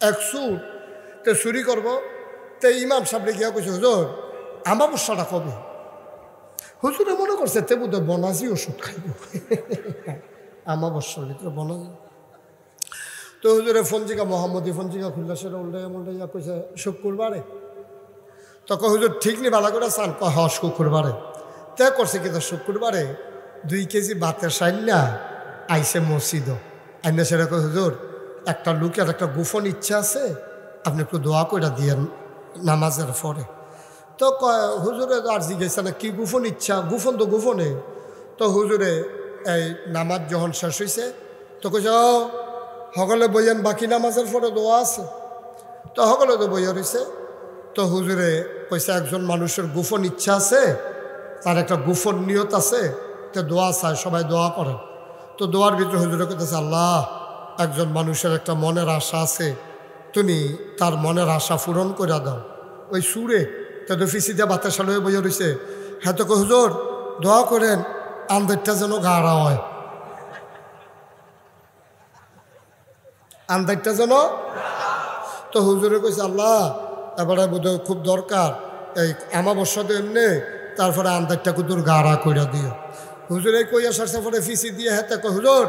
এক সুর তো চুরি করবো। তো ইমাম সাহেবরে গিয়া কইছে, হুজুর আমাবস্যাটা কবে? হুজুরে মনে করছে তে বোধহয় বনাজি ওষুধ খাইব, আমাবস্যার ভিতরে বনাজি। তো হুজুরে ফঞ্জিকা মোহাম্মদী ফঞ্জিকা খুললা, সেটা উল্টাইয়া কইছে শুক্রবারে। তখন হুজুর ঠিক নি বালা করে চান, হ শুক্রবারে। তে করছে কিন্তু শুক্রবারে 2 কেজি ভাতের সাইন্না আইসে মসজিদ আইনা, সেটা কই হুজুর একটা লোকের একটা গোপন ইচ্ছা আছে, আপনি একটু দোয়া করে দিয়েন নামাজের পরে। তো হুজুরে আর জিজ্ঞাসা না কি গোপন ইচ্ছা, গোপন তো গোপনে। তো হুজুরে এই নামাজ যখন শেষ হয়েছে তো কইছে, সকলে বইয়েন বাকি নামাজের পরে দোয়া আছে। তো সকলে তো বইয়া রয়েছে। তো হুজুরে কইছে একজন মানুষের গোপন ইচ্ছা আছে, তার একটা গোপন নিয়ত আছে, তো দোয়া চায়, সবাই দোয়া করেন। তো দোয়ার ভিতরে হুজুরে কইতেছে, আল্লাহ একজন মানুষের একটা মনের আশা আছে, তুমি তার মনের আশা পূরণ করে দাও। ওই সুরে তো ফিসি দিয়ে বাতাস হয়ে বইয়া রয়েছে। হ্যাঁ তো হুজুর দোয়া করেন আন্দারটা যেন গাড়া হয়, আন্দারটা যেন। তো হুজুরে কইছে, আল্লাহ এবারে বোধহয় খুব দরকার, এই আমাবস্যা এমনি, তারপরে আন্দারটা কুতুর গাড়া কইরা দিও। হুজুরে কইয়া সারছে পরে ফিসি দিয়ে হাতে কয়, হুজুর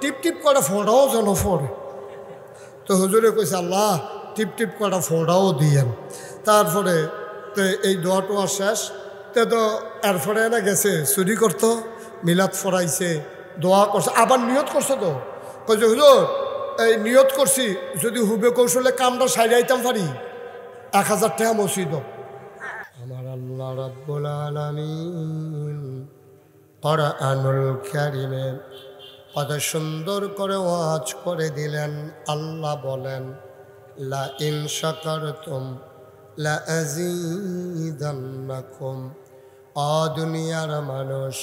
টিপ টিপ করে ফোড়াও যেন ফোড়ে। তো হুজুরে কইছে, আল্লাহ টিপ টিপ করে ফোড়াও দিয়েন। তারপরে তো এই দোয়া টোয়া শেষ। তো এরপরে না গেছে চুরি করতো, মিলাদ ফরাইছে, দোয়া করছে, আবার নিয়ত করছে। তো কইছে, হুজুর এই নিয়ত করছি যদি হুবে কৌশলে কামটা সাইডাইতাম পারি 1000 টাকা মসজিদ। আমার আল্লাহ রাব্বুল আলামিন কোরআনুল কারীমে কত সুন্দর করে ওয়াজ করে দিলেন। আল্লাহ বলেন, লা ইন শাকারতুম লা আযীদান্নাকুম। ও দুনিয়ার মানুষ,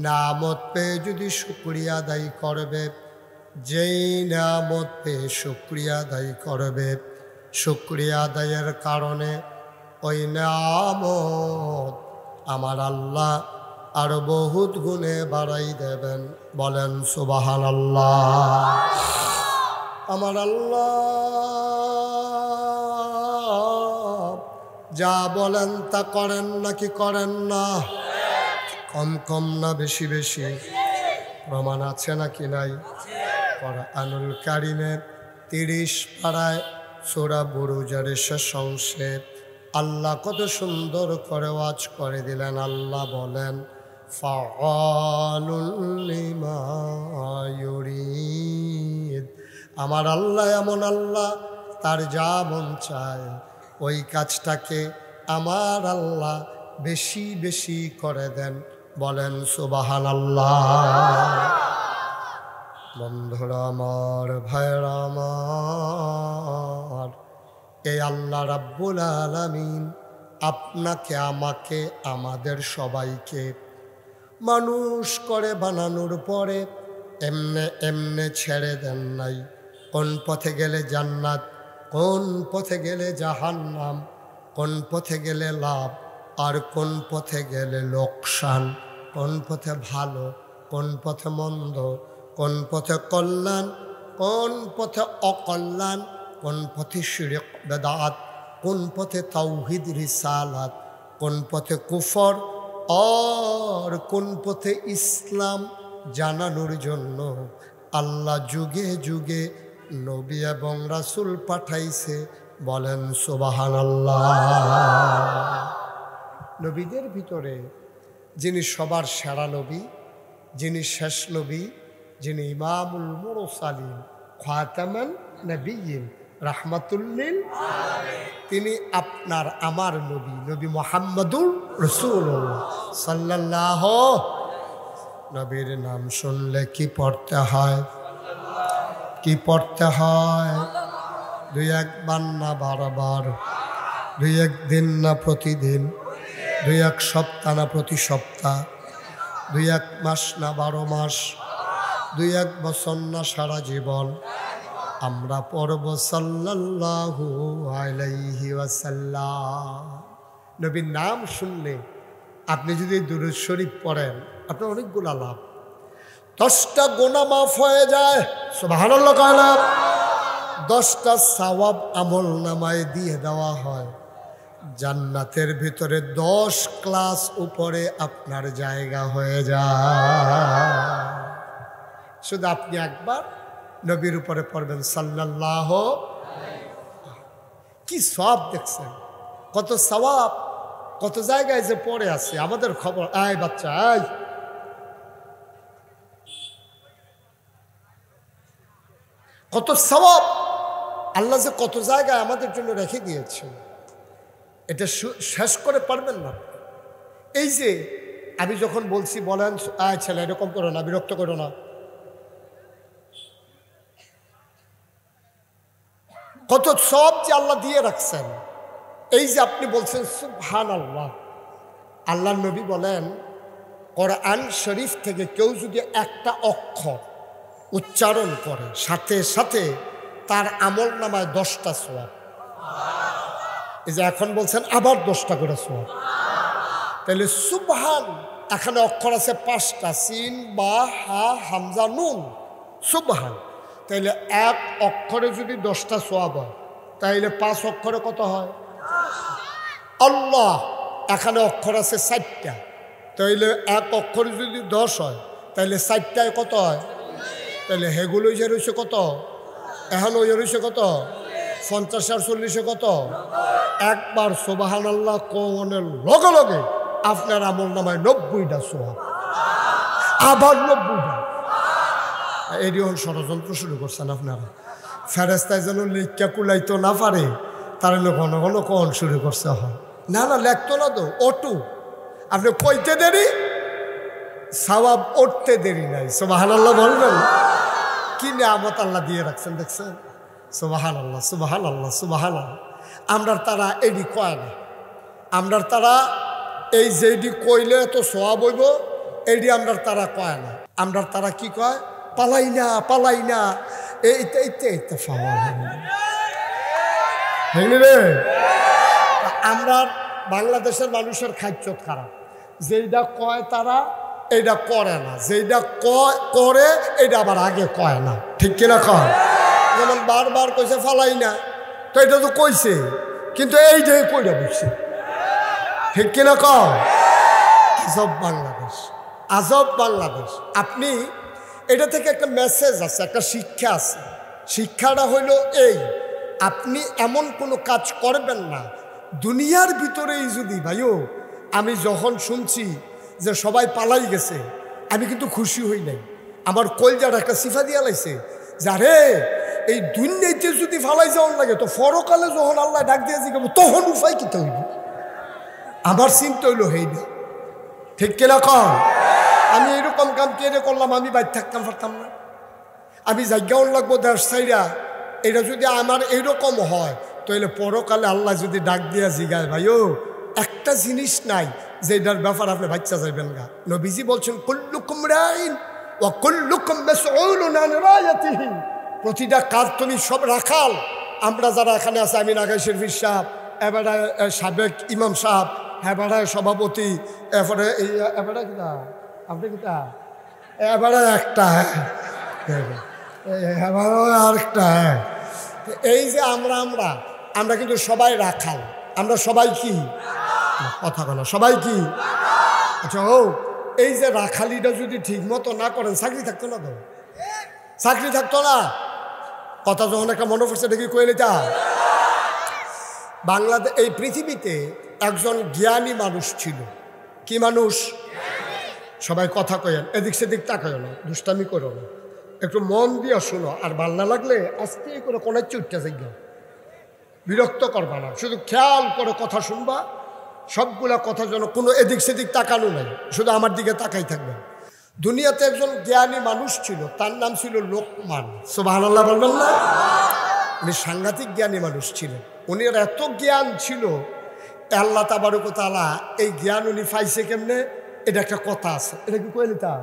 নামত পেয়ে যদি শুকরিয়া আদায় করবে, যেই নামত পেয়ে শুকরিয়া আদায় করবে, শুকরিয়া আদায়ের কারণে ওই নামত আমার আল্লাহ আরো বহুত গুণে বাড়াই দেবেন। বলেন সুবহানাল্লাহ। আমার আল্লাহ যা বলেন তা করেন নাকি করেন না? কম কম না বেশি বেশি? প্রমাণ আছে নাকি নাই? কোরআনুল কারীমে 30 পারায় সূরা বুরুজের শেষ অংশে আল্লাহ কত সুন্দর করে ওয়াজ করে দিলেন। আল্লাহ বলেন, ফাআলুল লিমা ইউরিদ। আমার আল্লাহ এমন আল্লাহ, তার যা মন চায় ওই কাজটাকে আমার আল্লাহ বেশি বেশি করে দেন। বলেন সুবহানাল্লাহ। বন্ধুরা আমার, ভাইরা আমার, এই আল্লাহ রাব্বুল আলামিন আপনাকে আমাকে আমাদের সবাইকে মানুষ করে বানানোর পরে এমনে এমনে ছেড়ে দেন নাই। কোন পথে গেলে জান্নাত, কোন পথে গেলে জাহান্নাম, কোন পথে গেলে লাভ আর কোন পথে গেলে লোকসান, কোন পথে ভালো কোন পথে মন্দ, কোন পথে কল্যাণ কোন পথে অকল্যাণ, কোন পথে শিরক বেদাত, কোন পথে তাওহীদ রিসালাত, কোন পথে কুফর আর কোন পথে ইসলাম জানানোর জন্য আল্লাহ যুগে যুগে নবী এবং রাসূল পাঠাইছে। বলেন সুবহানাল্লাহ। নবীদের ভিতরে যিনি সবার সেরা নবী, যিনি শেষ নবী, যিনি ইমামুল মুরসালিন খাতামান নবিয়্যিন রাহমাতুল লিল আলামিন, তিনি আপনার আমার নবী, নবী মুহাম্মদুর রাসূলুল্লাহ সাল্লাল্লাহু। নবীর নাম শুনলে কি পড়তে হয়? কি পড়তে হয়? 2-1 বার না 12 বার? 2-1 দিন না প্রতিদিন? 2-1 সপ্তাহ না প্রতি সপ্তাহ? 2-1 মাস না 12 মাস? 2-1 বছর না সারা জীবন? আমরা পড়ব সাল্লাল্লাহু আলাইহি ওয়াসাল্লাম। নবীর নাম শুনলে আপনি যদি দুরূদ শরীফ পড়েন আপনার অনেকগুলো লাভ। 10টা গুনাহ মাফ হয়ে যায়। সুবহানাল্লাহ। 10টা সওয়াব আমল নামায় দিয়ে দেওয়া হয়। জান্নাতের ভিতরে 10 ক্লাস উপরে আপনার জায়গা হয়ে যায়। শুধু আপনি একবার নবীর উপরে পড়বেন সাল্লাল্লাহু। কি সওয়াব দেখছেন, কত সওয়াব, কত জায়গায় যে পড়ে আছে আমাদের খবর। আয় বাচ্চা আয়, কত সওয়াব আল্লাহ যে কত জায়গায় আমাদের জন্য রেখে দিয়েছে, এটা শেষ করে পারবেন না। এই যে আমি যখন বলছি বলেন আয় ছেলে এরকম করো না, বিরক্ত করো না, কত সওয়াব যে আল্লাহ দিয়ে রাখছেন। এই যে আপনি বলছেন সুবহানাল্লাহ, আল্লাহর নবী বলেন কোরআন শরীফ থেকে কেউ যদি একটা অক্ষর উচ্চারণ করে সাথে সাথে তার আমল নামায় 10টা সওয়াব। এই যে এখন বলছেন আবার 10টা করে সওয়াব। তাহলে সুবহান এখানে অক্ষর আছে 5টা, সিন বা হা হামজা নুন, সুবহান। তাইলে এক অক্ষরে যদি 10টা সওয়াব হয় তাইলে 5 অক্ষরে কত হয়? আল্লাহ এখানে অক্ষর আছে 4টা, তাইলে এক অক্ষরে যদি 10 হয় তাইলে 4টায় কত হয়? তাহলে হেগুলো যে রয়েছে কত, এখন ওই রয়েছে কত, 50 আর 40 কত? একবার সুবহানাল্লাহ কোনের লগে লগে আপনার আমল নামায় 90টা সওয়াব, আবার 90টা। এরিয়ন ষড়যন্ত্র শুরু করছেন আপনারা, ফেরেস্তায় যেন লিখা কুলাইতো না পারে তার ঘন ঘন কোন শুরু করছে। হয় না, না লেখতো না তো, অটু আপনি কইতে দেরি সওয়াব উঠতে দেরি নাই। সুবহানাল্লাহ বলবেন, কি নিয়ামত আল্লাহ দিয়ে রাখছেন দেখছেন। সুবহানাল্লাহ সুবহানাল্লাহ সুবহানাল্লাহ। আমরা তারা এডি কয় না, আমরা তারা এই যেডি কইলে এত সওয়াব হইব এডি আমরা তারা কয় না। আমরা তারা কি কয়? পালাই না পালাই না, এইটা এইটা এইটা পাওয়া রে। আমরা বাংলাদেশের মানুষের খাদ্যত খারাপ, যেইটা কয় তারা এইটা করে না, যেইটা করে এইটা আবার আগে কয় না, ঠিক কিনা কয়? যেমন বারবার কইছে ফালাই না, তো এটা তো কইছে কিন্তু এইটাই কইটা বুঝছে, ঠিক কিনা কয়? আজব বাংলাদেশ, আজব বাংলাদেশ। আপনি এটা থেকে একটা মেসেজ আছে, একটা শিক্ষা আছে। শিক্ষাটা হইল এই, আপনি এমন কোনো কাজ করবেন না দুনিয়ার ভিতরেই যদি ভাইও। আমি যখন শুনছি যে সবাই পালাই গেছে আমি কিন্তু খুশি হই নাই, আমার কলজার একটা সিফা দিয়া লাইছে যারে এই দুনিয়াতে যদি ফালাই যাওয়ার লাগে তো পরকালে যখন আল্লাহ ডাক দিয়ে জিগাব তখন উপায় কিতে হইব। আমার চিন্তা হইল হেইডা, ঠিক কিনা কম? আমি এরকম কাম কেড়ে করলাম, আমি বাইর থাকতাম পারতাম না, আমি জায়গাও লাগবো দেশ সাইরা। এটা যদি আমার এইরকম হয় তাহলে পরকালে আল্লাহ যদি ডাক দিয়া জিগায় ভাইও একটা জিনিস নাই যেটার ব্যাপার আপনি বাচ্চা যাইবেন গা। নবীজি বলছেন কুল্লুকুম রাইন ওয়া কুল্লুকুম মাসউলুন আন রায়াতিহি, প্রতিটা কাজ তুমি সব রাখাল। আমরা যারা এখানে আছে, আমি নাগাই শরীফ সাহেব, এবারে সাবেক ইমাম সাহেব, এবারে সভাপতি, এবারে এবারে কিনা আপনি কিনা এবারে একটা, এবারে আরেকটা। এই যে আমরা আমরা আমরা কিন্তু সবাই রাখাল, আমরা সবাই কি কথা বলো, সবাই কি? আচ্ছা ও এই যে রাখালিটা যদি ঠিক মতো না করেন চাকরি থাকতো না তো, চাকরি থাকতো না। কথা যখন একটা মনে পড়ছে দেখি কইলে তা বাংলাদেশ এই পৃথিবীতে একজন জ্ঞানী মানুষ ছিল। কি মানুষ? সবাই কথা কয়েন, এদিক সেদিক তাকায় না, দুষ্টামি করো না, একটু মন দিয়ে শোনো। আর ভাল না লাগলে আস্তে করে কোন চুটটা যাইয়া, বিরক্ত করবা না, শুধু খেয়াল করে কথা শুনবা। সবগুলা কথা যেন কোনো এদিক সেদিক তাকানো নাই, শুধু আমার দিকে তাকাই থাকবে। দুনিয়াতে একজন জ্ঞানী মানুষ ছিল, তার নাম ছিল লোকমান। সুবহানাল্লাহ বলবেন না? উনি সাংঘাতিক জ্ঞানী মানুষ ছিলেন। উনির এত জ্ঞান ছিল, আল্লাহ তাবারক ওয়া তাআলা এই জ্ঞান উনি পাইছে কেমনে, এটা একটা কথা আছে, এটা কি কইলি তা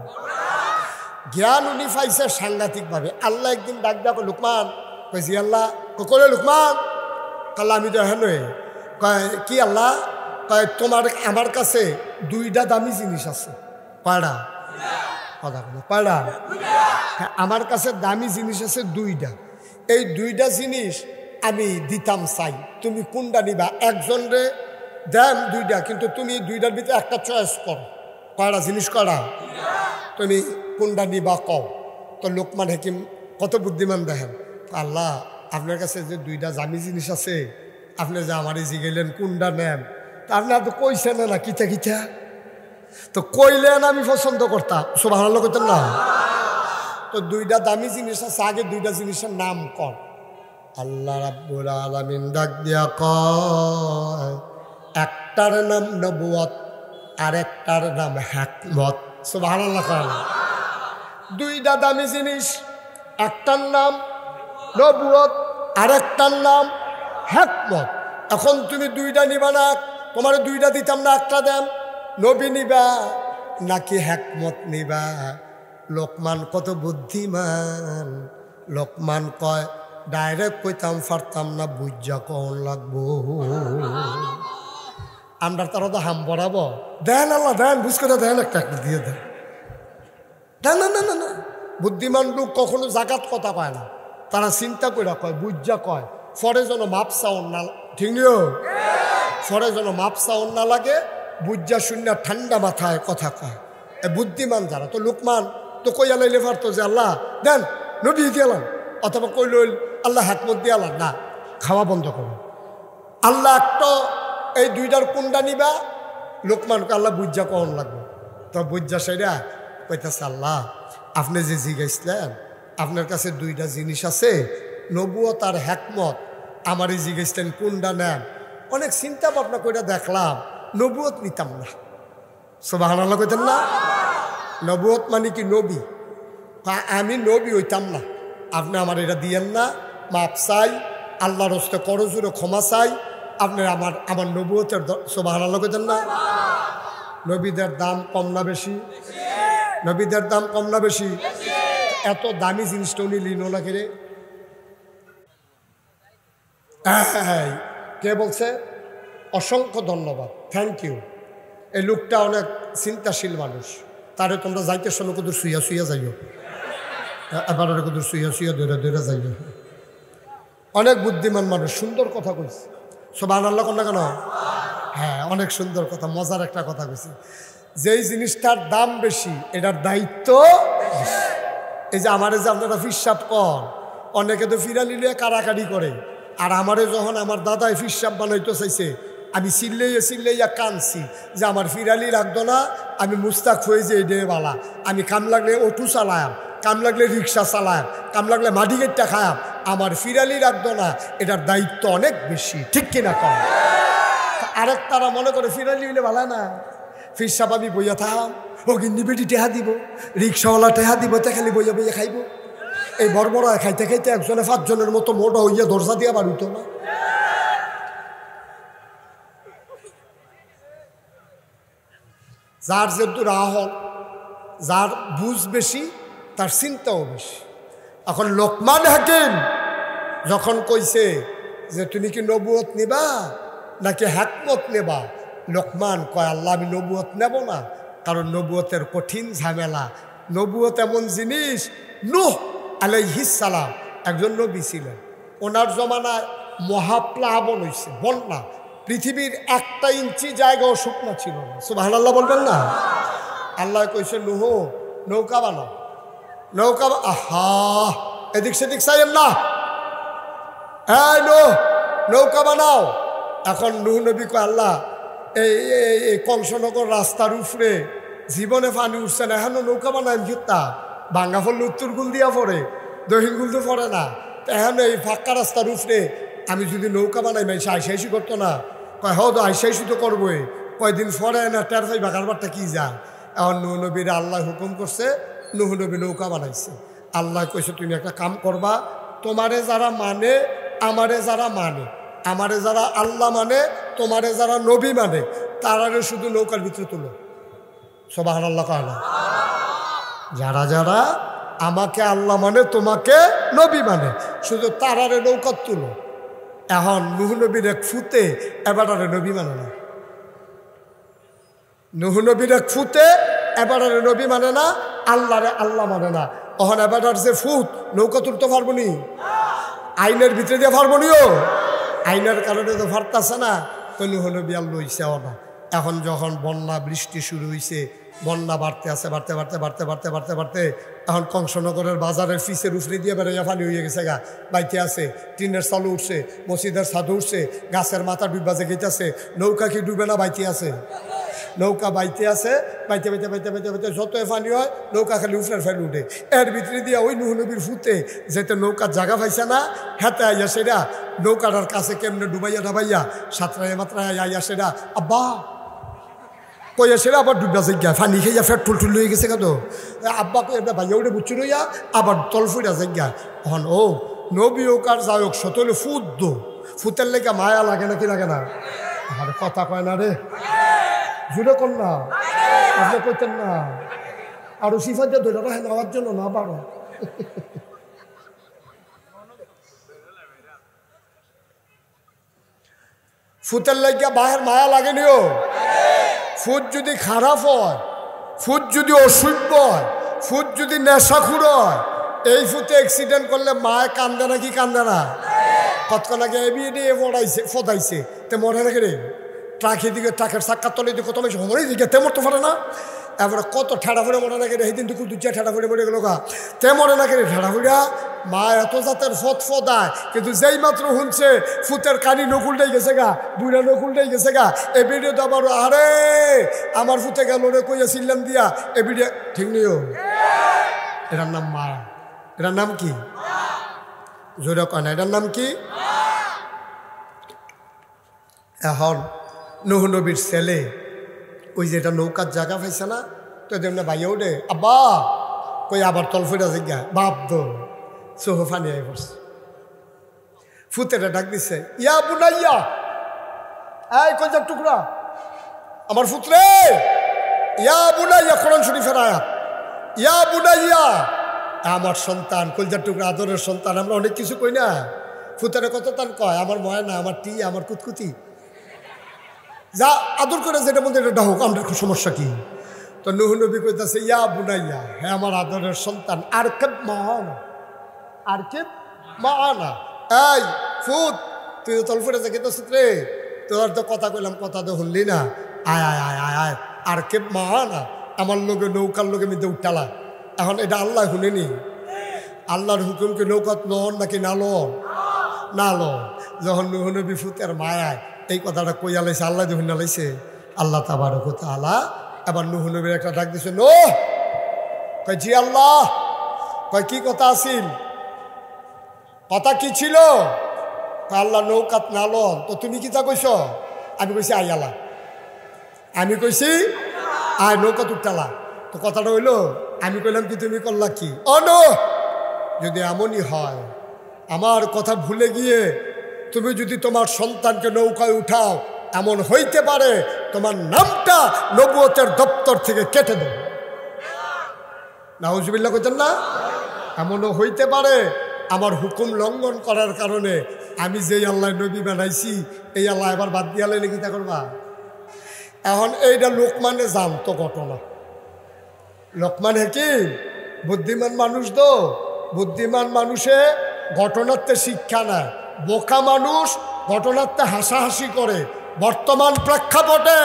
জ্ঞান উনি পাইছে সাংঘাতিকভাবে। আল্লাহ একদিন ডাক ডাকো লোকমান, কইছি আল্লাহ কলে লোকমান, কাল্লা আমি তো হেন কয় কি আল্লাহ, কয় তোমার আমার কাছে 2টা দামি জিনিস আছে। কয়টা? কথা বলো, কয়টা? হ্যাঁ আমার কাছে দামি জিনিস আছে 2টা, এই দুইটা জিনিস আমি দিতাম চাই, তুমি কোনটা নিবা? একজন রে দেন দুইটা, কিন্তু তুমি দুইটার ভিতরে একটা চয়েস করো। কয়টা জিনিস করা, তুমি কোনটা নিবা কও। তো লোকমান হাকিম কত বুদ্ধিমান দেখেন, আল্লাহ আপনার কাছে যে দুইটা দামি জিনিস আছে, আপনি যে আমারে জিগাইলেন কোনটা নেন, তা আপনার তো কইছেন না কিতা কিতা, তো কইলেন আমি পছন্দ করতাম, সুবহানাল্লাহ কইতেন না? তো দুইটা দামি জিনিস আছে, আগে দুইটা জিনিসের নাম কর। আল্লাহ রাব্বুল আলামিন ডাক দিয়া কয়, একটার নাম নবুয়ত আর একটার নাম হিকমত। সুবহানাল্লাহ। দুইটা দামি জিনিস, একটার নাম নবুয়ত আর একটার নাম হিকমত। এখন তুমি দুইটা নিবা না, তোমার দুইটা দিতাম না, একটা দেন, নবী নিবা নাকি হিকমত নিবা? লোকমান কত বুদ্ধিমান। লোকমান কয়, ডাইরেক্ট কইতাম পারতাম না, বুঝা কন লাগবো। আমরা তারা তো হাম বরাবো, দেন আল্লাহ দেন, বুঝ করে দেন, একটা একটা দিয়ে দেন। না না না না না, বুদ্ধিমান লোক কখনো জাগাত কথা কয় না, তারা চিন্তা করে কয়, বুঝা কয়, ফরে যেন মাপ চাউন না, ঠিক নিও, ফরে যেন মাপ চাউন না লাগে, বুঝা শূন্য ঠান্ডা মাথায় কথা কয় বুদ্ধিমান যারা। তো লোকমান তো কইয়া লাইলে পারতো যে আল্লাহ দেন, নবী দিয়ালাম, অথবা কই লইল আল্লাহ হিকমত দিয়ালাম, না, খাওয়া বন্ধ করো। আল্লাহ একটা এই দুইটার কোনটা নিবা? লোকমানকে আল্লাহ বুঝা কখন লাগবে। তো বুঝা সেটা কইতেছে, আল্লাহ আপনি যে জিজ্ঞাসলেন আপনার কাছে দুইটা জিনিস আছে, নবুয়ত আর হিকমত, আমারই জিজ্ঞাসলেন কোনটা নেন। অনেক চিন্তা ভাবনা করে দেখলাম নবুয়ত নিতাম না। সুবহানাল্লাহ কইতেন না? নবুয়ত মানে কি নবী, আমি নবী হইতাম না, আপনি আমার এটা দিয়েন না, মাপ চাই, আল্লাহর হস্তে করজুরে ক্ষমা চাই, আপনি আমার নবুয়তের। সুবহানাল্লাহ কইতেন না? নবীদের দাম কম না বেশি? নবীদের দাম কম না বেশি? এত দামি জিনিসটা উনি লিন না কেড়ে, কে বলছে? অসংখ্য ধন্যবাদ, থ্যাংক ইউ। এই লোকটা অনেক চিন্তাশীল মানুষ, তারে তোমরা যাইতে শোনো কুদুর শুইয়া শুইয়া যাইও, এবার কুদুর শুইয়া শুইয়া দৌড়ে দৌড়ে যাইও। অনেক বুদ্ধিমান মানুষ, সুন্দর কথা কইছে। সুবহানাল্লাহ কোন না কেন? হ্যাঁ, অনেক সুন্দর কথা, মজার একটা কথা কইছে। যেই জিনিসটার দাম বেশি এটার দায়িত্ব বেশি। এই যে আমারে যে আপনারা ফিরসাপ কর, অনেকে তো ফিরালি নিয়ে কারাকারি করে, আর আমারে যখন আমার দাদাই ফিরসাপ বানাইতে চাইছে, আমি চিল্লাইয়া কানছি যে আমার ফিরালি রাখতো না, আমি মুস্তাক হয়ে যে এই বালা, আমি কাম লাগলে অটো চালায়াম, কাম লাগলে রিক্সা চালায়াম, কাম লাগলে মাটি গেটটা খায়াম, আমার ফিরালি রাখতো না, এটার দায়িত্ব অনেক বেশি, ঠিক কিনা কম? আরেক তারা মনে করে ফিরালি হইলে ভালো না, ফিরসাপ আমি বইয়া থাম, ও কিন্তু বেটি টেহা দিব, রিক্সাওয়ালা টেহা দিব, তে খালি বইয়া বইয়া খাইব। এই বড় খাইতে খাইতে একজনে 5 জনের মতো মোটা হইয়া দরজা দিয়া বার হইতো না। যার যেহেতু রাহল, যার বুঝ বেশি, তার চিন্তাও বেশি। এখন লোকমান হাকিম যখন কইছে যে তুমি কি নবুয়ত নিবা নাকি হিকমত নেবা, লোকমান কয়, আল্লাহ আমি নবুয়ত নেব না, কারণ নবুয়তের কঠিন ঝামেলা। নবুয়ত এমন জিনিস, নূহ আলাইহিস সালাম একজন নবী ছিলেন, ওনার জমানায় মহাপ্লাবন হয়েছে, বন্যা, পৃথিবীর 1 ইঞ্চি জায়গাও শুকনো ছিল না। সুবহানাল্লাহ বলবেন না? আল্লাহ কইছে, নূহ নৌকা বানাও, নৌকা। আহা, এদিক সেদিক চাইেন না, হ্যাঁ নূহ নৌকা বানাও। এখন নূহ নবী কয়, আল্লাহ এই কংসনগর রাস্তার উপরে জীবনে পানি উঠছে না, এখন নৌকা বানায় ভিত্তা, ভাঙ্গা ফল উত্তর গুল দিয়া পড়ে, দক্ষিণ গুল তো পড়ে না, এখন এই ফাঁকা রাস্তার উপরে আমি যদি নৌকা বানাই মাইছে আইসাইসি করতো না? কয় হো তো আইসাইসি তো করবোই, কয়দিন পরে না টের পাই বাগারবারটা কি যায়। এখন নূহ নবীর আল্লাহ হুকুম করছে, নূহ নবী নৌকা বানাইছে। আল্লাহ কইছে, তুমি একটা কাম করবা, তোমারে যারা মানে, আমারে যারা মানে, আমারে যারা আল্লাহ মানে, তোমারে যারা নবী মানে, তারারে শুধু নৌকার ভিতরে তুলো। সুবহানাল্লাহ কালা। যারা যারা আমাকে আল্লাহ মানে, তোমাকে নবী মানে, শুধু তারারে নৌকা তুলো। এখন নূহ নবীর এক ফুতে এবারে নবী মানে না, নূহ নবীর এক ফুতে এবারে নবী মানে না, আল্লাহরে আল্লাহ মানে না। এখন এবার যে ফুত নৌকা তুলতে পারবো নি? আইনের ভিতরে দিয়ে পারবো নিও, আইনের কারণে তো পারতাছে না, তো নুহ নবী আর লইছেও না। এখন যখন বন্যা বৃষ্টি শুরু হয়েছে, বন্যা বাড়তে আছে, বাড়তে বাড়তে বাড়তে বাড়তে বাড়তে বাড়তে এখন কংসনগরের বাজারের ফিসের উফরে দিয়ে বেড়াইয়া পানি হয়ে গেছে গা, বাইতে আছে, টিনের চালু উঠছে, মসজিদের ছাদু উঠছে, গাছের মাথা ডুবা জেগেইতেছে, নৌকা কি ডুবে না বাইতে আছে, নৌকা বাইতে আছে, বাইতে বাইতে বাইতে বাইতে বাইতে যত পানি হয় নৌকা খালি উফরের ফেলে উঠে। এর ভিতরে দিয়া ওই নুহ নবীর ফুতে যেতে নৌকার জায়গা পাইছে না, হেতে আইয়া সেটা নৌকাটার কাছে কেমনে ডুবাইয়া ডাবাইয়া সাঁতরাইয়া মাত্রায় আইয়া সেটা আব্বা কইয়া সেটা আবার ডুবা যাইয়া ফানি খাইয়া ফেট ঠুল ঠুল হয়ে গেছে কত, আব্বা ভাইয়া উঠে বুচ্ছু লইয়া আবার তল ফুইরা যাইয়া। এখন ও নবী হোক আর যাই হোক সতলে ফুট দো, ফুতের লেগে মায়া লাগে না কি লাগে না, আর কথা কয় না রে, জুড়ে কর না, আপনি কইতেন না আরো সিফা দিয়ে ধরে রাখেন নেওয়ার জন্য না পারো। ফুতের লেগে বাহের মায়া লাগেনিও, ফুট যদি খারাপ হয়, ফুট যদি অসভ্য হয়, ফুট যদি নেশাখুর হয়, এই ফুটে অ্যাক্সিডেন্ট করলে মায় কান্দে না কি কান্দে না, কতক্ষণাকে এবিয়ে দিয়ে ফদাইছে তে মরে না রে, ট্রাকের দিকে ট্রাকের চাক্কার তলে দিকে কত বেশি মরে দিকে তে মরতে পারে না, এবারে কত ঠেড়া ফুড়ে মরে না কেটে, সেদিন দুপুর দুচা ঠেড়া ফুড়ে মরে গেল গা, তে মরে না কেটে ঠেড়া ফুড়া মা এত জাতের ফদায়, কিন্তু যেই মাত্র শুনছে ফুতের কানি নকুলটাই গেছে গা, বুড়া নকুলটাই গেছে গা, এ ভিডিও তো আবার আরে আমার ফুতে গেল রে কইয়া চিল্লাম দিয়া, এ ভিডিও ঠিক নিও, এটার নাম মা, এটার নাম কি জোরে কয় না, এটার নাম কি। এখন নুহ নবীর ছেলে ওই যে এটা নৌকার জায়গা পাইছে না, তো এমনি ভাইয়া উঠে আব্বা কই আবার তল ফুটা জিজ্ঞা বাপ দো চোখ ফানি আই পড়ছে, ফুতেরা ডাক দিছে ইয়া বুনাইয়া, এই কলজার টুকরা আমার ফুতরে, ইয়া বুনাইয়া, কোরআন শরীফের আয়াত, ইয়া বুনাইয়া আমার সন্তান, কলজার টুকরা আদরের সন্তান, আমরা অনেক কিছু কই না, ফুতেরা কত তান কয় আমার ময়না, আমার টি, আমার কুতকুতি, যা আদর করে যেটা বলতে এটা হোক, আমরা সমস্যা কি। তো নুহ নবী কইতাছে ইয়া বুনাইয়া, হ্যাঁ আমার আদরের সন্তান, আর কেব মানা, আর কেব মানা, এই ফুত তুই তো তল ফুটে যাকে তো রে, তোর তো কথা কইলাম কথা তো শুনলি না, আয় আয় আয় আয় আয় আর কেব মানা, আমার লোকে নৌকার লোকে মিতে উঠালা। এখন এটা আল্লাহ শুনেনি, আল্লাহর হুকুমকে নৌকাত লন নাকি না লন, না লন। যখন নুহ নবী ফুতের মায়ায় এই কথাটা কইয়া লাইছে, আল্লাহ যখন না লাইছে, আল্লাহ তাবারক ওয়া তাআলা আবার নুহ নবীর একটা ডাক দিছে, নো কয় জি আল্লাহ, কয় কি কথা আছিল, কথা কি ছিল, আল্লাহ নৌকাত না লন, তো তুমি কি তা কইছ, আমি কইছি আই আল্লাহ, আমি কইছি আয় নৌকাত উঠালা, তো কথাটা হইলো আমি কইলাম কি তুমি করলা কি, নো যদি এমনই হয় আমার কথা ভুলে গিয়ে তুমি যদি তোমার সন্তানকে নৌকায় উঠাও, এমন হইতে পারে তোমার নামটা নবুয়তের দপ্তর থেকে কেটে দেবে, নাউজুবিল্লাহ কইতেন না, এমনও হইতে পারে আমার হুকুম লঙ্ঘন করার কারণে আমি যেই আল্লাহ নবী বানাইছি এই আল্লাহ এবার বাদ দিয়ে আলাই নাকি তা করবা। এখন এইটা লোকমানে জানতো ঘটনা, লোকমান হাকিম বুদ্ধিমান মানুষ, তো বুদ্ধিমান মানুষে ঘটনাতে শিক্ষা নেয়, বোকা মানুষ ঘটনাতে হাসাহাসি করে। বর্তমান প্রেক্ষাপটে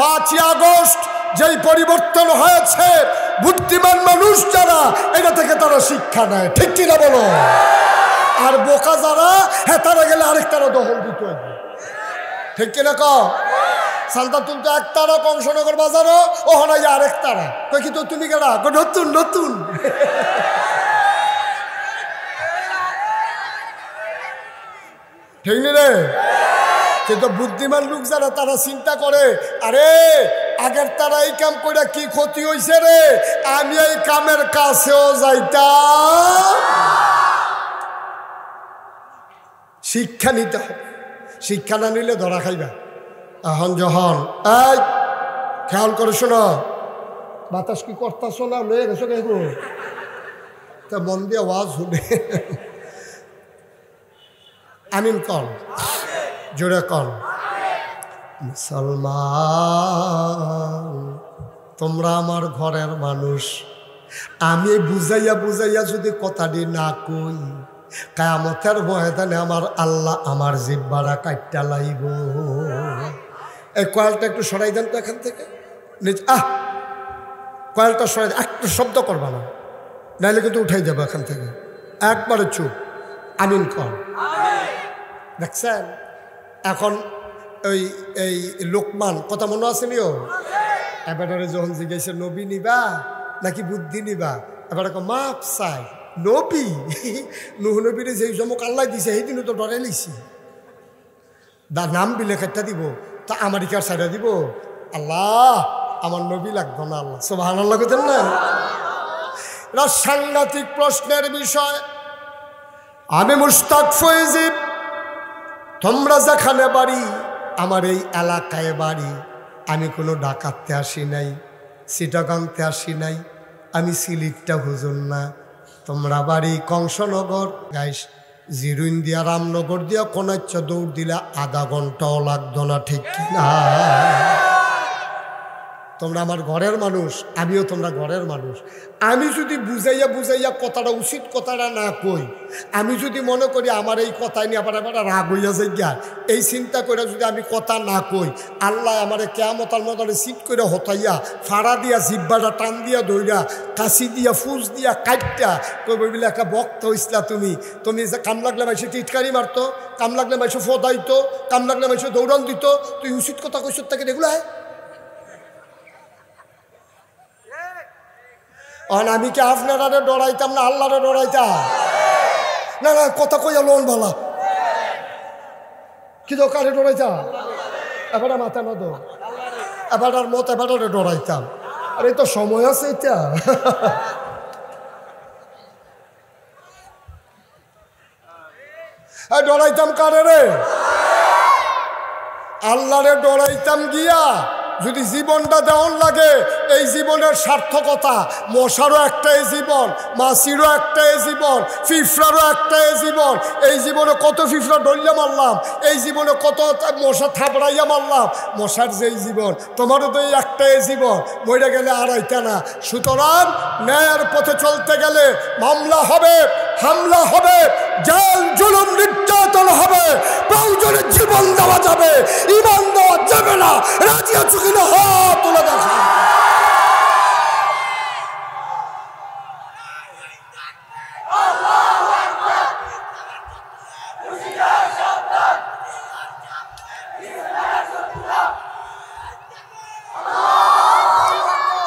5ই আগস্ট যেই পরিবর্তন হয়েছে, বুদ্ধিমান মানুষ যারা এটা থেকে তারা শিক্ষা নেয়, ঠিক কিনা বলো, আর বোকা যারা হ্যাঁ তারা গেলে আরেকটারা দখল দিতে হবে, ঠিক কিনা ক সালতা তুলতে একতারা কংসনগর বাজারও ও হনাই আরেকতারা, কই কি তো তুমি কেনা নতুন নতুন ঠিক নি রে। কিন্তু বুদ্ধিমান লোক যারা তারা চিন্তা করে, আরে আগের তারা এই কাম করে কি ক্ষতি হয়েছে রে, আমি এই কামের কাছেও যাইতাম। শিক্ষা নিতে হবে, শিক্ষা না নিলে ধরা খাইবা। এখন যখন এই খেয়াল করে শোনো, বাতাস কি করতেছ না, লয়ে গেছো কেউ তা মন দিয়ে আওয়াজ শুনে আমিন কন, জোরে কন। মুসলমান তোমরা আমার ঘরের মানুষ, আমি বুঝাইয়া বুঝাইয়া যদি কথাটি না কই কিয়ামতের ময়দানে আমার আল্লাহ আমার জিহ্বাটা কাটটা লাইব। এই কয়েলটা একটু সরাই দেন তো এখান থেকে, কয়েলটা সরাই, একটা শব্দ করবা না, নাইলে কিন্তু উঠাই যাবো এখান থেকে। একবারে চুপ, আমিন কর। দেখছেন এখন ওই এই লোকমান কথা মনে আছে নিও, এবারে যখন জিজ্ঞাসা নবী নিবা নাকি বুদ্ধি নিবা, এবার মাপ চাই নবী। নুহ নবীরে যেই জমক আল্লাহ দিছে সেই দিনও তো ডরাই লিছি, নাম বিলে খাইটা দিব তা আমেরিকার সাইডা দিব। আল্লাহ আমার নবী লাগবে না, আল্লাহ সুবহানাল্লাহ কইতেন না। এটা সাংঘাতিক প্রশ্নের বিষয়। আমি মুশতাক ফয়েজি, তোমরা যেখানে বাড়ি, আমার এই এলাকায় বাড়ি। আমি কোনো ডাকাততে আসি নাই, চিটাগাংতে আসি নাই, আমি সিলেটটা হুজুর না। তোমরা বাড়ি কংসনগর, গাইস জিরুইন দিয়া রামনগর দিয়া কোনাচ্ছা দৌড় দিলে আধা ঘন্টাও লাগতো না, ঠিক কিনা? তোমরা আমার ঘরের মানুষ, আমিও তোমরা ঘরের মানুষ। আমি যদি বুঝাইয়া বুঝাইয়া কথাটা উচিত কথাটা না কই, আমি যদি মনে করি আমার এই কথাই নিয়ে আবার রাগ হইয়া যাই গিয়া, এই চিন্তা করে যদি আমি কথা না কই, আল্লাহ আমারে কিয়ামতের ময়দানে সিট করে হতাইয়া ফাড়া দিয়া জিব্বাটা টান দিয়া ধইরা কাশি দিয়া ফুস দিয়া কাটটা কই বলে একটা বক্তা হইসলা তুমি। তুমি যে কাম লাগলে মাইসে টিটকারি মারতো, কাম লাগলে মাইসে ফদাইতো, কাম লাগলে মাইসে দৌড়ান দিত, তুই উচিত কথা কইস তাকে এগুলো হয়। আমি কি আপনারা ডরাইতাম না আল্লাহরে ডরাইতাম? না না কথা কইয়া লোন ভালা কি দোকানে ডরাইতাম? এবার মাথা না দো, এবার মত এবারে ডরাইতাম। আর এই তো সময় আছে এটা। ডরাইতাম কারে রে? আল্লাহরে ডরাইতাম গিয়া যদি জীবনটা দেওয়ার লাগে, এই জীবনের সার্থকতা। মশারও একটাই জীবন, মাছিরও একটাই জীবন, ফিফড়ারও একটাই জীবন। এই জীবনে কত ফিফড়া ডলিয়া মারলাম, এই জীবনে কত মশা থাপড়াইয়া মারলাম। মশার যেই জীবন, তোমারও তো এই একটাই জীবন, মরে গেলে আর আইতা না। সুতরাং ন্যায়ের পথে চলতে গেলে মামলা হবে, হামলা হবে, জেল জুলুম নির্যাতন হবে, প্রয়োজনে জীবন দেওয়া যাবে, ঈমান দেওয়া যাবে না। রাজি আছো কিনা হাত তুলে দেখা।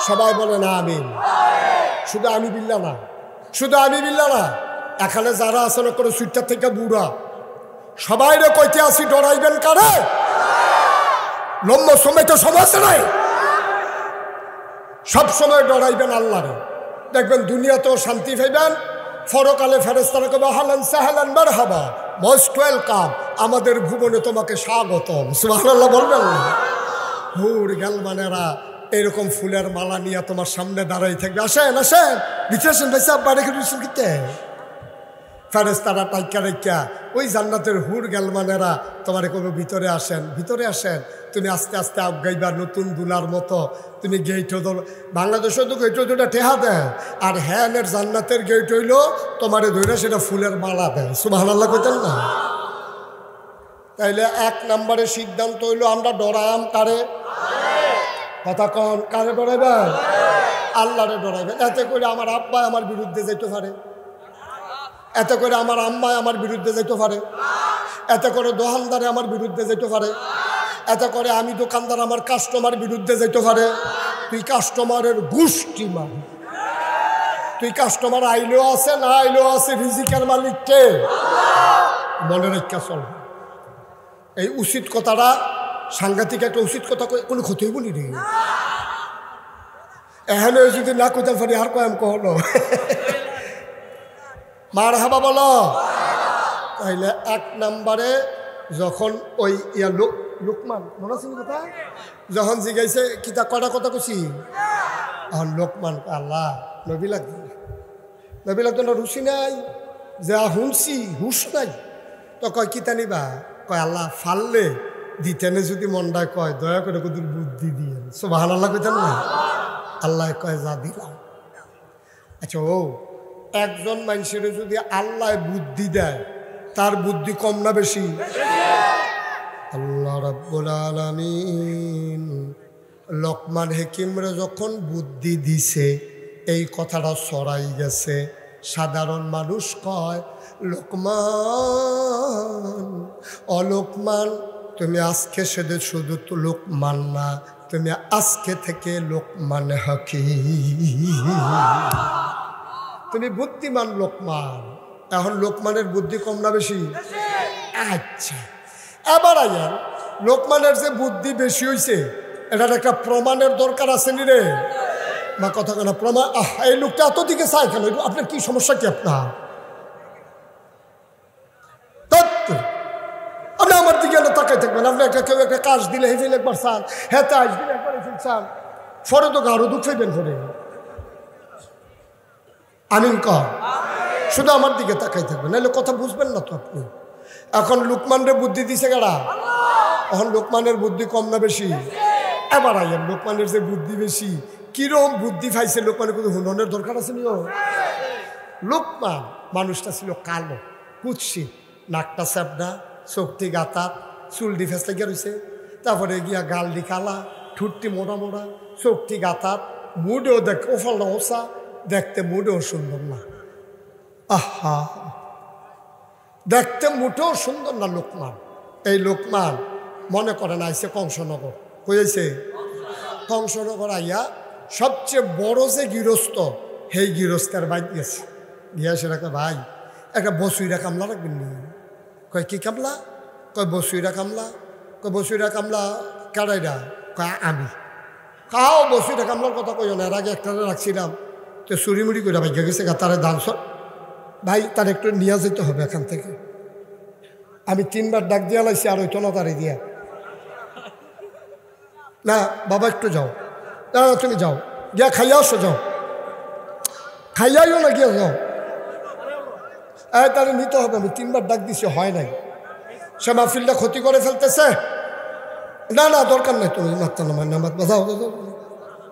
সবাই বলে না আমিন। শুধু আমি বিল্লা না, শুধু আমি বিল্লা না, এখানে যারা আসলে করে সুইটার থেকে বুড়া সবাই রে কইতে আসি ডরাইবেন কারে? লম্বা সময় তো সমস্যা নাই, সব সময় ডরাইবেন আল্লাহরে। দেখবেন দুনিয়াতেও শান্তি পাইবেন, পরকালে ফেরেশতারা কইবে আহলান সাহলান মারহাবা, মোস্ট ওয়েলকাম, আমাদের ভুবনে তোমাকে স্বাগতম। সুবহানাল্লাহ বলবেন না? হুর গেলমানেরা এরকম ফুলের মালা নিয়ে তোমার সামনে দাঁড়াই থাকবে, আসেন আসেন ভিতরে আসেন, ভাই সাহেব বাড়ি খেতে। ফেরেশতারা টাইকা রেখা ওই জান্নাতের হুর গেলমানেরা তোমার কবে ভিতরে আসেন, ভিতরে আসেন। তুমি আস্তে আস্তে আগাইবা নতুন দুলার মতো। তুমি গেট বাংলাদেশের তো গেট দুটা ঠেহা দেয়, আর হ্যানের জান্নাতের গেট হইল তোমার ধরে সেটা ফুলের মালা দেয়। সুবহানাল্লাহ কইতেন না? তাইলে এক নম্বরে সিদ্ধান্ত হইল আমরা ডরাম কারে? কথা কন, কারে ডরাইবেন? আল্লাহরে ডরাইবেন। এতে করে আমার আব্বা আমার বিরুদ্ধে যেতে পারে, এতে করে আমার আম্মায় আমার বিরুদ্ধে যেতে পারে, এতে করে দোকানদারে আমার বিরুদ্ধে যেতে পারে, এতে করে আমি দোকানদার আমার কাস্টমার বিরুদ্ধে যেতে পারে। তুই কাস্টমারের গোষ্ঠী মান, তুই কাস্টমার আইলেও আছে না আইলেও আছে, রিজিকের মালিক কে? মনে রেখা চল। এই উচিত কথাটা সাংঘাতিক একটা উচিত কথা, কোনো ক্ষতি হইব নি রে? এখানে যদি না কইতে পারি আর কয়াম কহলো মার হাবা বলো। তাইলে এক নম্বরে যখন ওই ইয়া লোকমান মনে আছে কথা, যখন জিগাইছে কিতা কটা কথা কইছি, এখন লোকমান আল্লাহ নবী লাগতো না, নবী লাগতো না, রুচি নাই, যা শুনছি হুশ নাই। তো কয় কিতা নিবা? কয় আল্লাহ ফাললে দিতেনে যদি মনটায় কয় দয়া করে কত বুদ্ধি দিয়ে। সুবহানাল্লাহ কইতেন না? আল্লাহ কয় যা দিলাম। আচ্ছা ও একজন মানুষের যদি আল্লাহ বুদ্ধি দেয় তার বুদ্ধি কম না বেশি? আল্লাহ রাব্বুল আলামিন লোকমান হাকিমরে যখন বুদ্ধি দিছে এই কথাটা ছড়াই গেছে। সাধারণ মানুষ কয় লোকমান, লোকমান তুমি আজকে শুধু তো লোকমান না, তুমি আজকে থেকে লোকমান হাকিম, তুমি বুদ্ধিমান লোকমান। এখন লোকমানের বুদ্ধি কম না বেশি? আচ্ছা, এবার আয়ার লোকমানের যে বুদ্ধি বেশি হয়েছে এটার একটা প্রমাণের দরকার আছে নি রে? না কথা কেন প্রমাণ? এই লোকটা এত দিকে চাই কেন? আপনার কি সমস্যা কি? আপনার আপনি আমার দিকে তাকাই থাকবেন। আপনি একটা কেউ একটা কাজ দিলে হেফিল একবার চান, হ্যাঁ আজ দিলে একবার হেফিল চান, ফরে তো গাঢ় দুঃখ হইবেন ফরে। আমিন কর, শুধু আমার দিকে তাকাই থাকবেন, নাহলে কথা বুঝবেন না তো আপনি। এখন লোকমানের বুদ্ধি দিছে কারা? এখন লোকমানের বুদ্ধি কম না বেশি? এবার আইয়েন লোকমানের যে বুদ্ধি বেশি, কিরম বুদ্ধি পাইছে লোকমানের? কিন্তু হুননের দরকার আছে নিও। লোকমান মানুষটা ছিল কালো, কুৎসি, নাকটা স্যাপডা, চোখটি গাতাত, চুলটি ফেসলে গিয়ে রয়েছে, তারপরে গিয়া গালটি কালা, ঠুটটি মোটা মোটা, চোখটি গাতাত, মুডেও দেখ ওফাল্লা ওসা, দেখতে মুডেও সুন্দর না। আহা, দেখতে মোটেও সুন্দর না লোকমান। এই লোকমান মনে করেন আইসে কংসনগর, হয়েছে কংসনগর আইয়া সবচেয়ে বড় যে গৃহস্থ, সেই গৃহস্থের বাইক গেছে। গিয়া সে রাখে ভাই একটা বসুইরা কামলা রাখবেন নি? কয় কি কামলা? কয় বসুইরা কামলা। কয় বসুইরা কামলা কারাইরা? কয় আমি। কাও বসুইরা কামলার কথা কই না, এর আগে একটা রাখছিলাম তো চুরিমুড়ি করে ভাগ্য গেছে গা, তারে দান ভাই তার একটু নিয়ে যেতে হবে এখান থেকে। আমি 3 বার ডাক দিয়া লাইছি আর ওই তো না তারে দিয়া, না বাবা একটু যাও, না তুমি যাও, গিয়া খাইয়া আসো, যাও খাইয়াইও না, গিয়া যাও। তারে নিতে হবে, আমি 3 বার ডাক দিছি, হয় নাই। সে মাহফিলটা ক্ষতি করে ফেলতেছে। না না দরকার নাই, তুমি মাত্রা নামার নামাজ যাও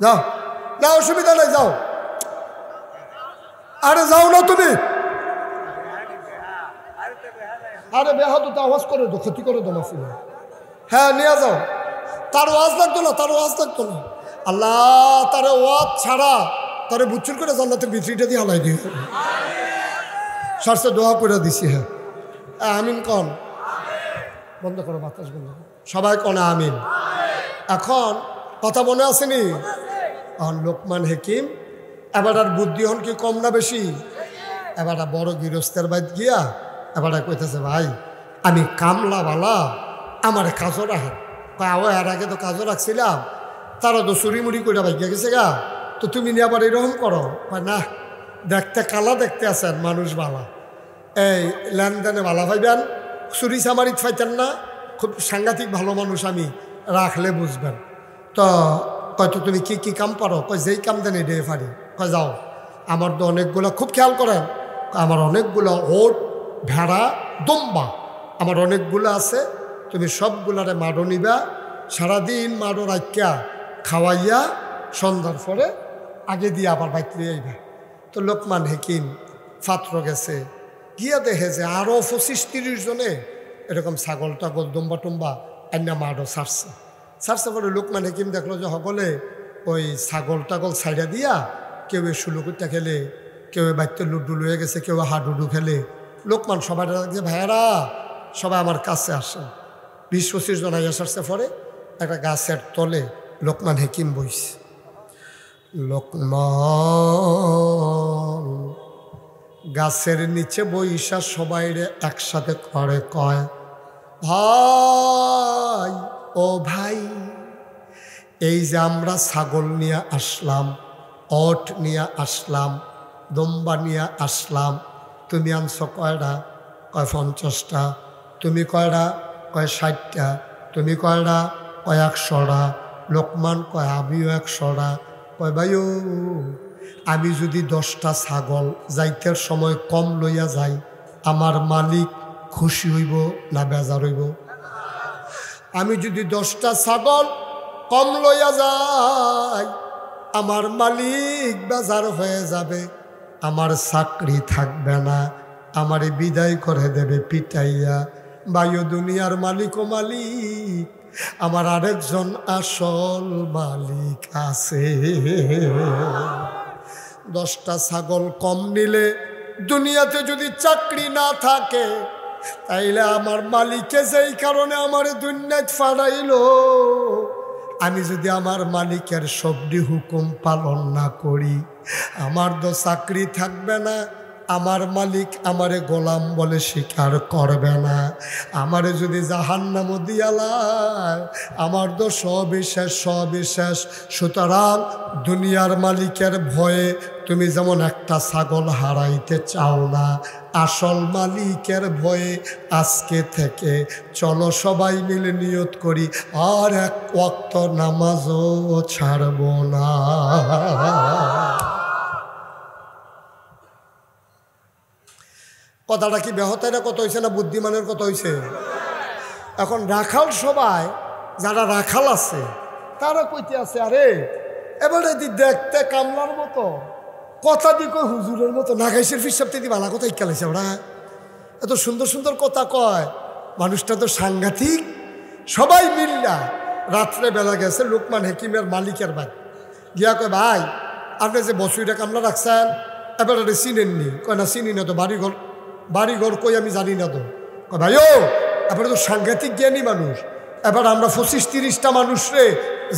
যাও, না অসুবিধা নাই, যাও। আরে যাও না তুমি, আরে বেহাদু তো আওয়াজ করে দো, ক্ষতি করে দো মাহফিল। হ্যাঁ নিয়ে যাও, তার ওয়াজ লাগতো না, তার ওয়াজ লাগতো না। আল্লাহ তারে ওয়াজ ছাড়া তারে বুচ্চুর করে জান্নাতের ভিতরিটা দিয়ে হালাই দিয়ে সারসে দোয়া করে দিছি। হ্যাঁ আমিন কন, বন্ধ করো বাতাস বন্ধ, সবাই কনে আমিন। এখন কথা মনে আসেনি? এখন লোকমান হাকিম এবার আর বুদ্ধি হন কি কম না বেশি? এবার বড় গৃহস্থের বাইত গিয়া এবার কইতেছে ভাই আমি কামলাওয়ালা, আমার কাজও রাখেন। এর আগে তো কাজও রাখছিলাম, তারা তো চুরিমুড়ি করে ভাইয়া গেছে গা, তো তুমি নিয়ে আবার এরকম করো? না, দেখতে কালা দেখতে আছেন, মানুষ বালা, এই লেনদেনে বালা ভাইবেন, চুরি চামারিত ফাইতেন না, খুব সাংঘাতিক ভালো মানুষ, আমি রাখলে বুঝবেন। তো হয়তো তুমি কি কি কাম পারো? কয় যেই কাম দেন এটাই পারি। কয় যাও, আমার তো অনেকগুলো, খুব খেয়াল করেন, আমার অনেকগুলো ওট, ভেড়া, দম্বা আমার অনেকগুলো আছে, তুমি সবগুলারে মাডো নিবা, সারাদিন মাডো রাখিয়া খাওয়াইয়া সন্ধ্যার পরে আগে দিয়ে আবার বাইক নিয়ে আইবা। তো লোকমান হাকিম ফাত্র গেছে, গিয়া দেখে যে আরও 25-30 জনে এরকম ছাগল টাগল দম্বা টম্বা আইনা মাডো ছাড়ছে পরে লোকমান হাকিম দেখলো যে সকলে ওই ছাগল টাগল ছাইড়া দিয়া কেউ সুলুকুটা খেলে, কেউ বাইতে লুডু লয়ে গেছে, কেউ হাডুডু খেলে। লোকমান সবাই যে ভাইয়ারা সবাই আমার কাছে আসে, 20-25 জন আইয়া সারছে পরে একটা গাছের তলে লোকমান হাকিম বইছে। লোকমান গাছের নিচে বইসা সবাইরে একসাথে করে কয়, ভাই ও ভাই, এই যে আমরা ছাগল নিয়ে আসলাম, ওট নিয়ে আসলাম, দম্বা নিয়ে আসলাম, তুমি আনছো কয়টা? কয় 50টা। তুমি কয়টা? কয় 60টা। তুমি কয়টা? কয় 100টা। লোকমান কয় আমিও 100টা। কয় ভাইও, আমি যদি 10টা ছাগল যাইতের সময় কম লইয়া যাই, আমার মালিক খুশি হইব না বেজার হইব? আমি যদি 10টা ছাগল কম লইয়া যাই, আমার মালিক বেজার হয়ে যাবে আমার চাকরি থাকবে না, আমারে বিদায় করে দেবে পিটাইয়া। বায়ু দুনিয়ার মালিক ও মালিক, আমার আরেকজন আসল মালিক আছে। 10টা ছাগল কম নিলে দুনিয়াতে যদি চাকরি না থাকে, তাইলে আমার মালিকে যেই কারণে আমার দুনিয়ায় ফাড়াইলো, আমি যদি আমার মালিকের সবটি হুকুম পালন না করি, আমার তো চাকরি থাকবে না, আমার মালিক আমারে গোলাম বলে স্বীকার করবে না, আমারে যদি জাহান্নাম দিয়ালায়, আমার তো সবিশেষ সবিশেষ। সুতরাং দুনিয়ার মালিকের ভয়ে তুমি যেমন একটা ছাগল হারাইতে চাও না, আসল মালিকের ভয়ে আজকে থেকে চলো সবাই মিলে নিয়ত করি, আর এক ওয়াক্ত নামাজও ছাড়ব না। কথাটা কি বেহতাইরা কত হয়েছে না বুদ্ধিমানের কত হয়েছে? এখন রাখাল সবাই যারা রাখাল আছে তারা কইতে আছে, আরে এবারে দেখতে কামলার মতো, কথা দি কই হুজুরের মতো, নাগাইশের ফিসাবতে দি বালা কথা ইকালাইছে, ওরা এত সুন্দর সুন্দর কথা কয়, মানুষটা তো সাংঘাতিক। সবাই মিল্লা রাত্রে বেলা গেছে লোকমান হাকিমের মালিকের বাড়ি, গিয়া কয় ভাই আপনি যে বছরটা কামলা রাখছেন এবারে চিনেননি? কয় না চিনি না তো, বাড়িঘর কই আমি জানি না তো। কয় ভাই ও এবারে তো সাংঘাতিক জ্ঞানী মানুষ, এবার আমরা 25-30টা মানুষ রে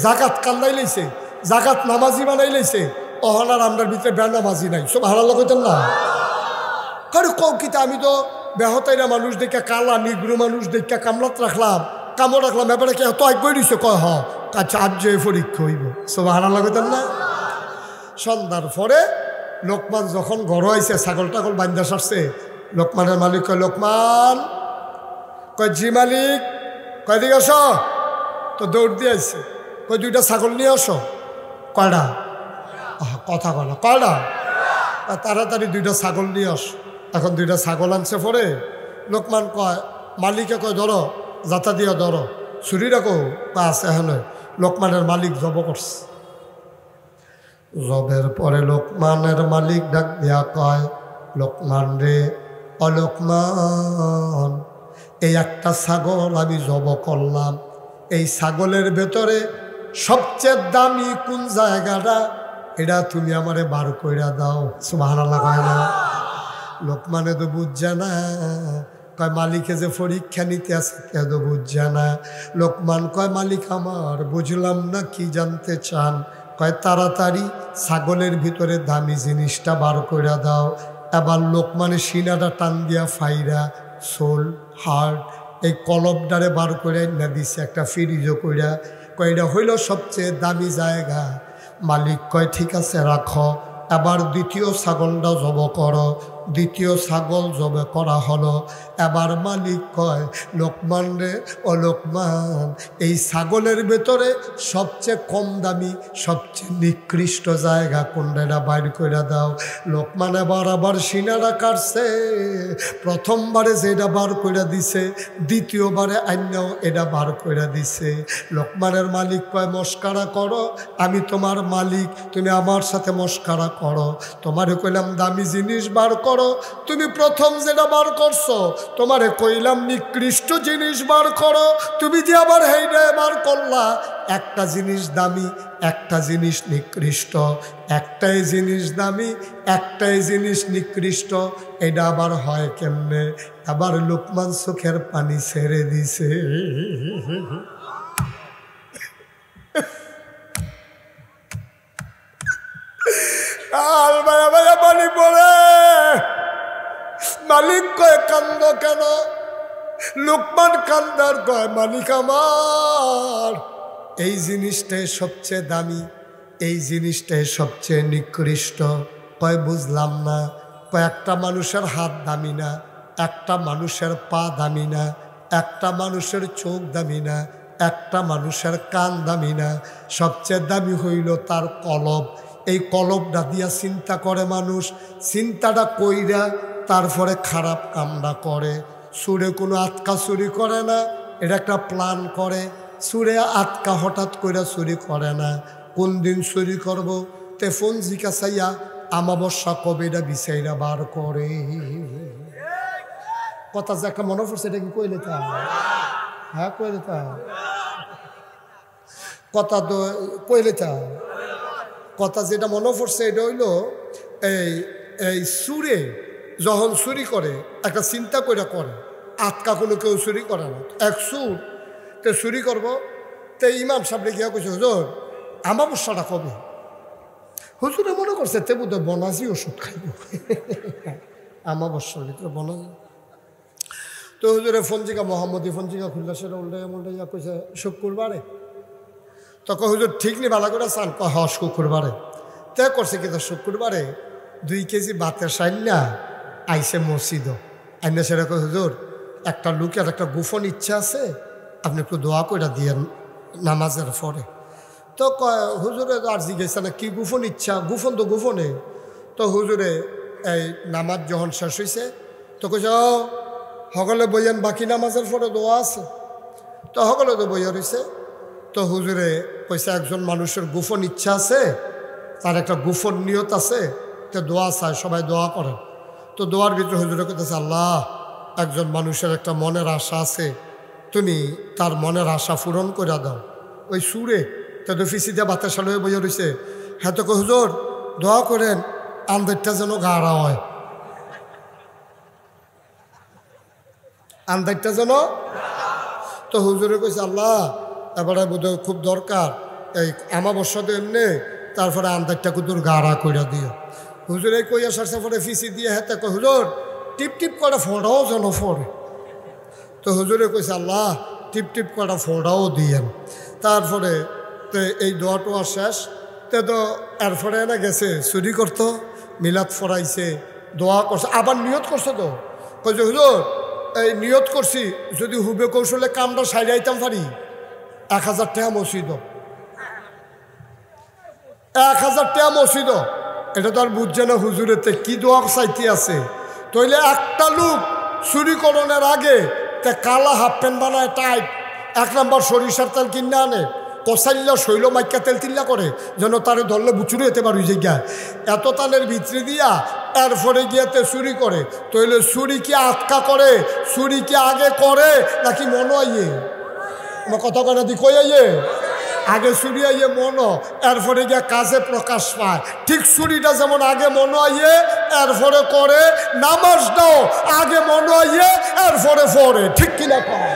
জাকাত কান্দাই লাইছে, জাকাত নামাজি বানাই লাইছে, অহনার আমরার ভিতরে বেনামাজি নাই, সব হারাল্লা কইতেন না। কারো কৌকিতে আমি তো বেহতাইরা মানুষ দেখে, কালা নিগ্রো মানুষ দেখে কামলাত রাখলাম, কামড় রাখলাম, এবারে কে এত আগ্রহ দিছে? কয় হ কাছে আজ পরীক্ষা হইব, সব হারাল্লা কইতেন না। সন্ধ্যার পরে লোকমান যখন ঘর আইছে, ছাগল টাগল বান্ধা সারছে, লোকমানের মালিক কয়, লোকমান কয় জি মালিক। কয় দিকে আস, তো দৌড় দিয়ে আইছে, কয় 2টা ছাগল নিয়ে আসো। কয়টা? কথা কয় না, কয়টা? তাড়াতাড়ি 2টা ছাগল নিয়ে আস। এখন 2টা ছাগল আনছে পরে লোকমান কয়, মালিকে কয় ধরো, যাতা দিয়ে ধরো, ছুরি রাখো বা আছে হ্যাঁ। লোকমানের মালিক জব করছে। জবের পরে লোকমানের মালিক ডাক দিয়া কয়, লোকমান রে, অলোকমান, এই একটা ছাগল আমি জব করলাম, এই ছাগলের ভেতরে সবচেয়ে দামি কোন জায়গাটা, এটা তুমি আমারে বার কইরা দাও। সুবহানাল্লাহ কয় না? লোকমানে তো বুঝছে না, কয় মালিকে যে পরীক্ষা নিতে আছে কে তো বুঝছে না। লোকমান কয়, মালিক আমার বুঝলাম না, কি জানতে চান? কয় তাড়াতাড়ি ছাগলের ভিতরে দামি জিনিসটা বার কইরা দাও। এবার লোকমানের সিনাটা টান দিয়া ফাইরা সোল হার্ট এই কলবডারে বার করে না দিছে একটা ফ্রিজও কইরা, কয় এটা হইল সবচেয়ে দামি জায়গা। মালিক কয় ঠিক আছে রাখো। এবার দ্বিতীয় ছাগলটা জব করো। দ্বিতীয় ছাগল জবে করা হলো। এবার মালিক কয়, লোকমান রে, ও লোকমান, এই ছাগলের ভেতরে সবচেয়ে কম দামি সবচেয়ে নিকৃষ্ট জায়গা কোনটা বাইর করে দাও। লোকমান এবার আবার সিনারা কাটছে। প্রথমবারে যেটা বার করে দিছে, দ্বিতীয়বারে আইনাও এটা বার করে দিছে। লোকমানের মালিক কয়, মস্কারা করো, আমি তোমার মালিক, তুমি আমার সাথে মস্কারা করো। তোমারে কইলাম দামি জিনিস বার করো, তুমি প্রথম যেটা বার করছো। তোমারে কইলাম নিকৃষ্ট জিনিস বার করো, তুমি যে আবার হেইটা বার করলা। একটা জিনিস দামি, একটা জিনিস নিকৃষ্ট, একটাই জিনিস দামি, একটাই জিনিস নিকৃষ্ট, এটা আবার হয় কেমনে? আবার লোকমান চোখের পানি ছেড়ে দিছে। আর ভাইয়া ভাইয়া পানি পড়ে। মালিক কয়, কান্দ কেন? লোকমান কান্দার কয়, মালিক আমার, এই জিনিসটাই সবচেয়ে দামি, এই জিনিসটাই সবচেয়ে নিকৃষ্ট। কয় বুঝলাম না। কয় একটা মানুষের হাত দামি না, একটা মানুষের পা দামি না, একটা মানুষের চোখ দামি না, একটা মানুষের কান দামি না, সবচেয়ে দামি হইল তার কলব। এই কলবটা দিয়া চিন্তা করে মানুষ, চিন্তাটা কইরা তারপরে খারাপ কামটা করে। সুরে কোনো আটকা চুরি করে না, এটা একটা প্ল্যান করে। সুরে আটকা হঠাৎ করে চুরি করে না। কোন দিন চুরি করবো তে ফোন জিজ্ঞাসাইয়া আমাবস্যা কবেটা বিচাইরা বার করে। কথা যে একটা মনে পড়ছে, এটা কি কইলে তা? হ্যাঁ কইলে তা কথা তো কইলে তা কথা যেটা মনে পড়ছে এটা হইল এই এই সুরে যখন চুরি করে একটা চিন্তা করে করে, আটকা কোনো কেউ চুরি করে না। এক সুর তো চুরি করবো, তো ইমাম সাহেবরে গিয়া কইছে হুজুর আমাবস্যাটা কবে? হুজুরে মনে করছে তে বোধ হয় বনাজি ওষুধ খাইব আমাবস্যার ভিতরে বনাজি। তো হুজুরে ফঞ্জিকা মোহাম্মদী ফঞ্জিকা খুললা, সেটা উল্টে ইয়া কইছে শুক্রবারে। তখন হুজুর ঠিক নি ভালো করে চান, হ শুক্রবারে। তে করছে কিন্তু শুক্রবারে 2 কেজি ভাতের সাইন্না আইসে মসজিদ আইনা, সেটা কই হুজুর একটা লোকের একটা গোপন ইচ্ছা আছে, আপনি একটু দোয়া করে দিয়েন নামাজের পরে। তো হুজুরে আর জিজ্ঞেসা না কি গোপন ইচ্ছা, গোপন তো গোপনে। তো হুজুরে এই নামাজ যখন শেষ হয়েছে তো কইছে সকলে বইয়েন বাকি নামাজের পরে দোয়া আছে। তো সকলে তো বইয়া রয়েছে। তো হুজুরে কইছে একজন মানুষের গোপন ইচ্ছা আছে, তার একটা গোপন নিয়ত আছে, তো দোয়া চায়, সবাই দোয়া করেন। তো দোয়ার ভিতরে হুজুরে কইতেছে আল্লাহ একজন মানুষের একটা মনের আশা আছে, তুমি তার মনের আশা পূরণ করে দাও। ওই সুরে তো ফিসি দিয়ে বাতাস হয়ে বইয়া রয়েছে। হ্যাঁ তো হুজুর দোয়া করেন আন্দারটা যেন গাড়া হয়, আন্দারটা যেন। তো হুজুরে কইছে আল্লাহ এবারে বোধহয় খুব দরকার এই আমাবস্যা তো এমনি, তারপরে আন্দারটা কুতুর গাড়া করে দিও। হুজুরে কইয়া সারছে পরে ফিসি দিয়ে হাতে কই হুজুর টিপ টিপ করে ফোড়াও যেন ফোড়ে। তো হুজুরে কইছে আল্লাহ টিপ টিপ করে ফোড়াও দিয়েন। তারপরে তো এই দোয়া টোয়া শেষ। তো এরপরে না গেছে চুরি করতো, মিলাদ ফরাইছে, দোয়া করছে, আবার নিয়ত করছে। তো কইছে হুজুর এই নিয়ত করছি যদি হুবে কৌশলে কামটা সাইডাইতাম পারি 1000 টাকা মসজিদ, 1000 টাকা মসজিদ। এটা তো আর বুঝছে না হুজুরেতে কি দোয়া চাইতে আছে। তইলে একটা লোক চুরি করণের আগে তে কালা হাফ প্যান্ট বানায় টাইট, 1 নম্বর সরিষার তেল কিনে আনে, কষাইল্লা শৈল মাইকা তেল তিল্লা করে যেন তারে ধরলে বুচুরি হতে পারি জায়গায় এত তানের ভিতরে দিয়া এরপরে গিয়াতে চুরি করে। তইলে চুরি কি আটকা করে, চুরি কি আগে করে নাকি মনো আইয়ে? আমার কথা কয়না দি কই আইয়ে আগে চুরি আইয়ে মনো, এরপরে গিয়া কাজে প্রকাশ পায়। ঠিক চুরিটা যেমন আগে মনো আইয়ে এরপরে করে, নামাজটাও আগে মনো আইয়ে এরপরে পড়ে, ঠিক কিনা কয়?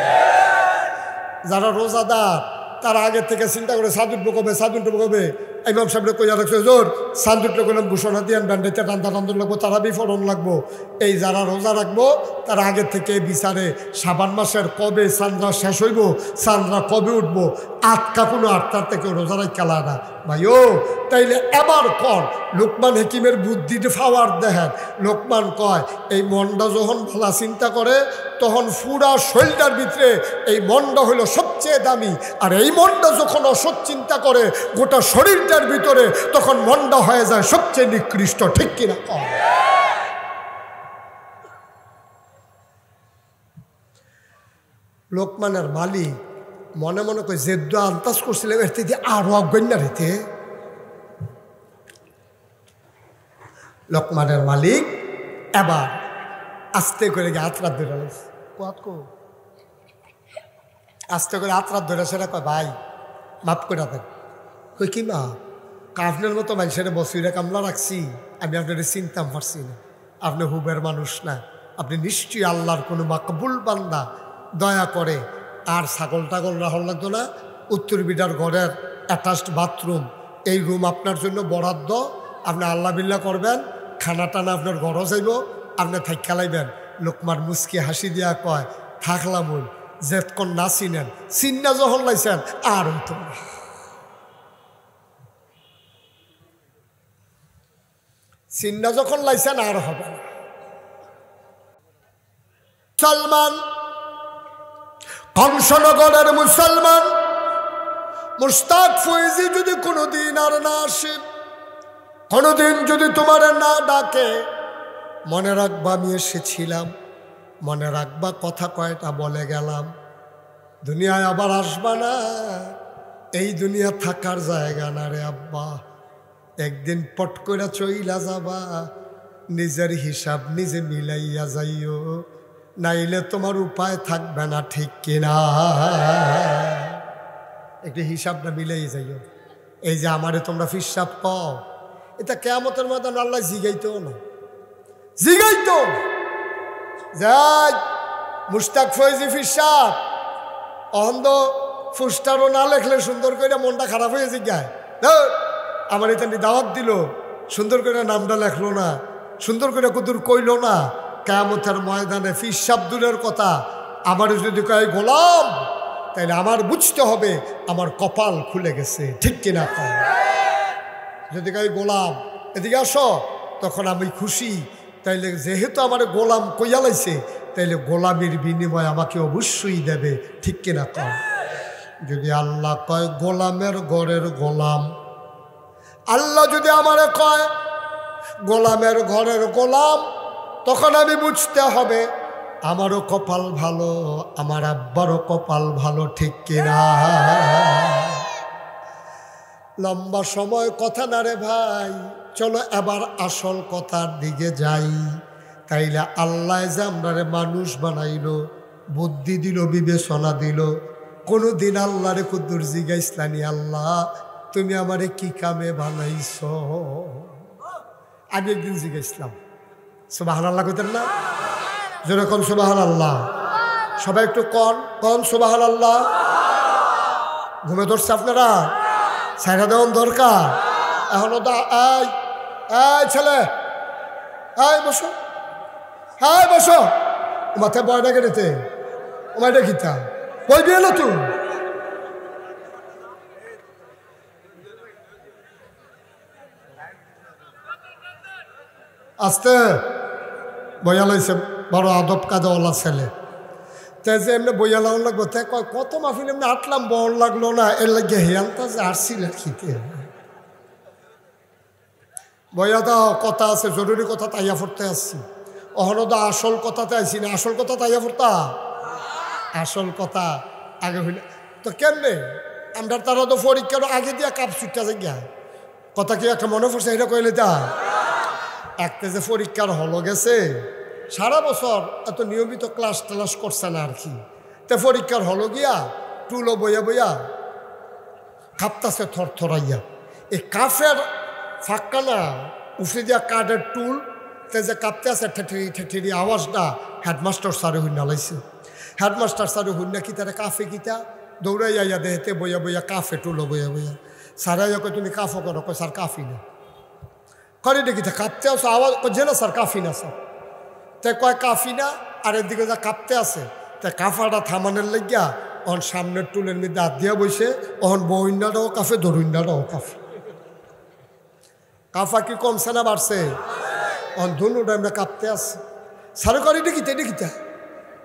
যারা রোজাদার তারা আগের থেকে চিন্তা করে সাদুটবো কবে, সাদুটবো কবে। ইমাম সাহেবরে কইয়া রাখছে জোর সাদুটলে করলাম ঘোষণা দিয়ান ব্যান্ডেতে টান্দা টান্দন লাগবো, তারা বিফরণ লাগবো। এই যারা রোজা রাখবো তারা আগের থেকে বিচারে শাবান মাসের কবে চান্দ্রা শেষ হইব, চান্দ্রা কবে উঠবো, আটকা কোনো 8টার থেকে রোজা রাখ খেলা না ভাই। ও তাইলে এবার কর লোকমান হেকিমের বুদ্ধিতে ফাওয়ার দেখেন। লোকমান কয় এই মনটা যখন ভালা চিন্তা করে তখন পুরা শরীরটার ভিতরে এই মনটা হইল সবচেয়ে দামি, আর এই মনটা যখন অসৎ চিন্তা করে গোটা শরীরটার ভিতরে তখন মনটা হয়ে যায় সবচেয়ে নিকৃষ্ট, ঠিক কিনা কয়? লোকমানের মালিক মনে মনে করে জেদ্দা আন্দাজ করছিলাম এর থেকে আরো অজ্ঞান না রেতে। লোকমানের মালিক এবার আস্তে করে হাত রাত ধরে আস্তে করে হাত রাত ধরে সেটা কয় ভাই মাফ করে দেন। কই কি মা আপনার মতো মানুষের বসিরে কামলা রাখছি, আমি আপনার চিনতাম পারছি না, আপনি হুবের মানুষ না, আপনি নিশ্চয়ই আল্লাহর কোনো মাকবুল বান্দা। দয়া করে আর ছাগল টাগল রাখল লাগতো না, উত্তর বিটার ঘরের অ্যাটাচড বাথরুম এই রুম আপনার জন্য বরাদ্দ, আপনি আল্লাহ বিল্লাহ করবেন, খানা টানা আপনার ঘরও যাইব, আপনি থাক খেলাইবেন। লোকমান মুস্কি হাসি দিয়া কয় থাকলাম ওই যেতক্ষণ না চিনেন, চিন্না যখন লাইছেন আর হইতো না। চিন্না যখন লাইছেন আর হবে না। মুসলমান কংসনগরের মুসলমান মুস্তাক ফয়েজি যদি কোনোদিন আর না আসে, কোনোদিন যদি তোমার না ডাকে, মনে রাখবা আমি এসেছিলাম, মনে রাখবা কথা কয়টা বলে গেলাম, দুনিয়ায় আবার আসবা না, এই দুনিয়া থাকার জায়গা না রে আব্বা। একদিন পট করে চইলা যাবা, নিজের হিসাব নিজে মিলাইয়া যাইও, নাইলে তোমার উপায় থাকবে না, ঠিক কিনা? একটু হিসাবটা মিলাই যাইও। এই যে আমারে তোমরা ফিসাব পাও, এটা কিয়ামতের ময়দানে আল্লাহ জিগাইতো না, জিগাইতো। যাই মুশতাক ফয়জি ফিসাব অন্ধ ফুস্টারও না লেখলে সুন্দর করে মনটা খারাপ হয়ে জিজ্ঞায়, আমার এটা দাওয়াত দিল, সুন্দর করে নামটা লেখলো না, সুন্দর করে কুতুর কইল না। কিয়ামতের ময়দানে ফিসাব দূরের কথা, আমার যদি কয় গোলাম, তাইলে আমার বুঝতে হবে আমার কপাল খুলে গেছে, ঠিক কিনা? যদি কয় গোলাম এদিকে আসো, তখন আমি খুশি। তাইলে যেহেতু আমার গোলাম কইয়া লাইছে, তাইলে গোলামের বিনিময় আমাকে অবশ্যই দেবে, ঠিক কিনা? যদি আল্লাহ কয় গোলামের ঘরের গোলাম, আল্লাহ যদি আমারে কয় গোলামের ঘরের গোলাম, তখন আমি বুঝতে হবে আমারও কপাল ভালো, আমার আব্বারও কপাল ভালো, ঠিক কিনা? লম্বা সময় কথা না রে ভাই, চলো এবার আসল কথার দিকে যাই। তাইলে আল্লাহ যে আমরারে মানুষ বানাইলো, বুদ্ধি দিল, বিবেচনা দিল, কোনো দিন আল্লাহরে কুদ্দুর জিগাইসলানি, আল্লাহ তুমি আমারে কি কামে বানাইছ? আমি একদিন জিগাইছিলাম, সুবহানাল্লাহ কইতেন না? যেরকম সুবহানাল্লাহ, সবাই একটু কন সুবহানাল্লাহ। ঘুমে ধরছে আপনারা? ছাইরা দেওয়ান দরকার এখনো। এই ছেলে, এই বসো, হ্যাঁ বসো। মাথায় বয়টা কেটেতে ওমাইটা খিতা বই দিয়ে এলো তুই। আস্তে বইয়া লাইছে, বড় আদব কাদাওয়ালা ছেলে। তাই যে এমনি বইয়া লাউন লাগবো, তাই কয় কত মাহফিল এমনি আটলাম, বল লাগলো না, এর লাগে হেয়ালতা যে আসছিল খিতে। বইয়া দাও, কথা আছে, জরুরি কথা, তাইয়া পড়তে আসছি। অহনদা আসল কথাতে আইসি না, আসল কথা তাইয়া পড়তা, আসল কথা আগে হইলে তো কেমনে আমরা তারা তো পরীক্ষার আগে দিয়া কাপ ছুটটা যাই। কথা কি একটা মনে পড়ছে এটা কইলে তা একটা যে পরীক্ষার হলো গেছে, সারা বছর এত নিয়মিত ক্লাস টালাস করছে না আর কি। তে পরীক্ষার হলো গিয়া টুলো বইয়া বইয়া কাঁপতাছে থরথরাইয়া। এই কাফের ফাঁকা না উফরে দিয়া কাঠের টুল, তে যে কাঁপতে আছে ঠেঠেরি ঠেঠেরি আওয়াজটা হেডমাস্টার স্যারে হুইনা লাইছে। হেডমাস্টার স্যারে হুইনা কি তারা কাফে কিতা দৌড়াই আইয়া দেহেতে বইয়া বইয়া কাফে টুলো বইয়া বইয়া। স্যারে কয় তুমি কাফো করো, কয় স্যার কাফি না। করে দেখিতে কাঁপতে আসো আওয়াজ, যে না স্যার কাফি না স্যার। তে কয় কাফি না, আর এদিকে যা কাঁপতে আছে, তা কাফাটা থামানোর লাগিয়া অন সামনের টুলের মধ্যে হাত দিয়া বইছে। অহন বইন্যাটাও কাফে, দরুইন্যাটাও কাফে। কাফা কি কমছে না বাড়ছে? অন ধনুটা আমরা কাঁপতে আসছে। স্যার করে দেখিতে দেখিতা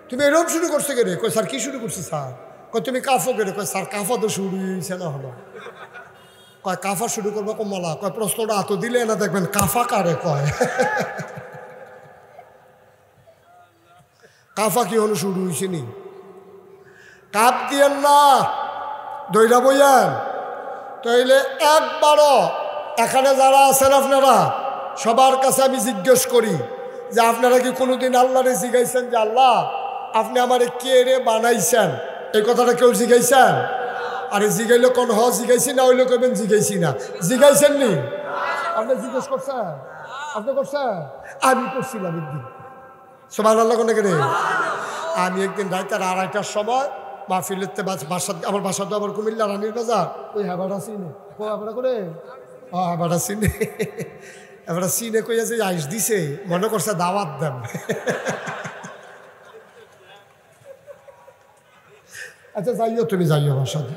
তুমি এরকম শুরু করছো কে রে? কয় স্যার কি শুরু করছি স্যার? কয় তুমি কাফো কে রে? কয় স্যার কাফা তো শুরু হয়েছে না হলো। কয় কাফা শুরু করবো কমলা? কয় প্রশ্নটা এত দিলে না দেখবেন কাফা কারে কয়। কাফা কি হলো শুরু হয়েছে নি? কাপ দিয়েন না, দইরা বইয়ান। তাইলে একবারও এখানে যারা আছেন আপনারা সবার কাছে আমি জিজ্ঞেস করি যে আপনারা কি কোনোদিন আল্লাহরে জিগাইছেন যে আল্লাহ আপনি আমারে কে রে বানাইছেন? এই কথাটা কেউ জিগাইছেন? আরে জিগাইলে কোন জিগাইছি না, হইলে কইবেন জিগাইছি না। জিগাইছেন নি? আপনি জিজ্ঞেস করছেন? আপনি করছেন? আমি করছিলাম একদিন। সুবহানাল্লাহ কোন রে? আমি একদিন রাইতে 2:30টার সময় মাহফিলেতে বাসা, আমার বাসা তো আবার কুমিল্লা রানীর বাজার, ওই হেবাটা চিনে হেবাটা করে হেবাটা চিনে এবারে চিনে কইয়া যে আইস দিছে, মনে করছে দাওয়াত দেন। আচ্ছা যাইও, তুমি যাইও আমার সাথে,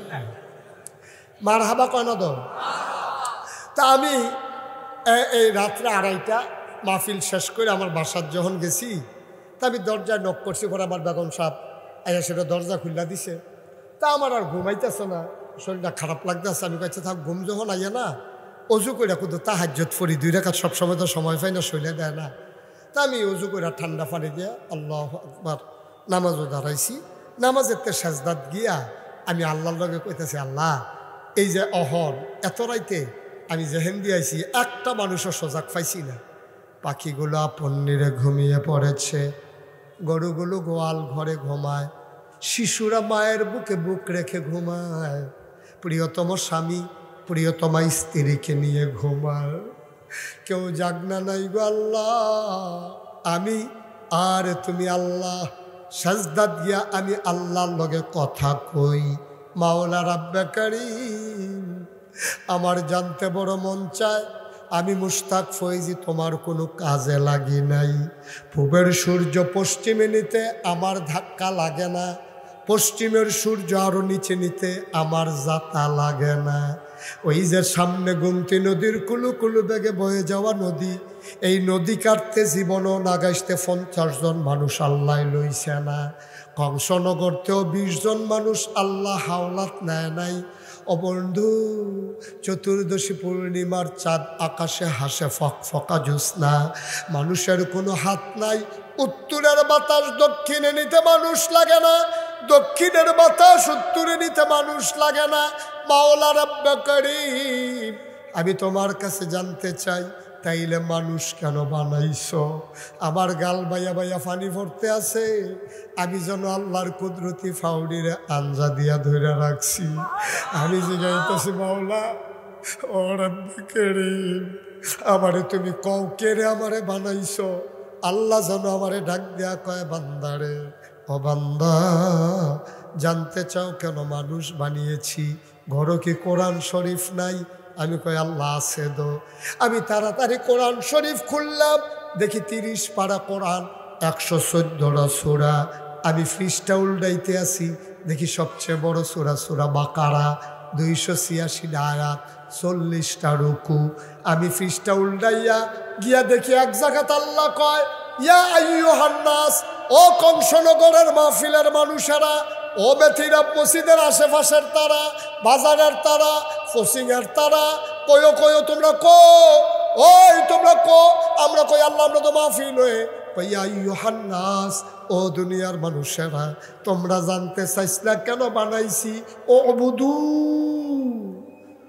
মার হাবা কয় না তো। তা আমি এই রাত্রে 2:30 মাহফিল শেষ করে আমার বাসার যখন গেছি, তা আমি দরজায় নক করছি, পরে আমার বেগম সাহেব আইয়া সেটা দরজা খুললা দিছে। তা আমার আর ঘুমাইতেছে না, শরীরটা খারাপ লাগতেছে। আমি কাছে থাক, ঘুম যখন আইয়া না অজু করে কিন্তু তাহাজ্জুদ পড়ি, 2 রাকাত সবসময় তো সময় পাই না, শরীরে দেয় না। তা আমি অজু করে ঠান্ডা পানি দিয়ে আল্লাহু আকবার নামাজও দাঁড়াইছি। নামাজের সাজদাত গিয়া আমি আল্লাহর লগে কইতেছি, আল্লাহ এই যে অহন এত রাইতে আমি যেহেন দিয়েছি একটা মানুষও সজাগ পাইছি না। পাখিগুলো আপন নিরে ঘুমিয়ে পড়েছে, গরুগুলো গোয়াল ঘরে ঘুমায়, শিশুরা মায়ের বুকে বুক রেখে ঘুমায়, প্রিয়তম স্বামী প্রিয়তমা স্ত্রীকে নিয়ে ঘুমায়। কেউ জাগনা নাই গো আল্লাহ, আমি আর তুমি আল্লাহ। সাজদা দিয়া আমি আল্লাহর লগে কথা কই, মাওলা রাব্বে কারীম আমার জানতে বড় মন চায় আমি মুশতাক ফয়েজি তোমার কোনো কাজে লাগি নাই। পূবের সূর্য পশ্চিমে নিতে আমার ধাক্কা লাগে না, পশ্চিমের সূর্য আরো নিচে নিতে আমার যাতা লাগে না। ওই যে সামনে গুমতি নদীর কুলু কুলু বেগে বয়ে যাওয়া নদী, এই নদী কাটতে জীবনও নাগাইতে 50 জন মানুষ আল্লাহ লইছে না। কংসনগরতেও 20 জন মানুষ আল্লাহ হাওলাত নেয় নাই। ও বন্ধু, চতুর্দশী পূর্ণিমার চাঁদ আকাশে হাসে ফকফকা জ্যোৎস্না, মানুষের কোনো হাত নাই। উত্তরের বাতাস দক্ষিণে নিতে মানুষ লাগে না, দক্ষিণের বাতাস উত্তরে নিতে মানুষ লাগে না। মাওলা রাব্বে কারীম আমি তোমার কাছে জানতে চাই, তাইলে মানুষ কেন বানাইছো? আমার গাল বাইয়া বাইয়া পানি ভরতে আছে, আমি যেন আল্লাহর কুদরতি ফাউডিরে আঞ্জা দিয়া ধরে রাখছি। আমি জিগাইতেছি মাওলা ও রাব্বে কারীম আমারে তুমি কও কে রে আমারে বানাইছো? আল্লাহ যেন আমারে ডাক দেয়া কয় বান্দারে, ও বান্দা জানতে চাও কেন মানুষ বানিয়েছি? ঘরে কি কোরআন শরীফ নাই? আমি কই আল্লাহ আছে দো। আমি তাড়াতাড়ি কোরআন শরীফ খুললাম, দেখি 30 পারা কোরআন, 114টা সূরা। আমি পৃষ্ঠা উল্টাইতে আসি, দেখি সবচেয়ে বড় সূরা সূরা বাকারা, 286 আয়াত, 40টা রুকু। আমি পৃষ্ঠা উল্টাইয়া গিয়া দেখি এক জায়গাতে আল্লাহ কয়, ইয়া আইয়ুহান নাস, ও কংসনগরের মাহফিলের মানুষেরা, ও বেথিরা মসজিদের আশেপাশের তারা, বাজারের তারা, ফসিংয়ের তারা, কয়ো কয়ো তোমরা কো, ওই তোমরা কো। আমরা কই আল্লাহ আমরা তো মাহফিল হয়ে কইয়া আইয়ুহান নাস, ও দুনিয়ার মানুষেরা তোমরা জানতে চাইছিলা কেন বানাইছি? ও অবুদু,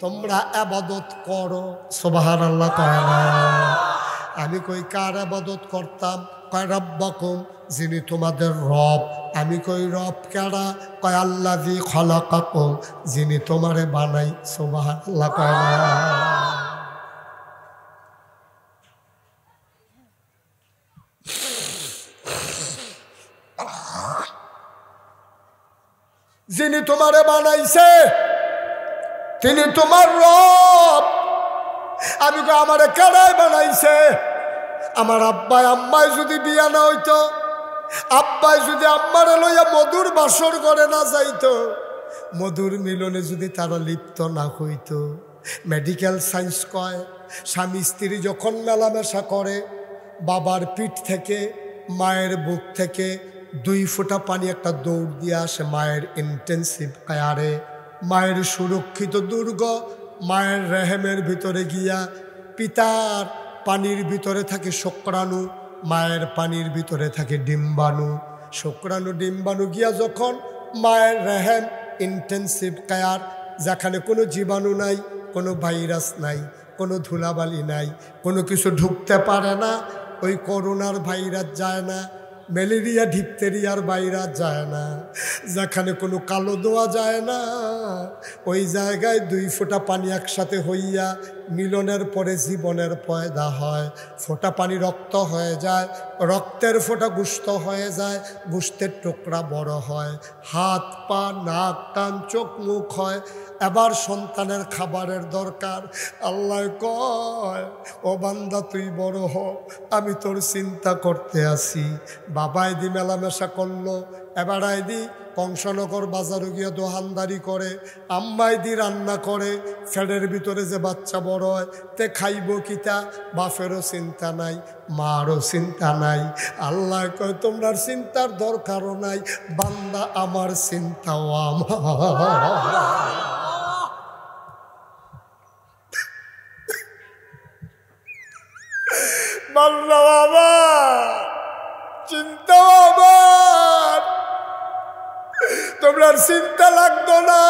তোমরা ইবাদত করো। সুবহানাল্লাহ কয় না? আমি কই কার ইবাদত করতাম? কয় রাব্বাকুম, যিনি তোমাদের রব। আমি কই রব কারা? কয় আল্লাযী খলাকাকুম, যিনি তোমারে বানাই। সুবহানাল্লাহ কয় না? যিনি তোমারে বানাইছে তিনি তোমার রব। আমি কই আমারে কারাই বানাইছে? আমার আব্বাই আম্মাই যদি বিয়া না হইতো, আব্বাই যদি আম্মারে লইয়া মধুর বাসর করে না যাইতো, মধুর মিলনে যদি তারা লিপ্ত না হইতো। মেডিকেল সায়েন্স কয় স্বামী স্ত্রী যখন মেলামেশা করে, বাবার পিঠ থেকে মায়ের বুক থেকে 2 ফোঁটা পানি একটা দৌড় দিয়ে আসে মায়ের ইন্টেন্সিভ কেয়ারে। মায়ের সুরক্ষিত দুর্গ মায়ের রেহেমের ভিতরে গিয়া পিতার পানির ভিতরে থাকে শুক্রাণু, মায়ের পানির ভিতরে থাকে ডিম্বাণু। শুক্রাণু ডিম্বাণু গিয়া যখন মায়ের রেহেম ইন্টেন্সিভ কেয়ার, যেখানে কোনো জীবাণু নাই, কোনো ভাইরাস নাই, কোনো ধুলাবালি নাই, কোনো কিছু ঢুকতে পারে না, ওই করোনার ভাইরাস যায় না, ম্যালেরিয়া ডিপথেরিয়ার ভাইরাস যায় না, যেখানে কোনো কালো দোয়া যায় না, ওই জায়গায় 2 ফোঁটা পানি একসাথে হইয়া মিলনের পরে জীবনের পয়দা হয়। ফোঁটা পানি রক্ত হয়ে যায়, রক্তের ফোঁটা গোশত হয়ে যায়, গোশতের টুকরা বড় হয়, হাত পা নাক কান চোখ মুখ হয়। এবার সন্তানের খাবারের দরকার। আল্লাহ কয় ও বান্দা তুই বড় হ, আমি তোর চিন্তা করতে আসি। বাবাই দি মেলামেশা করলো, এবার আইদি কংসনগর বাজারে গিয়ে দোহানদারি করে, আম্মাই দি রান্না করে, ফ্যাডের ভিতরে যে বাচ্চা বড় হয় তে খাইব কিতা, বাপেরও চিন্তা নাই, মারও চিন্তা নাই। আল্লাহ কয় তোমরা চিন্তার দরকারও নাই, বান্দা আমার চিন্তাও আমার। বান্দা আমার চিন্তাও আমার, তোমরা চিন্তা লাগতো না।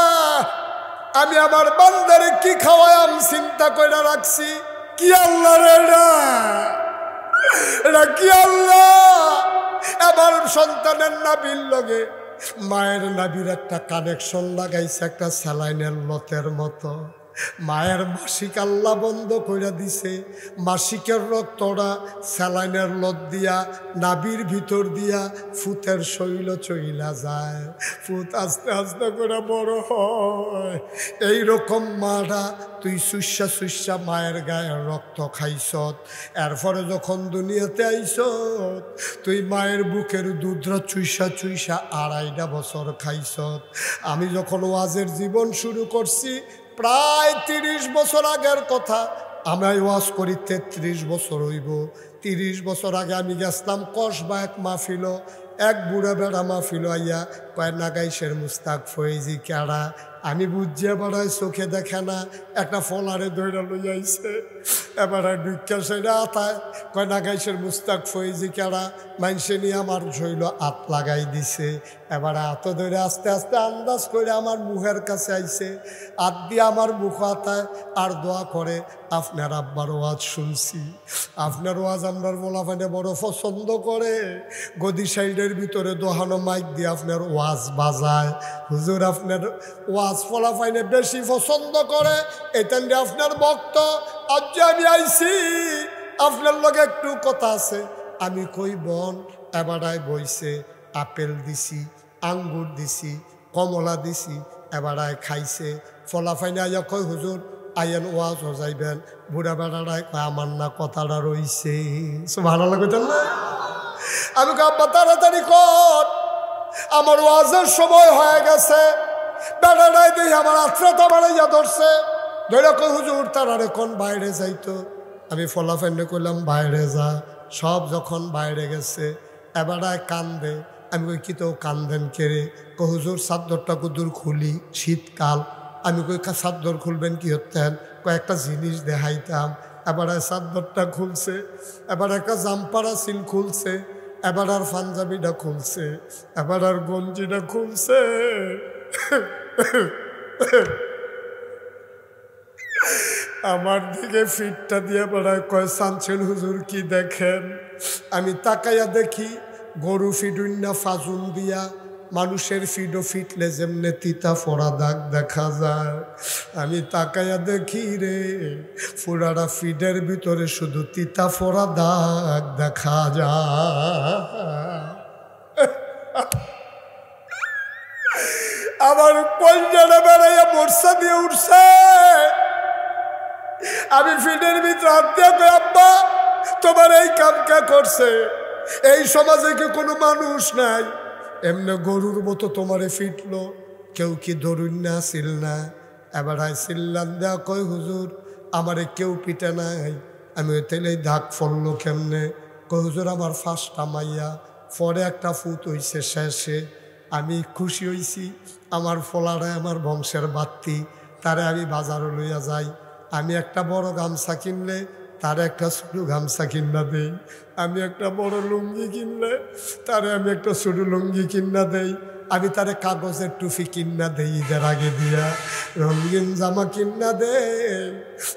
আমি আমার বান্দারে কি খাওয়ায়াম চিন্তা করে রাখছি। কি আল্লাহ রে এটা কি আল্লাহ? আমার সন্তানের নাভির লগে মায়ের নাভির একটা কানেকশন লাগাইছে, একটা স্যালাইনের লতের মতো। মায়ের মাসিক আল্লাহ বন্ধ করে দিছে। মাসিকের রক্তটা স্যালাইনের লত দিয়া নাভির ভিতর দিয়া ফুতের শৈল চইলা যায়, ফুত আস্তে আস্তে করে বড় হয়। এইরকম মাটা তুই সুস্যা সুস্যা মায়ের গায়ের রক্ত খাইছত, এরপরে যখন দুনিয়াতে আইছত তুই মায়ের বুকের দুধরা চুইসা চুইসা 2.5 বছর খাইছত। আমি যখন ওয়াজের জীবন শুরু করছি প্রায় 30 বছর আগের কথা, আমি ওয়াজ করি 33 বছর হইব। 30 বছর আগে আমি গেছিলাম কসবা এক মাহফিল, এক বুড়া বেড়া মাহফিল আইয়া কয় নাগাইশের মুস্তাক ফয়েজি কেড়া। আমি বুঝিয়া বেড়াই চোখে দেখে না, একটা ফলারে দৈরা লই আইছে। এবার ঢুকা সেটা আতায় কয় নাগাইশের মুস্তাক ফয়েজি কেড়া। মানুষে নিয়ে আমার শৈল আত লাগাই দিছে। এবার হাত ধরে আস্তে আস্তে আন্দাজ করে আমার মুখের কাছে আইছে, হাত দিয়ে আমার মুখ আতায় আর দোয়া করে, আপনার আব্বার ওয়াজ শুনছি, আপনার ওয়াজ আমরা বলাফানে বড় পছন্দ করে। গদি সাইডের ভিতরে দোহানো মাইক দিয়ে আপনার ওয়াজ বাজায়। হুজুর আপনার ওয়াজ ফলাফাইনে বেশি পছন্দ করে, এতেন আপনার ভক্ত। আজ যে আমি আইছি আপনার লগে একটু কথা আছে। আমি কই বন। এবারায় বইছে, আপেল দিছি, আঙ্গুর দিছি, কমলা দিছি, এবারায় খাইছে। ফলাফাইনে আইয়া কই হুজুর আইয়েন ওয়াজ হজাইবেন। বুড়া বেড়ারায় কয় আমার না কথাটা রইছে। ভালো লাগতেন না? আমি আব্বা তাড়াতাড়ি কর, আমার ওয়াজের সময় হয়ে গেছে। বেড়ারায় দেখি আমার আত্রাটা বাড়াইয়া ধরছে, ধরে কই হুজুর তারারে কোন বাইরে যাইতো। আমি ফলাফাইনে কইলাম বাইরে যা। সব যখন বাইরে গেছে এবারায় কান্দে। আমি কই কি তো কান্দেন কেড়ে? কই হুজুর চাদরটা কুদুর খুলি, শীতকাল। আমি কই চাদর খুলবেন কি হতেন? কয়েকটা জিনিস দেখাইতাম। এবার চাদরটা খুলছে, এবার একটা জাম্পারা সিল খুলছে, এবার আর পাঞ্জাবিটা খুলছে, এবার আর গঞ্জিটা খুলছে। আমার দিকে ফিটটা দিয়ে বেড়ায় কয় সানছেন হুজুর কি দেখেন? আমি তাকাইয়া দেখি গরু ফিডুন্না ফাজুন দিয়া মানুষের ফিডো ফিটলে যেমনে তিতা ফোড়া দাগ দেখা যায়। আমি তাকাইয়া দেখি রে ফুরাটা ফিডের ভিতরে শুধু তিতা ফোড়া দাগ দেখা যায়। আমার কলজাটা বেড়াইয়া বর্ষা দিয়ে উঠছে। আমি ফিডের ভিতরে হাত দিয়ে কই আব্বা তোমার এই কাম কে করছে? এই সমাজে কি কোনো মানুষ নাই? এমনি গরুর মতো তোমারে ফিটলো, কেউ কি ধরুন না ছিল না? এবার চিল্লান দেয়া কয় হুজুর আমারে কেউ পিটে নাই। আমি ওই তেলেই দাগ ফললো কেমনে? কয় হুজুর আমার ফার্স্টটা মাইয়া, পরে একটা ফুট হইছে শেষে। আমি খুশি হইছি, আমার ফলারায় আমার বংশের বাত্তি, তারে আমি বাজারে লইয়া যাই। আমি একটা বড় গামছা কিনলে তারে একটা ছোটো গামছা কিনা দেই। আমি একটা বড় লুঙ্গি কিনলে তারে আমি একটা ছোটো লুঙ্গি কিনা দেই। আমি তারে কাগজের টুপি কিনা দেই ঈদের আগে দিয়া, রঙিন জামা কিনা দেই।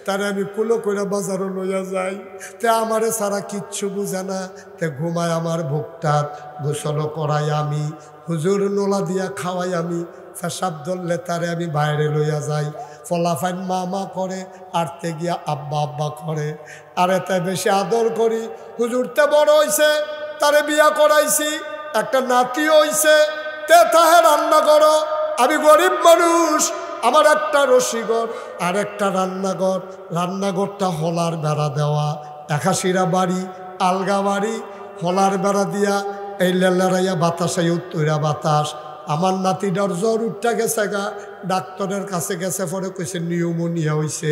তারে আমি কুলো করে বাজারও লইয়া যাই। তে আমারে সারা কিচ্ছু বুঝে না, তে ঘুমায় আমার বুকটাত, গোসলও করাই আমি, হুজুর নোলা দিয়া খাওয়াই আমি। পেশাব ধরলে তারে আমি বাইরে লইয়া যাই। ফলাফাইন মা মা করে, আরতে গিয়া আব্বা আব্বা করে। আর এতে বেশি আদর করি। হুজুরতে বড় হইছে, তারে বিয়া করাইছি, একটা নাতি হইছে, তে তাহে রান্না করো। আমি গরিব মানুষ, আমার একটা রসিঘর আর একটা রান্নাঘর। রান্নাঘরটা হলার বেড়া দেওয়া, 81টা বাড়ি, আলগা বাড়ি, হলার বেড়া দিয়া এই লেলারাইয়া বাতাসাই উত্তরা বাতাস। আমার নাতিটার জ্বর উঠটা গেছে গা, ডাক্তারের কাছে গেছে, পরে কইছে নিউমোনিয়া হইছে।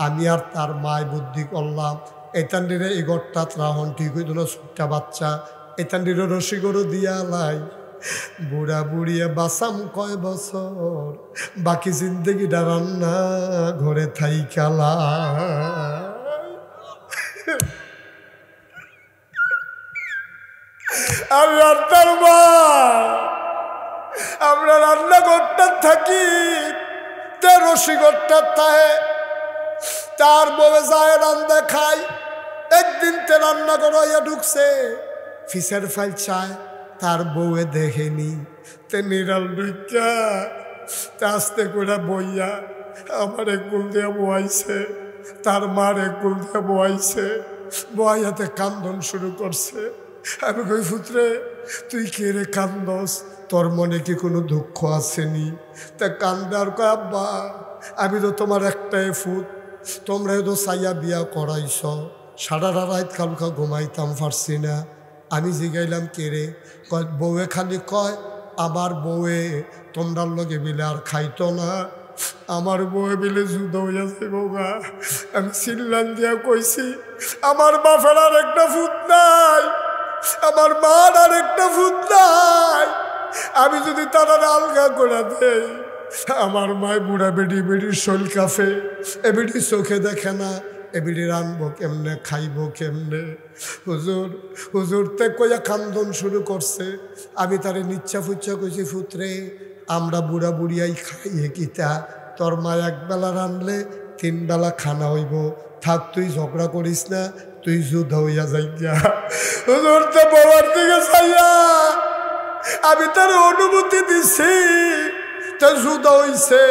আমি আর তার মায় বুদ্ধি করলাম এতান্ডিরে এই ঘরটা ত্রাহন ঠিক হইত না, ছোট্টা বাচ্চা এতান্ডিরে রসিগরও দিয়া লাই। বুড়া বুড়িয়ে বাসাম কয় বছর, বাকি জিন্দগিটা রান্না ঘরে থাই খেলা। আর রান্নার মা আমরা রান্নাঘরটা থাকি, তে রসিকটা তাহে তার বউ যায় রান্না খাই। একদিন তে রান্না করাইয়া ঢুকছে, ফিসের ফাইল চায়, তার বউয়ে দেখেনি। তে নিরাল ঢুকা তে আস্তে করে বইয়া আমার কুল দিয়ে বয়াইছে, তার মার কুল দিয়ে বয়াইছে, বয়াতে কান্দন শুরু করছে। আমি কই পুত্রে তুই কে রে কান্দস, তোর মনে কি কোনো দুঃখ আসেনি? তা কান্দার কয় আব্বা আমি তো তোমার একটাই ফুট, তোমরা তো সাইয়া বিয়া করাইছ, সারা রাত কালকা ঘুমাইতাম পারছি না। আমি জিগাইলাম কে রে? কয় বউয়ে খালি কয় আমার বউয়ে তোমরার লগে বিলে আর খাইতো না, আমার বউয়ে বিলে যুদ্ধ হইয়া যাইব গা। আমি চিল্লান দিয়া কইছি আমার বাপের আর একটা ফুট নাই, আমার মার আর একটা ফুট নাই, আমি যদি তারা আলগা করে দেই আমার মায় বুড়া বেডি বেডির শৈল কাফে, এ বেডি চোখে দেখে না, এ বেডি রানবো কেমনে, খাইবো কেমনে? হুজুর হুজুর তে কইয়া কান্দন শুরু করছে। আমি তারে নিচ্ছা ফুচ্ছা কইছি পুত্রে আমরা বুড়া বুড়িয়াই খাইয়ে কিতা, তোর মা একবেলা রানলে 3 বেলা খানা হইব, থাক তুই ঝগড়া করিস না, তুই যুদ্ধ হইয়া যাই গিয়া। হুজুর তে বাবার দিকে চাইয়া আমি তার অনুমতি দিছি, তে যুদ্ধ হইছে।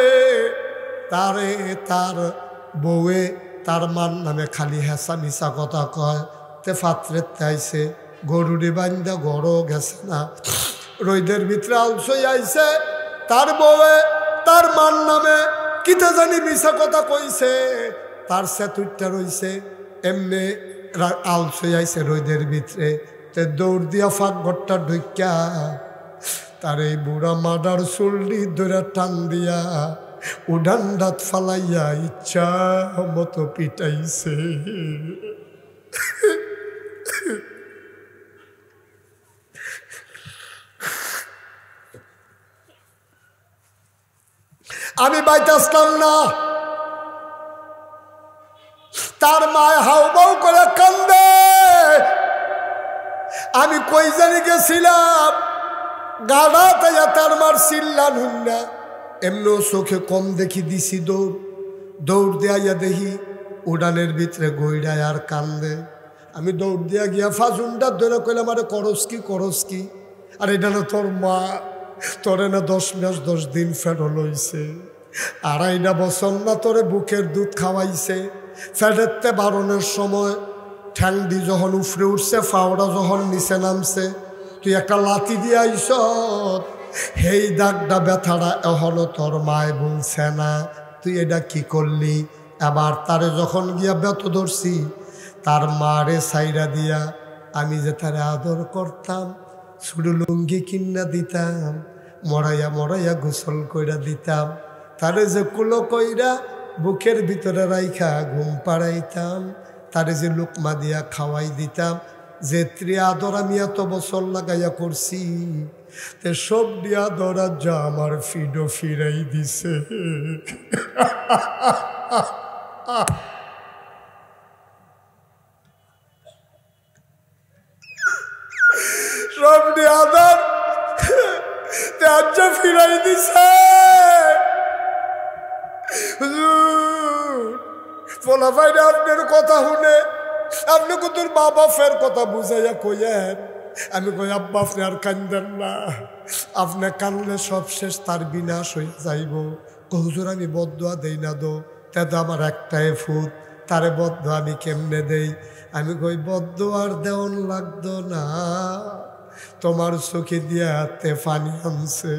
তারে তার বউয়ে তার মান নামে খালি হেসা মিশা কথা কয়। তে ফাত্রের তাইছে গরুরে বান্ধা গড়ও গেছে না, রইদের ভিতরে আলসই আইছে, তার বউয়ে তার মান নামে কিতা জানি মিশা কথা কইছে, তার সেতুরটা রইছে এমনি আলসই আইছে রইদের ভিতরে। তে দৌড় দিয়া ফাঁক ঘরটা ঢুকিয়া তার এই বুড়া মাডার চুলডি ধরে টান দিয়া উড়ান দাঁত ফালাইয়া ইচ্ছা মতো পিটাইছে। আমি বাইতে আসলাম না, তার মায় হাউ বাউ করে কান্দে। আমি কই জানি গেছিলাম গাড়া তাইয়া তার মার চিল্লান হুন্না, এমনও চোখে কম দেখি দিছি দৌড়, দৌড় দিয়া দেখি উড়ানের ভিতরে গইড়ায় আর কান্দে। আমি দৌড় দিয়া গিয়া ফাজুনটা ধরে কইলাম আরে করস কি? আর এটা না তোর মা, তোরে না 10 মাস 10 দিন ফেরো লইছে, 2.5 বছর না তোরে বুকের দুধ খাওয়াইছে। ফেডেরতে বারণের সময় ঠ্যাংডি যখন উফরে উঠছে, ফাওড়া যখন নিচে নামছে, তুই একটা লাথি দিয়ে আইস, হেই দাগটা ব্যথাটা এখনো তোর মায় বলছে না, তুই এটা কি করলি? আবার তারে যখন গিয়া ব্যথ ধরছি, তার মারে সাইরা দিয়া আমি যে তারে আদর করতাম, শুধু লুঙ্গি কিনা দিতাম, মরাইয়া মরাইয়া গোসল কইরা দিতাম, তারে যে কুলো কইরা বুকের ভিতরে রাইখা ঘুম পাড়াইতাম, তারে যে লুকমা দিয়া খাওয়াই দিতাম, যে আদর আমি এত বছর লাগাইয়া করছি, তে সব দিয়া ধরা যা আমার ফিডো ফিরাই দিছে। সব দিয়া আদর তে ফিরাই দিছে। পোলা ভাইরে আপনার কথা শুনে আপনি কুতুর বাবা ফের কথা বুঝাইয়া কইয়েন। আমি কই আব্বা আপনি আর কান্দেন না, আপনি কানলে সব শেষ, তার বিনাশ হয়ে যাইব। হুজুর আমি বদদোয়া দেই না দো, তেতো আমার একটাই ফুট, তারে বদদোয়া আমি কেমনে দেই? আমি কই বদদোয়ার দেওয়ান লাগতো না, তোমার চোখে দিয়া হাতে পানি আনছে,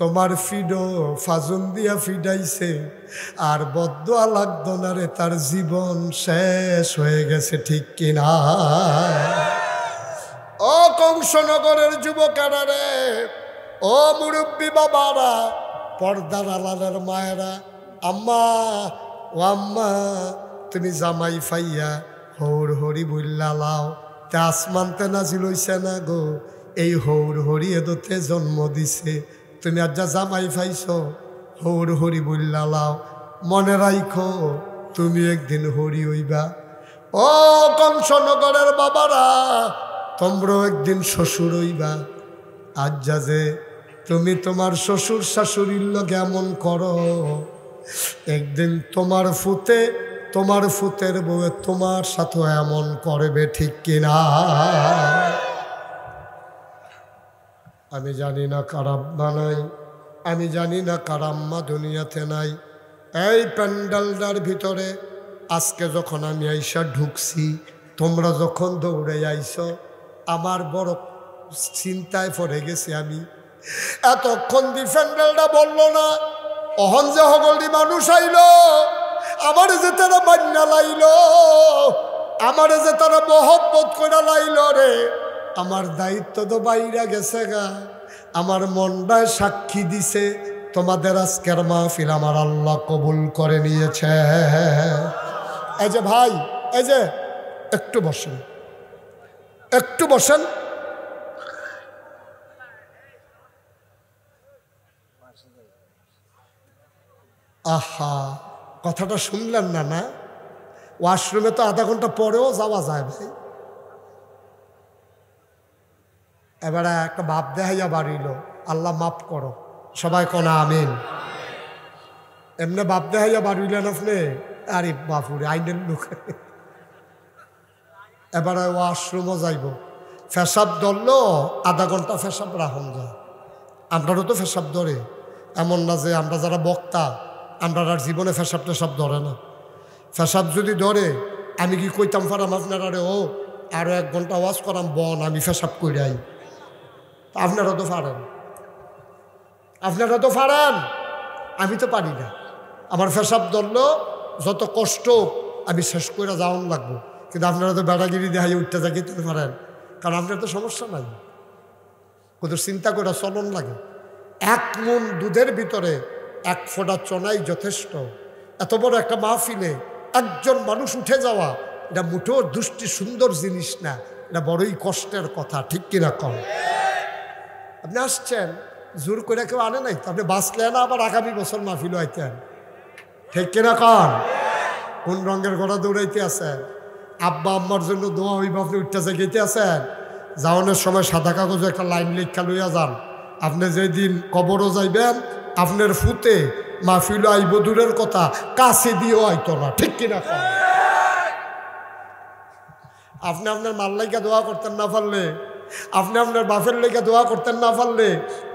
তোমার ফিডো ফাজুন দিয়া ফিডাইছে, আর বদদোয়া লাগতো না রে, তার জীবন শেষ হয়ে গেছে, ঠিক কিনা? ও কংসনগরের যুবকেরা রে, ও মুরব্বী বাবারা, পর্দার আলালের মায়েরা, আম্মা ও আম্মা, তুমি জামাই ফাইয়া হৌর হরি বইল্লা লাও, তে আসমানতে নাজিল হইছে না গো, এই হৌর হরি এদতে জন্ম দিছে, তুমি আজ যা জামাই ফাইছ হৌর হরি বইল্লা লাও, মনে রাইখো তুমি একদিন হরি হইবা। ও কংসনগরের বাবারা, তোমরাও একদিন শ্বশুর হইবা। আজ যা যে তুমি তোমার শ্বশুর শাশুড়ির লগে এমন করো, একদিন তোমার ফুতের বউ তোমার সাথে এমন করবে, ঠিক কিনা? আমি জানি না কার আব্বা নাই, আমি জানি না কার আম্মা দুনিয়াতে নাই। এই প্যান্ডেলটার ভিতরে আজকে যখন আমি আইসা ঢুকছি, তোমরা যখন দৌড়ে আইস, আমার বড় চিন্তায় পড়ে গেছি। আমি এতক্ষণ দি প্যান্ডেলটা বললো না, অহন যে হগলদি মানুষ আইল, আমারে যে তারা বান্না লাইল, আমারে যে তারা মহব্বত করে লাইল রে, আমার দায়িত্ব তো বাইরা গেছে গা। আমার মনটায় সাক্ষী দিছে তোমাদের আজকের মাহফিল আমার আল্লাহ কবুল করে নিয়েছে। এই যে ভাই, এই যে একটু বসেন, একটু বসেন। আহা, কথাটা শুনলেন না? না, ওয়াশরুমে তো আধা ঘন্টা পরেও যাওয়া যায় ভাই। এবারে একটা বাপ দেখাইয়া বাড়িল, আল্লাহ মাফ করো, সবাই কোনা আমিন। এমনি বাপ দেখাইয়া বাড়িলেন আপনি, আরে বাপুরে আইনের লোক। এবারে ওয়াশরুমও যাইব, ফেসাব ধরলো আধা ঘন্টা ফেসাব রাখুন যায়। আপনারও তো ফেসাব ধরে, এমন না যে আমরা যারা বক্তা আমরা আর জীবনে ফেসাব টেসাব ধরে না। ফেসাব যদি ধরে আমি কি কইতাম পারাম আপনারা রে, ও আরো 1 ঘন্টা ওয়াজ করাম বন, আমি ফেসাব করে আই। আপনারা তো পারেন, আপনারা তো পারেন, আমি তো পারি না। আমার ফেসাব ধরলো যত কষ্ট আমি শেষ করে যাওয়ান লাগবো, কিন্তু আপনারা তো বেড়াগিরি দেখাই উঠতে জাগিতে পারেন, কারণ আপনার তো সমস্যা নাই। কত চিন্তা করে চলন লাগে। 1 মণ দুধের ভিতরে 1 ফোঁটা চনাই যথেষ্ট। এত বড় একটা মাহফিলে একজন মানুষ উঠে যাওয়া, এটা মুঠো দুষ্টি সুন্দর জিনিস না, এটা বড়ই কষ্টের কথা, ঠিক কিনা কম? আপনি আসছেন, জোর করে কেউ আনে নাই তো, আপনি বাঁচলেন আবার আগামী বছর মাহফিল আইতেন, ঠিক কিনা কন? কোন রঙের ঘোড়া দৌড়াইতে আছেন? আব্বা আম্মার জন্য দোয়া হইব, আপনি উঠতে জাগাইতে আছেন। যাওয়ানোর সময় সাদা কাগজে একটা লাইন লেখা লইয়া যান। আপনি যেদিন কবরও যাইবেন, আপনার ফুতে মাহফিল আইব দূরের কথা, কাছে দিয়েও আইতো না, ঠিক কিনা কন? আপনি আপনার মাল লাইগা দোয়া করতেন না পারলে, আপনি আপনার বাপের লেগে দোয়া করতেন না পারলে,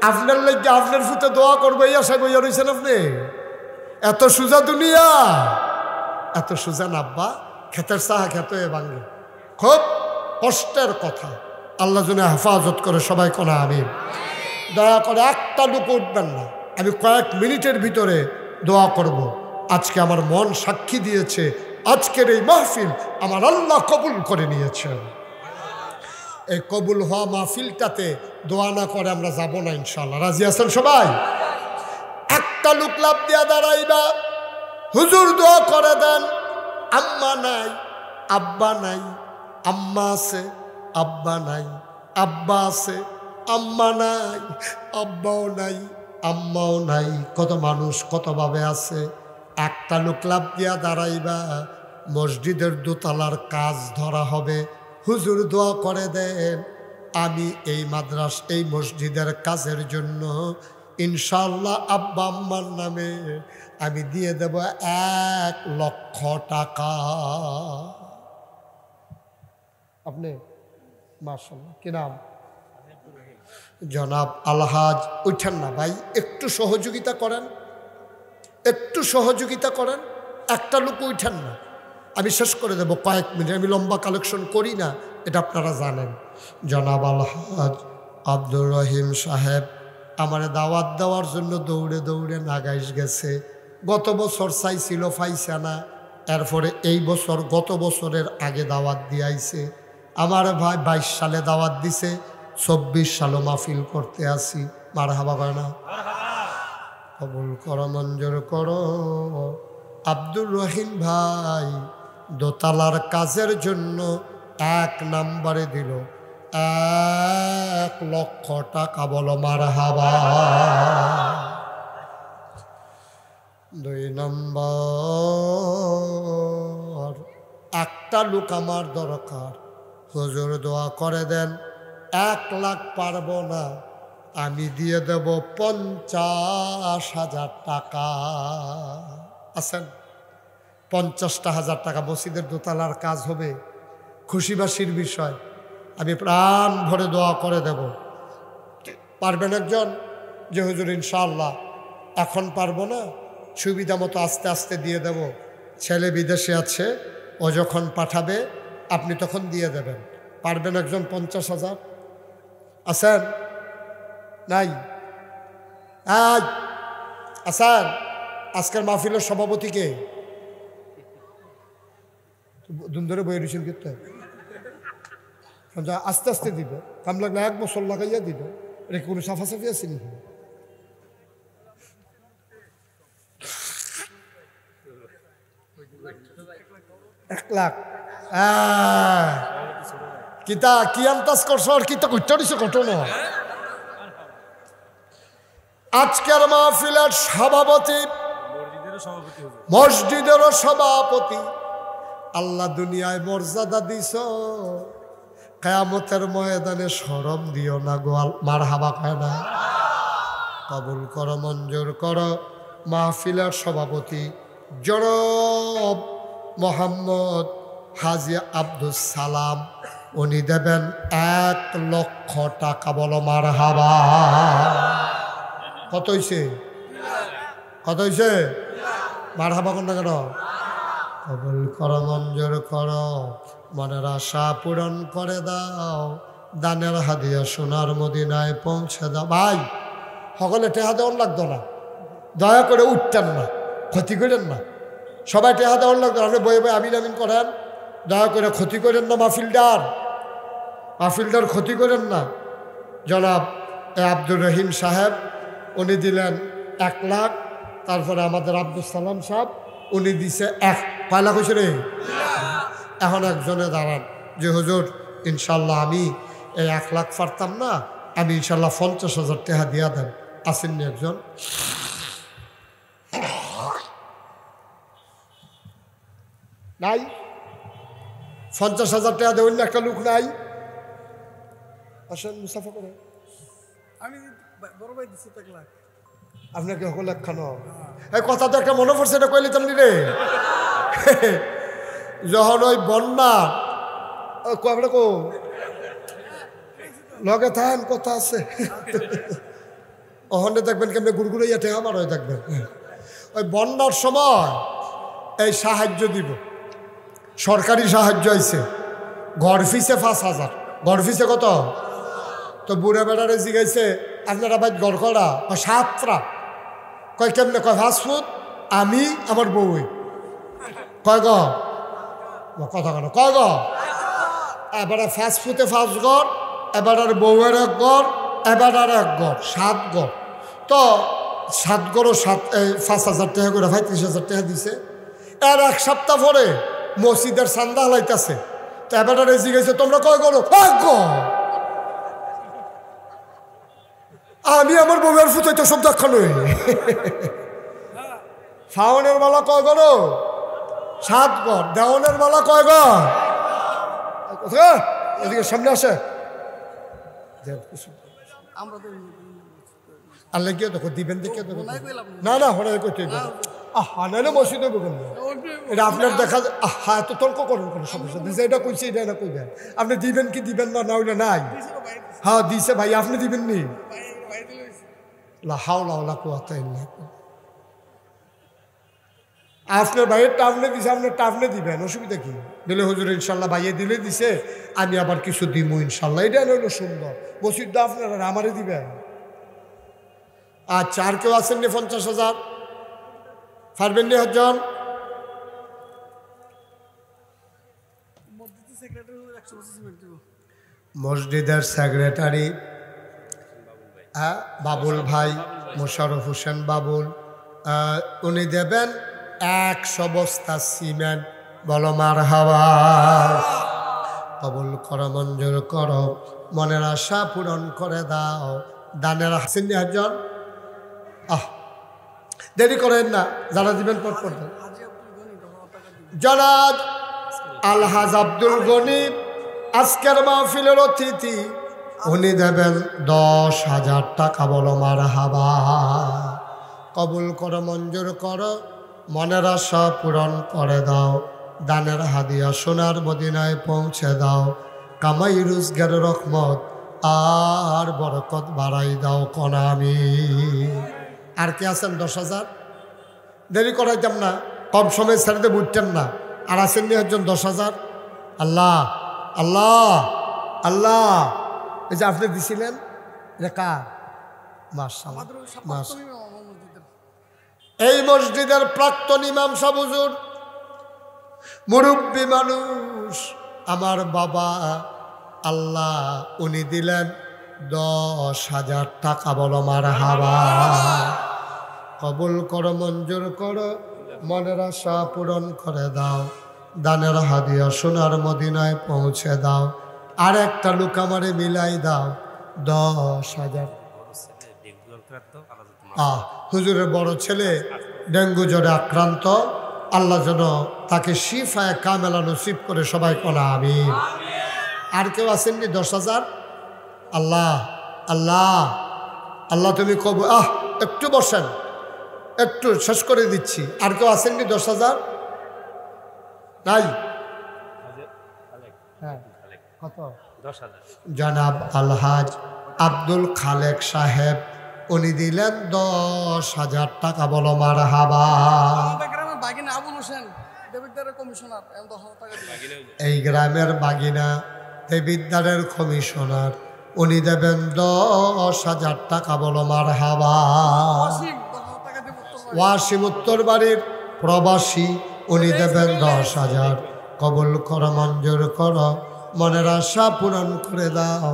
আপনার লেগে আপনার ফুতে দোয়া করবে এই আশায় বইয়া রয়েছেন আপনি। এত সোজা দুনিয়া, এত সোজা না আব্বা। ক্ষেতের চাহা খেত এ ভাঙ্গে, খুব কষ্টের কথা। আল্লাহ যেন হেফাজত করে, সবাই কোনা আমিন। দয়া করে একটা লোক উঠবেন না, আমি কয়েক মিনিটের ভিতরে দোয়া করব। আজকে আমার মন সাক্ষী দিয়েছে, আজকের এই মাহফিল আমার আল্লাহ কবুল করে নিয়েছেন। এই কবুল হওয়া মাহফিলটাতে দোয়া না করে আমরা যাব না ইনশাল্লাহ। রাজি আছেন সবাই? একটা লোক লাভ দিয়া দাঁড়াইবা, হুজুর দোয়া করে দেন। আম্মা নাই, আব্বা নাই, আম্মা আছে, আব্বা নাই, আব্বা আছে, আম্মা নাই, আব্বাও নাই, আম্মাও নাই। কত মানুষ কতভাবে আছে। একটা লোক লাভ দিয়া দাঁড়াইবা, মসজিদের দোতলার কাজ ধরা হবে। হুজুর দোয়া করে দেন, আমি এই মাদ্রাস এই মসজিদের কাজের জন্য ইনশাল্লাহ আব্বা আম্মার নামে আমি দিয়ে দেব 1 লক্ষ টাকা। আপনি মাশাআল্লাহ, কি নাম? জনাব আলহাজ। উঠেন না ভাই, একটু সহযোগিতা করেন, একটু সহযোগিতা করেন। একটা লোক উঠেন না, আমি শেষ করে দেব কয়েক মিনিট। আমি লম্বা কালেকশন করি না, এটা আপনারা জানেন। জনাব আলহাজ আব্দুর রহিম সাহেব আমারে দাওয়াত দেওয়ার জন্য দৌড়ে দৌড়ে নাগাইশ গেছে। গত বছর চাইছিল, পাইছে না। এরপরে এই বছর গত বছরের আগে দাওয়াত দিয়ে আইছে। আমার ভাই 22 সালে দাওয়াত দিছে, 24 সালও মাহফিল করতে আসি। মারহাবা কয় না? কবুল করো, মঞ্জুর করো। আব্দুর রহিম ভাই দোতলার কাজের জন্য 1 নম্বরে দিল 1 লক্ষ টাকা। বলো মারহাবা। 2 নম্বর, একটা লোক আমার দরকার, হুজুর দোয়া করে দেন। 1 লাখ পারবো না, আমি দিয়ে দেব 50,000 টাকা। আছেন 50,000 টাকা মসজিদের দোতলার কাজ হবে, খুশিবাসীর বিষয়। আমি প্রাণ ভরে দোয়া করে দেব। পারবেন একজন? যে হুজুর ইনশাআল্লাহ এখন পারবো না, সুবিধা মতো আস্তে আস্তে দিয়ে দেব। ছেলে বিদেশে আছে, ও যখন পাঠাবে আপনি তখন দিয়ে দেবেন। পারবেন একজন? 50,000 আছেন? নাই? আছেন? আজকের মাহফিলের সভাপতিকে ধরে বই রয়েছেন কিন্তু আস্তে আস্তে দিবে, কাম লাগলে 1 বছর লাগাইয়া দিবে। এটা কোনো সাফাসাফি আছে নাকি? এক লাখ কিতা কি আন্তাজ করছো আর কিতা করতে দিছো ঘটনা। আজকের মাহফিলের সভাপতি, মসজিদেরও সভাপতি, আল্লাহ দুনিয়ায় মর্যাদা দিছ, কিয়ামতের ময়দানে শরম দিও না গো। মারহাবা কয় না? কবুল করো, মঞ্জুর করো। মাহফিলের সভাপতি জনাব মোহাম্মদ হাজী আব্দুস সালাম, উনি দেবেন 1 লক্ষ টাকা। বলো মারহাবা। কত হইছে? কত হইছে? মারহাবা কোন কেন? কবুল করো, মঞ্জুর করো, মনের আশা পূরণ করে দাও, দানের হাদিয়া সোনার মদিনায় পৌঁছে দাও। ভাই সকলে টেহা দেওয়ার লাগতো না, দয়া করে উঠতেন না, ক্ষতি করেন না। সবাই টেহা দেওয়ার লাগতো, আপনি বয়ে বয়ে আমিন আমিন করেন, দয়া করে ক্ষতি করেন না। মাহফিলদার ক্ষতি করেন না। জনাব আব্দুর রহিম সাহেব উনি দিলেন 1 লাখ। তারপরে আমাদের আব্দুল সালাম সাহেব উনি দিছে 1 লাখ হয়েছে রে। এখন একজনে দাঁড়ান যে হুজুর ইনশাল্লাহ আমি এই 1 লাখ পারতাম না, আমি ইনশাল্লাহ 50,000 টাকা দিয়া দেন। আসেননি একজন? নাই? 50,000 টাকা দেবেন একটা লোক নাই? আসেন মুসাফা করে। আমি বড় ভাই দিচ্ছি 1 লাখ। আপনাকে সকল একখানো এই কথা তো একটা মনে পড়ছে, এটা কইলে তেমনি রে। যখন ওই বন্যা কবে কো লগে থাকেন কথা আছে, ওখানে দেখবেন কেমনি গুড়গুড়াইয়া ঠেকা আমার হয়ে দেখবেন। ওই বন্যার সময় এই সাহায্য দিব, সরকারি সাহায্য আইছে, ঘর ফিসে 5,000। ঘর ফিসে কত? তো বুড়া বেড়ারে জিগাইছে আপনারা ভাই ঘর করা 7টা। কয় কেমনে? কয় 5 ফুট, আমি আমার বউ। কয় গ কথা কেন? কয় গ? এবারে 5 ফুটে 5 ঘর, এবার আর বউয়ের 1 ঘর, এবার আর 1 ঘর, 7 ঘর। তো 7 ঘরও 5,000 টাকা করে 35,000 টাকা দিছে। এর 1 সপ্তাহ পরে মসজিদের চান্দা হালাইতেছে। তো এবার আর এসে গেছে তোমরা কয় করো? 1 ঘর। আমি আমার বউয়ের ফুটাইতে সব দেখানো। ফাওনের মালা কয় করো? 7 ঘর। দেওয়ানের মালা কয় ঘর? এদিকে সামনে আসে। আল্লাহ গিয়ে দেখো দিবেন দেখে দেখো। না না হরে করতে আহা নাহলে মসজিদে বলবেন না, এটা আপনার দেখা যায়। আহা এত তর্ক করেন কোনো সমস্যা দিছে, এটা কইছে এটা না কইবেন। আপনি দিবেন কি দিবেন না? না হইলে নাই। হ্যাঁ দিছে ভাই, আপনি দিবেন নি? আপনার ভাইয়ের টাফনে দিছে, আপনার টাফনে দিবেন, অসুবিধা কি? দিলে হুজুর ইনশাল্লাহ ভাইয়ে দিলে দিছে, আমি আবার কিছু দিব ইনশাল্লাহ, এটা হলো সুন্দর। মসজিদটা আপনার আমারে দিবেন। আচ্ছা আর কেউ আছেন নি? 50,000 পারবেন নি? হজন মসজিদের সেক্রেটারি বাবুল ভাই, মোশাররফ হোসেন বাবুল, উনি দেবেন 100 বস্তা সিমেন্ট। বলো মারহাবা। কবুল করো, মঞ্জুর করো, মনের আশা পূরণ করে দাও। দানের হাসিন একজন দেরি করেন না, যারা দিবেন পর পর। জনাব আলহাজ আব্দুল গনি আজকের মাহফিলের অতিথি, উনি দেবেন 10,000 টাকা। বলো মারহাবা। কবুল করো, মঞ্জুর করো, মনের আশা পূরণ করে দাও, দানের হাদিয়া সোনার মদিনায় পৌঁছে দাও, কামাই রোজগার রহমত আর বরকত বাড়াই দাও কনামি। আর কে আছেন 10,000? দেরি করাইতাম না, কম সময় ছেড়ে বুঝতেন না। আর আছেন নি একজন 10,000? আল্লাহ আল্লাহ আল্লাহ, এই যে আপনি দিছিলেন, এটা কার? মাশাআল্লাহ, মাশাআল্লাহ। এই মসজিদের প্রাক্তন ইমাম সাহেব হুজুর, মুরব্বী মানুষ, আমার বাবা, আল্লাহ উনি দিলেন 10,000 টাকা। বলো মারহাবা। কবুল করো, মঞ্জুর করো, মনের আশা পূরণ করে দাও, দানের হাদিয়া সোনার মদিনায় পৌঁছে দাও। আর একটা লুক আমারে মিলাই দাও, 10,000। হুজুরের বড় ছেলে ডেঙ্গু জ্বরে আক্রান্ত, আল্লাহ যেন তাকে শিফায়ে কামেলা নসিব করে, সবাই কোনা আমিন। আর কেউ আসেননি 10,000? আল্লাহ আল্লাহ আল্লাহ, তুমি কব, একটু বসেন, একটু শেষ করে দিচ্ছি। আর কেউ আসেননি 10,000? নাই? হ্যাঁ, কত? 10,000। জনাব আলহাজ আব্দুল খালেক সাহেব, উনি দিলেন 10,000 টাকা। বলো মারহাবা। এই গ্রামের বাগিনা দেবিদ্দারের কমিশনার, উনি দেবেন 10,000 টাকা। বলো মারহাবা। ওয়াসিম উত্তর বাড়ির প্রবাসী, উনি দেবেন 10,000। কবুল করো, মঞ্জুর করো, মনের আশা পূরণ করে দাও,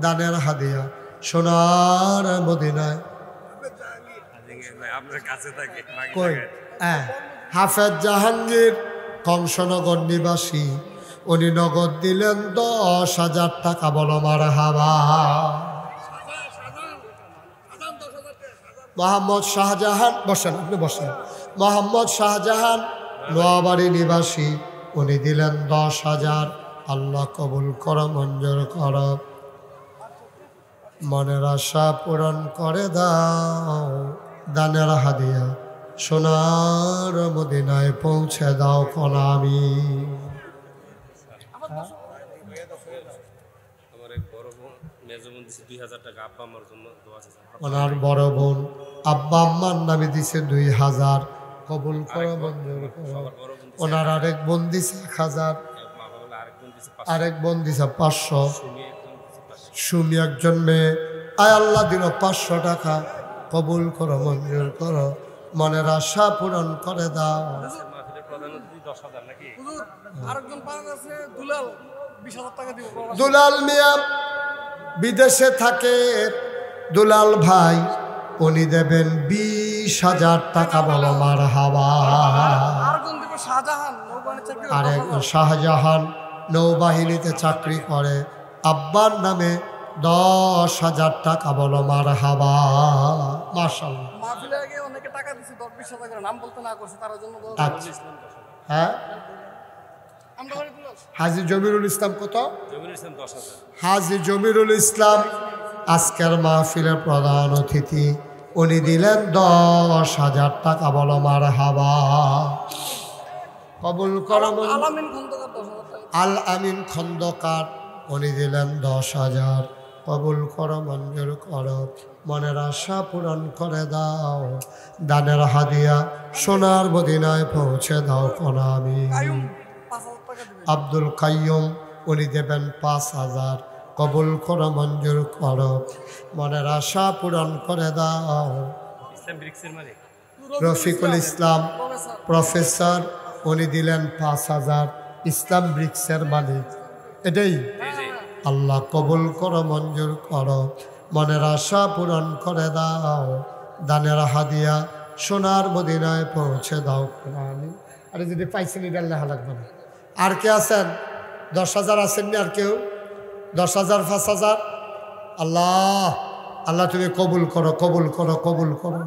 দানের হাদিয়া সোনার মদিনায়। কই? হাফেজ জাহাঙ্গীর কংসনগর নিবাসী, উনি নগদ দিলেন 10,000 টাকা। বলো মারহাবা। মোহাম্মদ শাহজাহান, বসেন, আপনি বসেন। মোহাম্মদ শাহজাহান নোয়াবাড়ি নিবাসী, উনি দিলেন 10,000। আল্লাহ কবুল করো, মঞ্জুর করো, মনের আশা পূরণ করে দাও, দানের হাদিয়া সোনার মদিনায় পৌঁছে দাও কনামি। ওনার বড় বোন আব্বা আম্মার নামে দিছে 2,000। কবুল করো, মঞ্জুর করো। ওনার আরেক বোন দিছে 1,000, আরেক বোন দিছে 500। সুমি একজন মেয়ে, আয় আল্লাহ দিল 500 টাকা। কবুল করো, মঞ্জুর করো, মনের আশা পূরণ করে দাও। দুলাল মিয়া বিদেশে থাকে, দুলাল ভাই, উনি দেবেন 20,000 টাকা। বলো মারহাবা। আরেক শাহজাহান নৌবাহিনীতে চাকরি করে, আব্বার নামে 10,000 টাকা। বলো মারহাবা। মাশাআল্লাহ। হ্যাঁ, হাজী জমিরুল ইসলাম কত? হাজী জমিরুল ইসলাম আজকের মাহফিলের প্রধান অতিথি, উনি দিলেন 10,000 টাকা। বলো মারহাবা। কবুল করো। আল আমিন খন্দকার, উনি দিলেন 10,000। কবুল করো, মঞ্জুর করো, মনের আশা পূরণ করে দাও, দানের হাদিয়া সোনার মদিনায় পৌঁছে দাও কনামি। আব্দুল কাইয়ুম, উনি দেবেন 5,000। কবুল করো, মঞ্জুর করো, মনের আশা পূরণ করে দাও। রফিকুল ইসলাম প্রফেসর, উনি দিলেন 5,000। ইসলাম ব্রিক্সের মালিক, এটাই। আল্লাহ কবুল করো, মঞ্জুর করো, মনের আশা পূরণ করে দাও, দানের হাদিয়া সোনার মদিনায় পৌঁছে দাও। আরে যদি পাইছেন এটা লেখা লাগবে না। আর কে আছেন? 10,000 আসেননি? আর কেউ? 10,000, 5,000? আল্লাহ আল্লাহ, তুমি কবুল করো, কবুল করো, কবুল করো।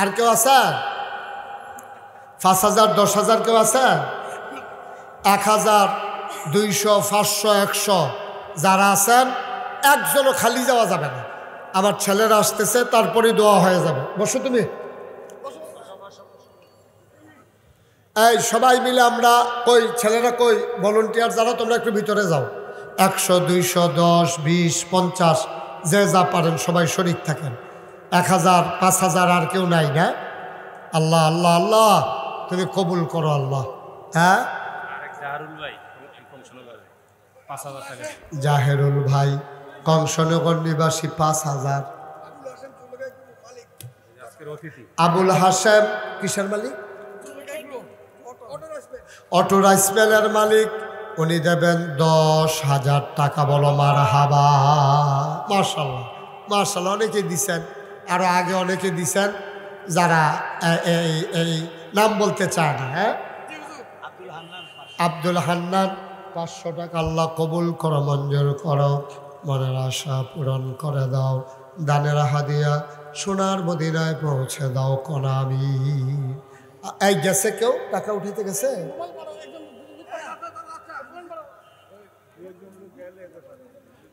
আর কেউ আছে? 5,000, 10,000 কেউ আছে? 1,000, 200, 500, 100 যারা আছেন একজনও খালি যাওয়া যাবে না। আমার ছেলেরা আসতেছে, তারপরে দোয়া হয়ে যাবে। বসো তুমি। এই সবাই মিলে আমরা কই, ছেলেরা কই, ভলেন্টিয়ার যারা তোমরা একটু ভিতরে যাও। 100, 200, 10, 20, 50 যে যা পারেন সবাই শরীক থাকেন। 1,000, 5,000 আর কেউ নাই না? আল্লাহ আল্লাহ আল্লাহ তুমি কবুল করো আল্লাহ। হ্যাঁ, জাহেরুল ভাই কংসনগর নিবাসী 5,000। আবুল হাসেম কিসের মালিক? অটো রাইস মিলের মালিক, উনি দেবেন 10,000 টাকা। বলো মারহাবা। মাশাআল্লাহ মাশাআল্লাহ, অনেকে দিছেন, আরো আগে অনেকে দিছেন যারা এই নাম বলতে চায় না। হ্যাঁ, আব্দুল হান্নান 500 টাকা। আল্লাহ কবুল করো, মঞ্জুর করো, মনের আশা পূরণ করে দাও। দানের হাদিয়া সোনার মদিনায় পৌঁছে দাও কোন আমি। এই গেছে কেউ টাকা উঠাইতে গেছে?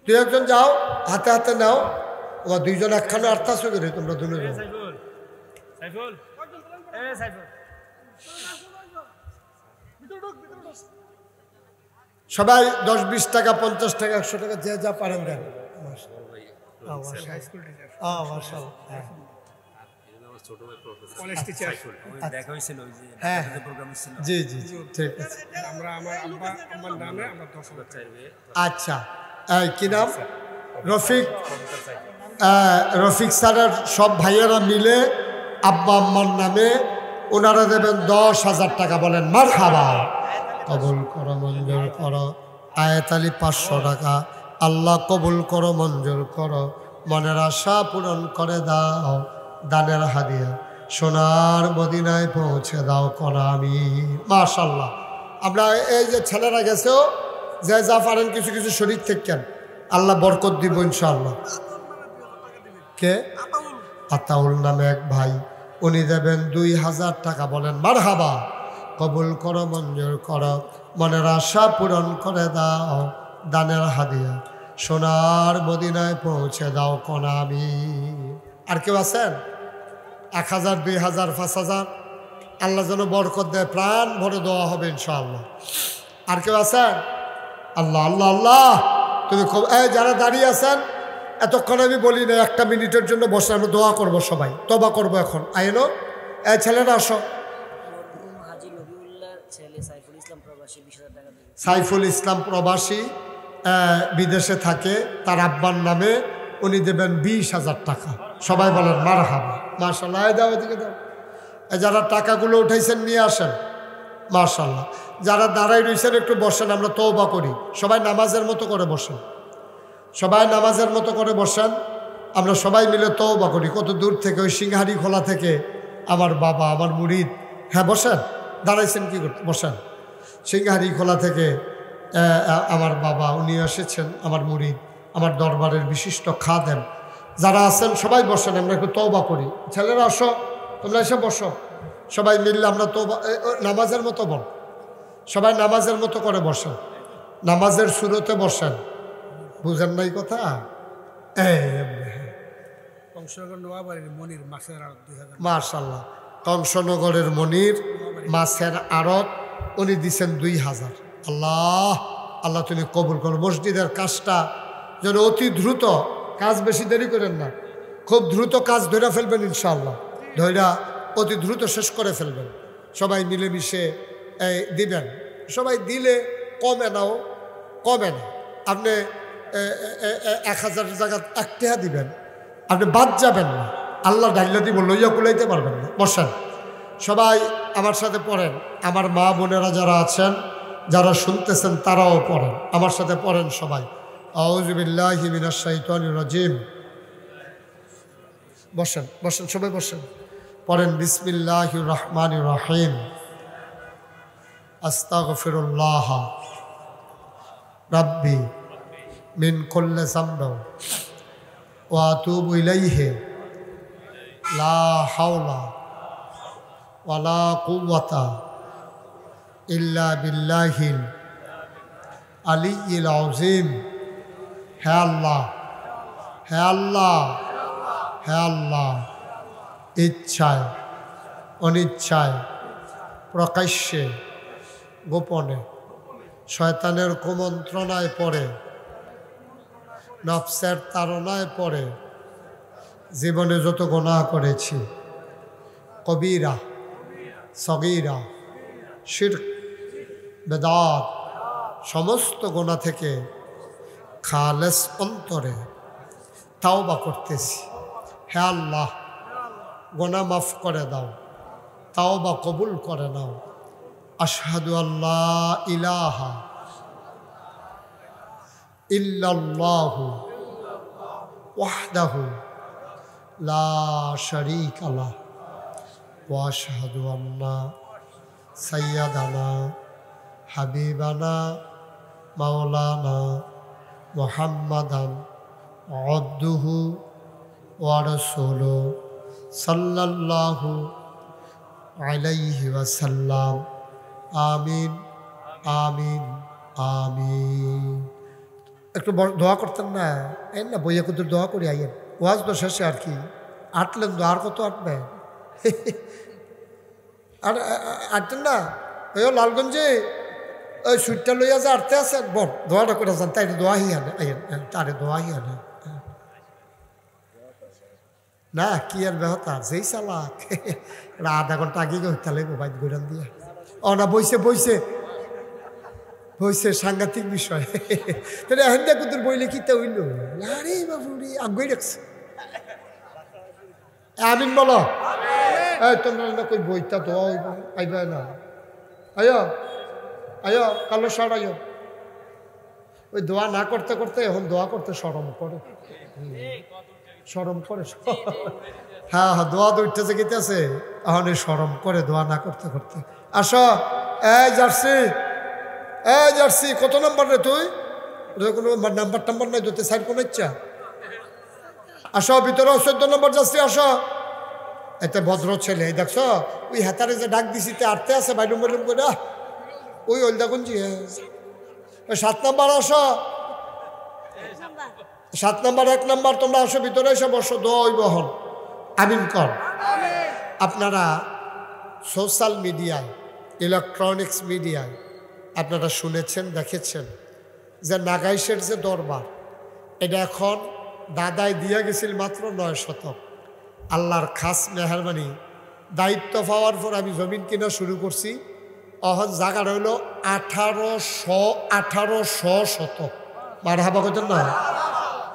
দুই একজন যাও, হাতে হাতে নাও। তোমার দুইজন একখানে আর্থা করে তোমরা দুজন সবাই 10-20 টাকা, 50 টাকা, 100 টাকা যে যা পারেন দেন। জি জি জি, ঠিক আছে। আচ্ছা, কি নাম? রফিক। রফিক স্যারের সব ভাইয়েরা মিলে আব্বা আম্মার নামে ওনারা দেবেন 10,000 টাকা। বলেন মারহাবা। কবুল করো, মঞ্জুর করো। আয়াত আলী 500 টাকা। আল্লাহ কবুল করো, মঞ্জুর করো, মনের আশা পূরণ করে দাও। দানের হাদিয়া সোনার মদিনায় পৌঁছে দাও কোন আমি। মাশাআল্লাহ। আমরা এই যে ছেলেরা গেছেও যে যা পারেন কিছু কিছু শরীর থেকে আল্লাহ বরকত দিব ইনশাআল্লাহ। কে? আতাউল নামে এক ভাই, উনি দেবেন 2,000 টাকা। বলেন মারহাবা। কবুল করো, মঞ্জুর করো, মনের আশা পূরণ করে দাও। দানের হাদিয়া সোনার মদিনায় পৌঁছে দাও কোন আমি। আর কেউ আছেন? 1,000, 2,000, 5,000 আল্লাহ যেন বরকত দেয়, প্রাণ ভরে দেওয়া হবে ইনশাআল্লাহ। আর কেউ আছেন? আল্লাহ আল্লাহ আল্লাহ তুমি যারা দাঁড়িয়ে আছেন, এতক্ষণ আমি বলি না, 1 মিনিটের জন্য বসে আমরা দোয়া করবো, সবাই তবা করবো এখন। আইনো ছেলেরা আসো। সাইফুল ইসলাম প্রবাসী, বিদেশে থাকে, তার আব্বার নামে উনি দেবেন 20,000 টাকা। সবাই বলেন মারহাবা। মাশাআল্লাহ। দাও এদিকে দাও। যারা টাকাগুলো উঠাইছেন নিয়ে আসেন। মাশাআল্লাহ। যারা দাঁড়াই রয়েছেন একটু বসেন, আমরা তওবা করি। সবাই নামাজের মতো করে বসেন, সবাই নামাজের মতো করে বসেন। আমরা সবাই মিলে তওবা করি। কত দূর থেকে, ওই সিংহারি খোলা থেকে আমার বাবা, আমার মুরিদ। হ্যাঁ বসেন, দাঁড়াইছেন কি করতে? বসেন। সিংহারি খোলা থেকে আমার বাবা, উনি এসেছেন, আমার মুরিদ, আমার দরবারের বিশিষ্ট খাদেম। যারা আছেন সবাই বসেন, আমরা একটু তওবা করি। ছেলেরা আসো, তোমরা এসে বসো। সবাই মিললে আমরা তওবা, নামাজের মতো বল, সবাই নামাজের মতো করে বসেন, নামাজের সুরতে বসেন। বুঝেন নাই কথা? মাশাআল্লাহ। কংসনগরের মনির মাছের আড়ত, উনি দিচ্ছেন 2,000। আল্লাহ আল্লাহ তুমি কবুল করো। মসজিদের কাজটা যেন অতি দ্রুত, কাজ বেশি দেরি করেন না, খুব দ্রুত কাজ ধরে ফেলবেন ইনশাআল্লাহ। ধৈরা অতি দ্রুত শেষ করে ফেলবেন। সবাই মিলেমিশে দিবেন। সবাই দিলে কমে নাও, কমে না। আপনি 1,000 জায়গায় 1 টাকা দিবেন, আপনি বাদ যাবেন না। আল্লাহ ডাইলা দিব, লইয়া কুলাইতে পারবেন না। বসেন, সবাই আমার সাথে পড়েন। আমার মা বোনেরা যারা আছেন, যারা শুনতেছেন, তারাও পড়েন, আমার সাথে পড়েন সবাই। আউযু বিল্লাহি মিনাশ শাইতানির রাজিম। বসেন বসেন, সবাই বসেন, পড়েন। বিসমিল্লাহির রহমানির রহিম। আস্তাগফিরুল্লাহ রাব্বি মিন কুল্লি যামব ওয়া আতুবু ইলাইহি লা হাওলা ওয়ালা কুওয়াতা ইল্লা বিল্লাহিল আলিয়্যিল আযীম। হে আল্লাহ, হে আল্লাহ, হে আল্লাহ, ইচ্ছায় অনিচ্ছায় প্রকাশ্যে গোপনে শয়তানের কুমন্ত্রণায় পড়ে নফসের তাড়নায় পড়ে জীবনে যত গুনাহ করেছি, কবিরা সগীরা শিরক বেদাত সমস্ত গুনাহ থেকে খালেস অন্তরে তাওবা করতেছি। হে আল্লাহ, গুনাহ মাফ করে দাও, তাওবা কবুল করে নাও। আশহাদু আল্লাহ ইলাহা ইল্লাল্লাহু ওয়াহদাহু লা শারীকা লাহু ওয়া আশহাদু আন্না সাইয়্যিদানা হাবিবানা মাওলানা মুহাম্মাদান আবদুহু ওয়া রাসূলুহু সাল্লাল্লাহু আলাইহি ওয়াসাল্লাম। আমিন আমিন আমিন। একটু দোয়া করতেন না? এই না বইয়া কুতুর দোয়া করি আইয়েন, ওয়াজ তো শেষে আর কি আটলেন তো, আর কত আটবে? আর আটতেন না? ওই লালগঞ্জে ওই সুইটটা লইয়া যে আটতে আছেন, বল দোয়াটা করে যান, তাই দোয়াহি আনে আইয়েন, তারে দোয়াহি আনে না। কি আর বেহতা যেই চালাক আধা ঘন্টা আগে তাহলে মোবাইল গোড়ান দিয়া ও না বইছে বইছে বইছে সাংঘাতিক বিষয়। তাহলে এখন দেখো তোর বইলে কিতা হইল আরে বাবুরি আগুই রাখছে। আমিন বলো। এই তোমরা না কই বইটা তো আইবা না, আয়ো আয়ো কালো সার আয়ো। ওই দোয়া না করতে করতে এখন দোয়া করতে শরম করে, শরম করে। হ্যাঁ হ্যাঁ, দোয়া দুইটা গেতেছে এখন শরম করে দোয়া না করতে করতে। আসো এই জার্সি, এই জার্সি কত নাম্বার রে তুই? কোনো নাম্বার টাম্বার নাই তোতে সাইড কোন ইচ্ছা? আসো ভিতরে 14 নম্বর জার্সি আসো। এতে ভদ্র ছেলে দেখছ ওই হাতারে যে ডাক দিছি তে আটতে আছে বাইডুম বাইডুম করে ওই ওলদাগঞ্জি। 7 নাম্বার আসো, 7 নাম্বার 1 নাম্বার তোমরা আসো ভিতরে এসে বসো, দোয়া হইব হন। আমিন কর। আপনারা সোশ্যাল মিডিয়ায় ইলেকট্রনিক্স মিডিয়ায় আপনারা শুনেছেন দেখেছেন যে নাগাইশের যে দরবার এটা এখন দাদাই দিয়া গেছিল মাত্র 9 শতক। আল্লাহর খাস মেহরবানি দায়িত্ব পাওয়ার পর আমি জমিন কিনা শুরু করছি। অহন জায়গা রইল 1800 শতক। মারহাবা কইতেন না?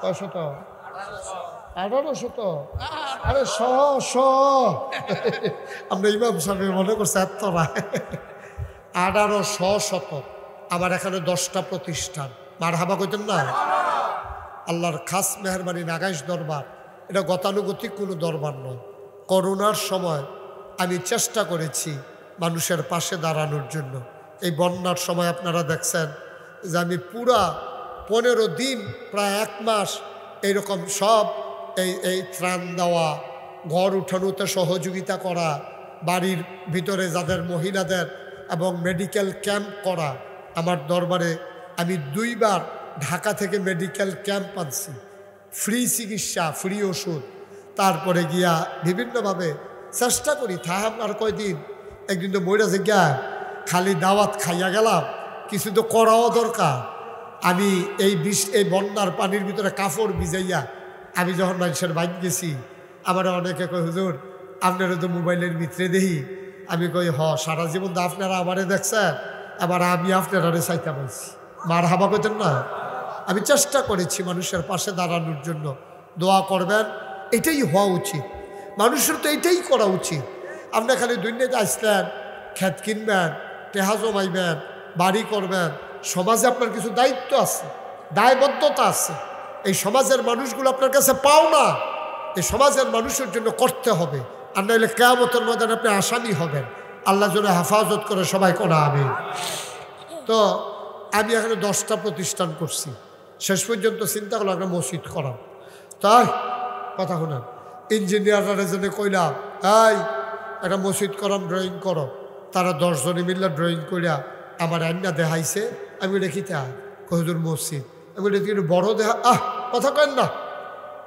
কয় শতক? 1800। আরে 100 আমরা ইমাম সাহেব মনে করছি এতরা। 1800 শতক। আমার এখানে 10টা প্রতিষ্ঠান। মারহাবা কইতেন না? আল্লাহর খাস মেহরবানি নাগাইশ দরবার এটা গতানুগতিক কোনো দরবার নয়। করোনার সময় আমি চেষ্টা করেছি মানুষের পাশে দাঁড়ানোর জন্য। এই বন্যার সময় আপনারা দেখছেন যে আমি পুরা 15 দিন প্রায় 1 মাস এইরকম সব এই ত্রাণ দেওয়া, ঘর উঠানোতে সহযোগিতা করা, বাড়ির ভিতরে যাদের মহিলাদের এবং মেডিকেল ক্যাম্প করা। আমার দরবারে আমি 2 বার ঢাকা থেকে মেডিকেল ক্যাম্প আনছি, ফ্রি চিকিৎসা, ফ্রি ওষুধ। তারপরে গিয়া বিভিন্নভাবে চেষ্টা করি। থাম আর কয়দিন, একদিন তো মইরা যে গিয়া খালি দাওয়াত খাইয়া গেলাম, কিছু তো করাও দরকার। আমি এই বন্যার পানির ভিতরে কাপড় ভিজাইয়া আমি যখন মানুষের বাইক গেছি, আমার অনেকে কয় হুজুর আপনারা তো মোবাইলের ভিতরে দেখি। আমি কই সারা জীবন তো আপনারা আমারে দেখছেন, আবার আমি আপনারা চাইতে পারছি। মার হাবা কইতেন না? আমি চেষ্টা করেছি মানুষের পাশে দাঁড়ানোর জন্য। দোয়া করবেন, এটাই হওয়া উচিত। মানুষের তো এটাই করা উচিত। আপনি খালি দুনিয়াতে আসলেন, ক্ষেত কিনবেন, টেহা জমাইবেন, বাড়ি করবেন। সমাজে আপনার কিছু দায়িত্ব আছে, দায়বদ্ধতা আছে। এই সমাজের মানুষগুলো আপনার কাছে পাও না, এই সমাজের মানুষের জন্য করতে হবে। আর নাহলে কিয়ামতের ময়দানে আপনি আসামি হবেন। আল্লাহ যেন হেফাজত করে সবাই করা। আমিন। তো আমি এখানে 10টা প্রতিষ্ঠান করছি। শেষ পর্যন্ত চিন্তা করলাম একটা মসজিদ করার। তাই কথা শোনেন, ইঞ্জিনিয়াররা জন্য কইলাম এই একটা মসজিদ করম ড্রয়িং করো, তারা 10 জনে মিললে ড্রয়িং করিয়া আমার আইনা দেখাইছে। আমি দেখিতা হুজুর মসজিদ, আমি দেখি বড় দেখা, কথা কেন না,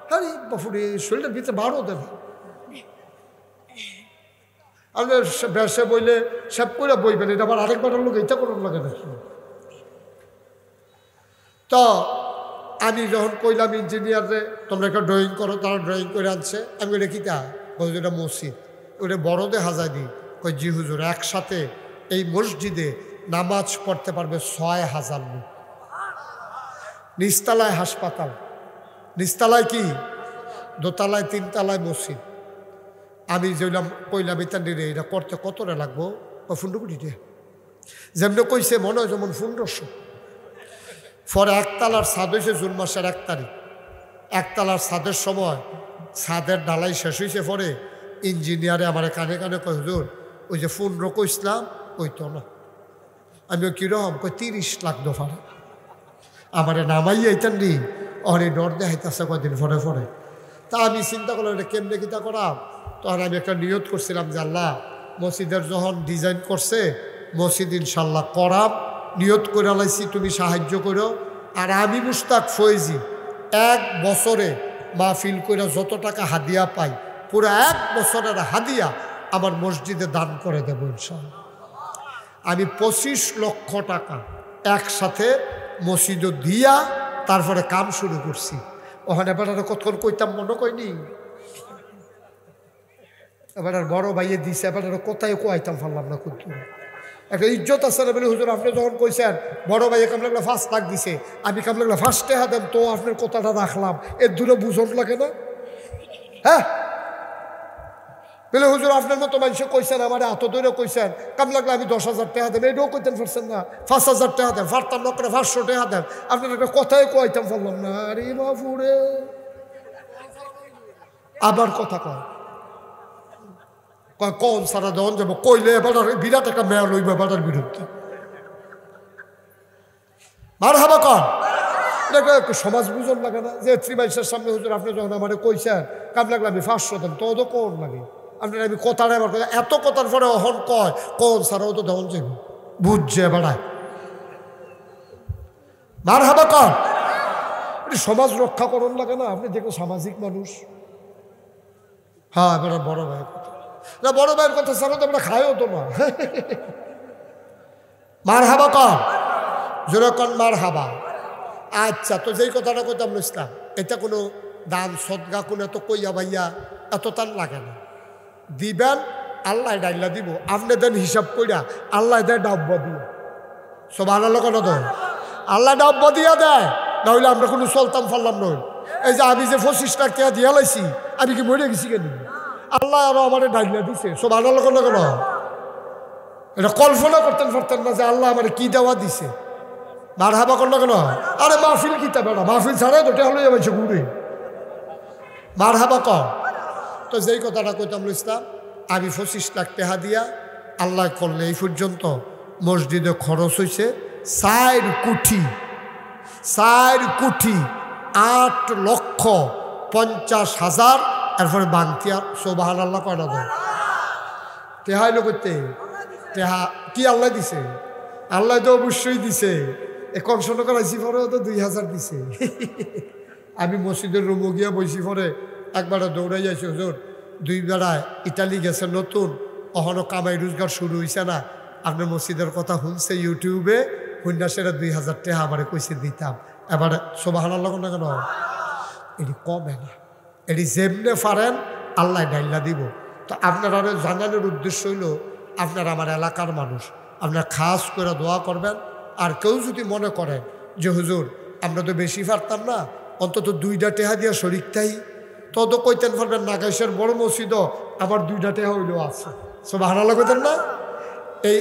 হ্যাঁ বাপুরে শরীরের ভিতরে বড় দেখা, আপনার বেসে বইলে সব করে বইবেন, এটা আবার আরেকবার লোক এটা করার লাগে না। তো আমি যখন কইলাম ইঞ্জিনিয়ারে তোমরা একটা ড্রয়িং করো, তারা ড্রয়িং করে আনছে। আমি দেখিতা ওটা মসজিদ, ওটা বড় দেখা যায় নি। কই জি হুজুর, একসাথে এই মসজিদে নামাজ পড়তে পারবে 6000 লোক। নিচতলায় হাসপাতাল, নিচতলায় কি, দোতলায় 3 তলায় মসজিদ। আমি যেলাম কইলাম ইতান্ডিরে এটা করতে কতটা লাগবো, 15 কোটি টাকা। যেমনি কইছে মনে হয় যেমন 1500। পরে 1 তলার ছাদ হয়েছে জুন মাসের 1 তারিখ। 1 তলার ছাদের সময় ছাদের ঢালাই শেষ হয়েছে। পরে ইঞ্জিনিয়ারে আমার কানে কানে কয় হুজুর ওই যে 15 কইসলাম ওই তো না। আমি কীরকম কই 30 লাখ দফার আমার নামাই এইতেন নি, অরে ডর দেখাইতেছে কয়দিন পরে পরে। তা আমি চিন্তা করলাম এটা কেমনে কিতা করাম। তখন আমি একটা নিয়ত করছিলাম যে আল্লাহ মসজিদের যখন ডিজাইন করছে মসজিদ ইনশাল্লাহ করাম, নিয়ত করে লাইছি, তুমি সাহায্য করো। আর আমি মুস্তাক ফয়েজি 1 বছরে মাহফিল করে যত টাকা হাদিয়া পাই পুরো 1 বছরের হাদিয়া আমার মসজিদে দান করে দেবো ইনশাল্লাহ। আমি 25 লক্ষ টাকা একসাথে মসজিদে দিয়া তারপরে কাম শুরু করছি। ওখানে এবার কতক্ষণ কইতাম মনে কইনি, এবার আর বড় ভাইয়ে দিছে, এবার কোথায় কোয়াইতাম পারলাম না। কিন্তু একটা ইজ্জত আছে না বলে হুজুর আপনি যখন কইছেন বড় ভাইয়ে কামলাগলা 5 লাখ দিছে, আমি কামলাগলা 1 টাকা দেন তো আপনার কথাটা রাখলাম, এর দূরে বুঝন লাগে না? হ্যাঁ বলে হুজুর আপনার মতো মানুষে কইছেন আমার এত দূরে কইছেন, কামলাগলা আমি 10,000 টাকা দেন, এটাও কইতেন পারছেন না, 5,000 টাকা দেন, পারতাম না করে 500 টাকা দেন, আপনার একটা কথাই কোয়াইতাম পারলাম না। আরে বাপুরে আবার কথা কয় কোন সারা দেওয়ান যাবো কইলে এবার বিরাট একটা মেয়া লইবে এবার বিরুদ্ধে মার হাবা কন। সমাজ বুঝন লাগে না যে ত্রিমাইশের সামনে হুজুর আপনি যখন আমার কইছেন কাম লাগলে আমি 500 দেন, তো তো কোন লাগে আপনার আমি কথাটা এবার এত কথার পরে অহন কয় কোন সারাও তো দেওয়ান যাবে বুঝছে বেড়ায় মার হাবা কন। সমাজ রক্ষা করন লাগে না, আপনি দেখো সামাজিক মানুষ। হ্যাঁ এবার বড় ভাই কথা না, বড় ভাইয়ের কথা ছাড়া তো আমরা খাইও তো না। মার হাবা কন, জোরে কন মার হাবা। আচ্ছা তো যেই কথাটা কইতাম ইসলাম, এটা কোনো দান সদগা কোনো এত কইয়া ভাইয়া এত টান লাগে না। দিবেন আল্লাহ ডাইলা দিব, আপনি দেন হিসাব কইরা আল্লাহ দেয় ডাব্বা দিয়ে, সব আল্লাহ কেন দেয়, আল্লাহ ডাব্বা দিয়া দেয়, না হইলে আমরা কোনো চলতাম ফারলাম নই। এই যে আমি যে 25 লাখ টাকা দিয়া লাইছি আমি কি মরে গেছি কেন, আল্লাহ আরো আমার ডাইলা দিছে, সব আল্লাহ কেন কেন এটা কল্পনা করতেন পারতেন না যে আল্লাহ আমার কি দেওয়া দিছে। মার হাবা করলো কেন, আরে মাহফিল কিতা বেড়া, মাহফিল ছাড়াই তো টেহলে যাচ্ছে ঘুরে মার হাবা কর। তো যেই কথাটা কইতাম ইসলাম, আমি 25 লাখ টাকা দিয়া আল্লাহ করলে এই পর্যন্ত মসজিদে খরচ হয়েছে 4 কোটি 8,50,000। এরপরে বাংতিয়া সোবাহান আল্লাহ কয়না দেয় টেহা এলো করতে, টেহা কি আল্লাহ দিছে, আল্লাহ তো অবশ্যই দিছে। এখন শোনো করাইছি পরেও তো 2,000 দিছে। আমি মসজিদের রুমো গিয়া বইছি পরে একবার দৌড়াই যাইছি হুজুর 2 বেড়ায় ইটালি গেছে নতুন, অহনো কামাই রোজগার শুরু হয়েছে না, আপনার মসজিদের কথা শুনছে ইউটিউবে, হুন্ডা সেটা 2,000 টাকা আমার কইছে দিতাম। এবার সোবাহান আল্লাহ না কেন, এটি কমে না, এটি যেমনে পারেন আল্লাহ ডাইল্লা দিব। তো আপনারা জানানোর উদ্দেশ্য হইল আপনারা আমার এলাকার মানুষ, আপনারা খাস করে দোয়া করবেন। আর কেউ যদি মনে করেন যে হুজুর আমরা তো বেশি পারতাম না, অন্তত 2টা টেহা দিয়া শরিক তাই, তো তো কইতেন পারবেন নাগাইশের বড় মসজিদও আবার 2টা টেহা হইলেও আছে, সব হারালা কইতেন না। এই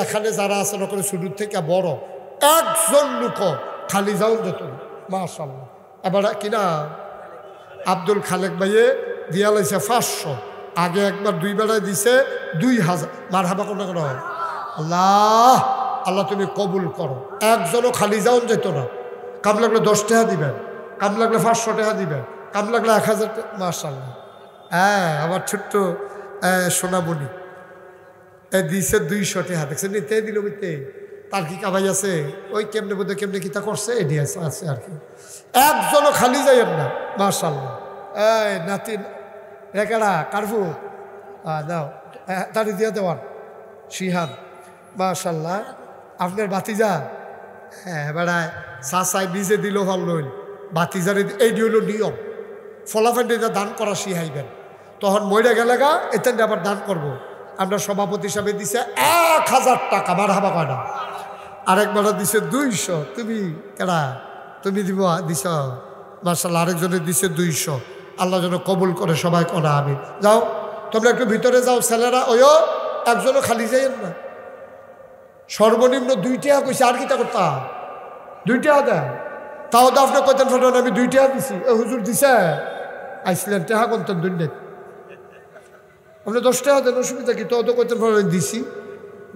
এখানে যারা আছে না করে শুরুর থেকে বড় একজন লোক খালি যাও যেত মাশাআল্লাহ। এবার কিনা আব্দুল খালেক ভাইয়ে দিয়া লাইছে 500, আগে একবার 2 বেড়ায় দিছে 2,000। মার হাবা কোন কেন, আল্লাহ আল্লাহ তুমি কবুল করো। একজনও খালি যাওন যেত না, কাম লাগলে 10 টাকা দিবেন, কাম লাগলে 500 টাকা দিবেন, কাম লাগলো 1000 টাকা, মাশাআল্লাহ। হ্যাঁ, আমার ছোট্ট সোনামণি দিছে 200 টাকা, দেখছেন নিতে দিল বুঝতে, তার কি কামাই আছে, ওই কেমনে বোধ কেমনে কিতা করছে এটি আছে আর কি। একজনও খালি যাইয়েন না, মাশাআল্লাহ। এই নাতি রেখাড়া কারফু দাও, তাড়ি দিয়ে দেওয়ার শিহান, মাশাআল্লাহ। আপনার বাতিজা, হ্যাঁ বেড়ায় চাচাই নিজে দিল ভাল লইল, বাতিজারে এই হলো নিয়ম, ফলাফেন্ডে দান করা শিহাইবেন, তখন মরে গেলে গা এতেন আবার দান করব। আমরা সভাপতি হিসাবে দিছে 1000 টাকা, বার হাবা কয়না, আরেকবার দিছে 200, তুমি কেডা তুমি দিব দিছ, মাশাআল্লাহ। আরেকজনে দিছে 200, আল্লাহ যেন কবুল করে, সবাই করা আমি। যাও তোমরা একটু ভিতরে যাও ছেলেরা, ওইও একজনও খালি যাইয়েন না। সর্বনিম্ন 2 টাকা কইছে, আর কিটা করতাম, 2 টাকা দেয়, তাও তো আপনি কইতেন ফটোন আমি 2 টাকা দিছি, এ হুজুর দিছে আইসলেন টাকা কোনতেন দুর্নীতি, আপনি 10 টাকা দেন, অসুবিধা কি, তাও তো কইতেন ফটোন দিছি,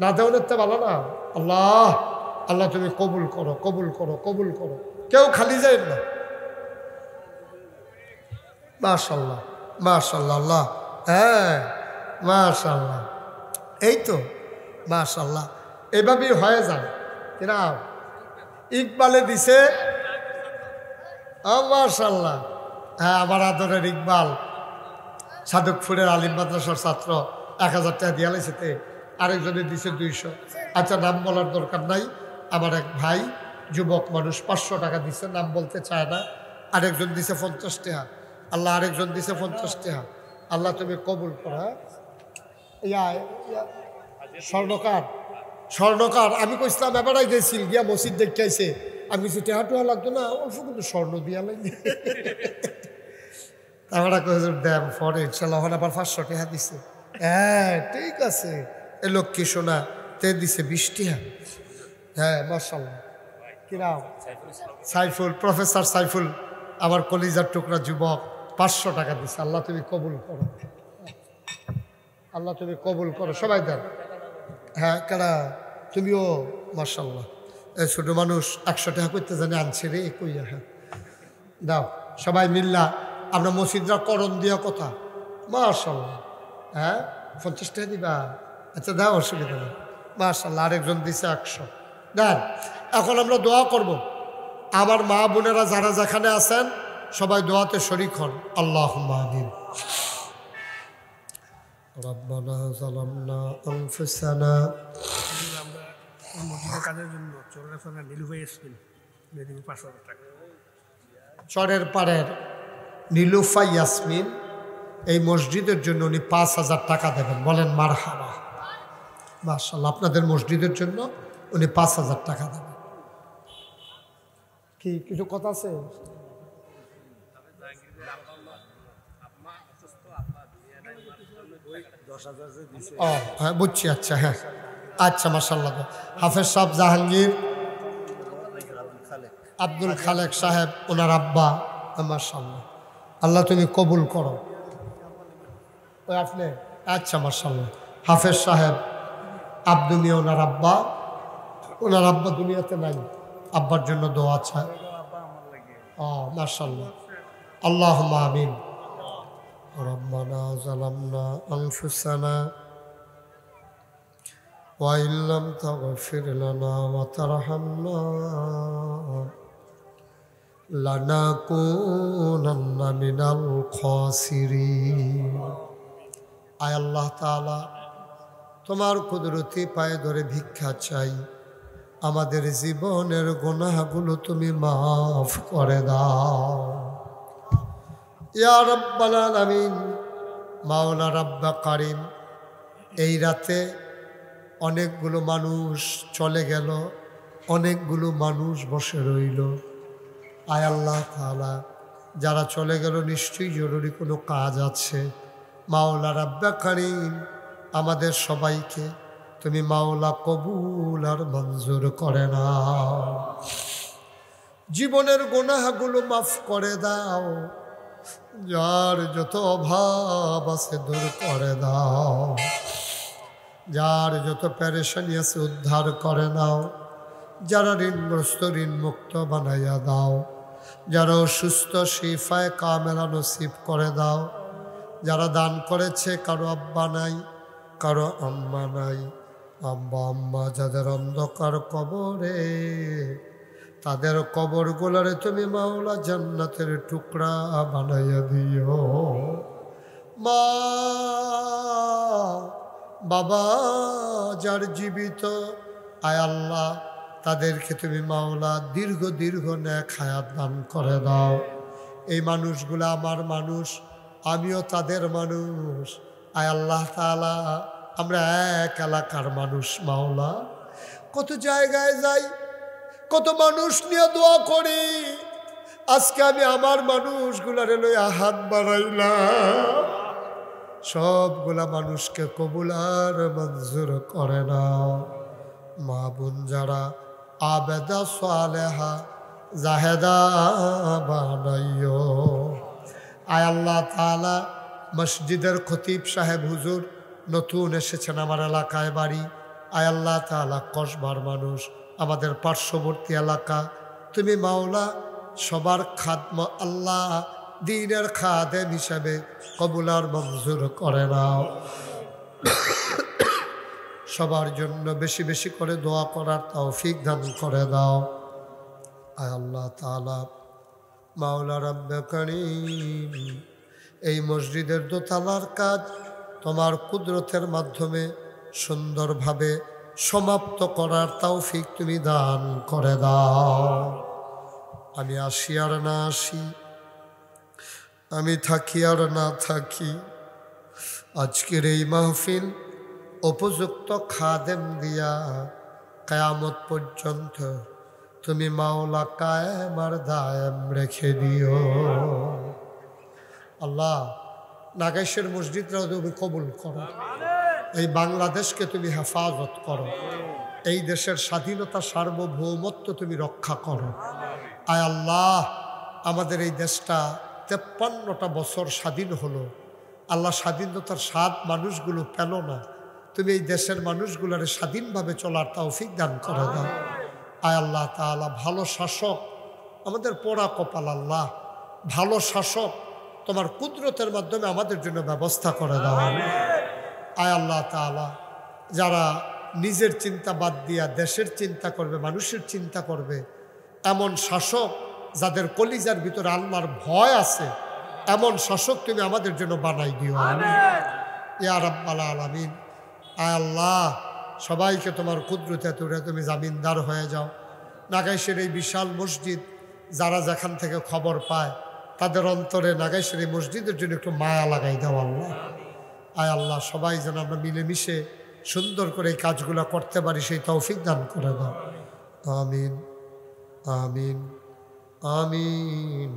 না দেওয়ার তো ভালো না। আল্লাহ আল্লাহ তুমি কবুল করো, কবুল করো, কবুল করো, কেউ খালি যায় না। মাশাআল্লাহ, মাশাআল্লাহ, আল্লাহ, হ্যাঁ মাশাআল্লাহ, এই তো মাশাআল্লাহ, এভাবেই হয়ে যায়। কিনা ইকবালে দিছে, মাশাআল্লাহ, হ্যাঁ আমার আদরের ইকবাল সাদকপুরের আলিম মাদ্রাসার ছাত্র 1000 টাকা দিয়া লাইছে, আরেকজনে দিছে 200। আচ্ছা নাম বলার দরকার নাই, আমার এক ভাই যুবক মানুষ 500 টাকা দিছে, নাম বলতে চায় না। আরেকজন দিছে 50 টাকা, আল্লাহ আরেকজন দিছে 50 টাকা, আল্লাহ তুমি কবুল করো। স্বর্ণকার, স্বর্ণকার আমি কইছিলাম এবারাই গেছিল গিয়া মসজিদ দেখে আইছে, আমি কিছু টেহা টোহা লাগতো না, অল্প কিন্তু স্বর্ণ দিয়া লাগে, আমরা কইছিলাম দেন পরে ইনশাল্লাহ, আবার 500 টাকা দিছে। হ্যাঁ ঠিক আছে, এ লক্ষ্মী সোনা তে দিছে 20 টাকা। হ্যাঁ মাশাআল্লাহ, কি নাম, সাইফুল, প্রফেসর সাইফুল, আমার কলিজার টুকরা যুবক 500 টাকা দিছে, আল্লাহ তুমি কবুল করো, আল্লাহ তুমি কবুল করো, সবাই দেন। হ্যাঁ কারা তুমিও মাশাআল্লাহ, এই ছোট মানুষ 100 টাকা করতে জানে আনছে রে কইয়া, হ্যাঁ দাও সবাই মিল্লা, আমরা মসজিদরা করণ দিয়া কথা, মাশাআল্লাহ। হ্যাঁ 50 টাকা দিবা, আচ্ছা দাও, অসুবিধা নেই, মাশাআল্লাহ। আরেকজন দিছে 100, দেন। এখন আমরা দোয়া করব, আমার মা বোনেরা যারা যেখানে আছেন সবাই দোয়াতে শরীক হন। আল্লাহুম্মা আমিন। রব্বানা যালামনা আনফুসানা, আমরা কাজের জন্য চোরের সঙ্গে নীলুভাই এসেছিল, 500 টাকা। চরের পাড়ের নীলুফা ইয়াসমিন এই মসজিদের জন্য উনি 5000 টাকা দেবেন, বলেন মারহাবা, মাশাআল্লাহ। আপনাদের মসজিদের জন্য উনি 5000 টাকা দেবেন। কি কিছু কথা আছে? ও হ্যাঁ বুঝছি, আচ্ছা হ্যাঁ আচ্ছা মাশাআল্লাহ। হাফেজ সাহেব জাহাঙ্গীর আব্দুল খালেক সাহেব ওনার আব্বা, মাশাআল্লাহ, আল্লাহ তুমি কবুল করো। ওই আপনি, আচ্ছা মাশাআল্লাহ। হাফেজ সাহেব আব্দু মিয়া ওনার আব্বা, ওনার আব্বা দুনিয়াতে নাই, আব্বার জন্য দোয়া চায়। ও মাশাআল্লাহ, আল্লাহুম্মা আমিন। রব্বানা যালামনা আনফুসানা ওয়া ইল্লাম তাগফির লানা ওয়া তারহামনা লানাকুনান্না মিনাল খাসিরিন। আয় আল্লাহ তাআলা, তোমার কুদরতি পায়ে ধরে ভিক্ষা চাই, আমাদের জীবনের গুনাহগুলো তুমি মাফ করে দাও ইয়া রাব্বাল আলামিন। মাওলা রাব্বা কারিম, এই রাতে অনেকগুলো মানুষ চলে গেল, অনেকগুলো মানুষ বসে রইল। আয় আল্লাহ তাআলা, যারা চলে গেল নিশ্চয়ই জরুরি কোনো কাজ আছে। মাওলা রাব্বা কারিম, আমাদের সবাইকে তুমি মাওলা কবুল আর মঞ্জুর করে নাও, জীবনের গুনাহগুলো মাফ করে দাও, যার যত অভাব আছে দূর করে দাও, যার যত পেরেশানি আছে উদ্ধার করে নাও, যারা ঋণগ্রস্ত ঋণ মুক্ত বানাইয়া দাও। যারা অসুস্থ শিফায়ে কামেলা নসিব করে দাও। যারা দান করেছে কারো আব্বা নাই, কারো আম্মা নাই, আব্বা আম্মা যাদের অন্ধকার কবরে, তাদের কবরগুলোরে তুমি মাওলা জান্নাতের টুকরা বানাইয়া দিও। মা বাবা যার জীবিত, আয় আল্লাহ তাদেরকে তুমি মাওলা দীর্ঘ দীর্ঘ নেক হায়াত দান করে দাও। এই মানুষগুলো আমার মানুষ, আমিও তাদের মানুষ। আয় আল্লাহ তাআলা আমরা এক এলাকার মানুষ মাওলা। কত জায়গায় যাই, কত মানুষ নিয়ে দোয়া করি। আজকে আমি আমার মানুষগুলারে লইয়া হাত বাড়াইলাম, সবগুলা মানুষকে কবুল আর মঞ্জুর করে নাও। মা বোন যারা আবেদা সালেহা জাহেদা বানাইও। আয় আল্লাহ তাআলা মসজিদের খতিব সাহেব হুজুর নতুন এসেছেন আমার এলাকায় বাড়ি। আয় আল্লাহ তাআলা কসবার মানুষ, আমাদের পার্শ্ববর্তী এলাকা, তুমি মাওলা সবার খাদম আল্লাহ দ্বীনের খাদেম হিসাবে কবুল আর মঞ্জুর করে নাও। সবার জন্য বেশি বেশি করে দোয়া করার তৌফিক দান করে দাও। আয় আল্লাহ তাআলা মাওলা রব্বে করিম, এই মসজিদের দোতলার কাজ তোমার কুদরতের মাধ্যমে সুন্দরভাবে সমাপ্ত করার তৌফিক তুমি দান করে দাও। আমি আসি আর না আসি, আমি থাকি আর না থাকি, আজকের এই মাহফিল উপযুক্ত খাদেম দিয়া কিয়ামত পর্যন্ত তুমি মাওলা কায়েম আর দায়েম রেখে দিও। আল্লাহ নাগেশের মসজিদরাও তুমি কবুল করো, এই বাংলাদেশকে তুমি হেফাজত করো, এই দেশের স্বাধীনতা সার্বভৌমত্ব তুমি রক্ষা করো। আয় আল্লাহ আমাদের এই দেশটা 53টা বছর স্বাধীন হলো, আল্লাহ স্বাধীনতার স্বাদ মানুষগুলো পেল না, তুমি এই দেশের মানুষগুলোর স্বাধীনভাবে চলার তৌফিক দান করে দাও। আয় আল্লাহ তাআলা ভালো শাসক, আমাদের পোড়া কপাল আল্লাহ, ভালো শাসক তোমার কুদরতের মাধ্যমে আমাদের জন্য ব্যবস্থা করে দাও। আয় আল্লাহ তাআলা যারা নিজের চিন্তা বাদ দিয়া দেশের চিন্তা করবে, মানুষের চিন্তা করবে, এমন শাসক যাদের কলিজার ভিতরে আল্লাহর ভয় আছে, এমন শাসক তুমি আমাদের জন্য বানাই দিও ইয়া রাব্বাল আলামিন। আয় আল্লাহ সবাইকে তোমার কুদরতে তুমি জামিনদার হয়ে যাও। নাগাইশের এই বিশাল মসজিদ যারা যেখান থেকে খবর পায় তাদের অন্তরে নাগাইশের এই মসজিদের জন্য একটু মায়া লাগাই দাও আল্লাহ। আয় আল্লাহ সবাই যেন আমরা মিলেমিশে সুন্দর করে এই কাজগুলো করতে পারি সেই তৌফিক দান করে দাও। আমিন আমিন আমিন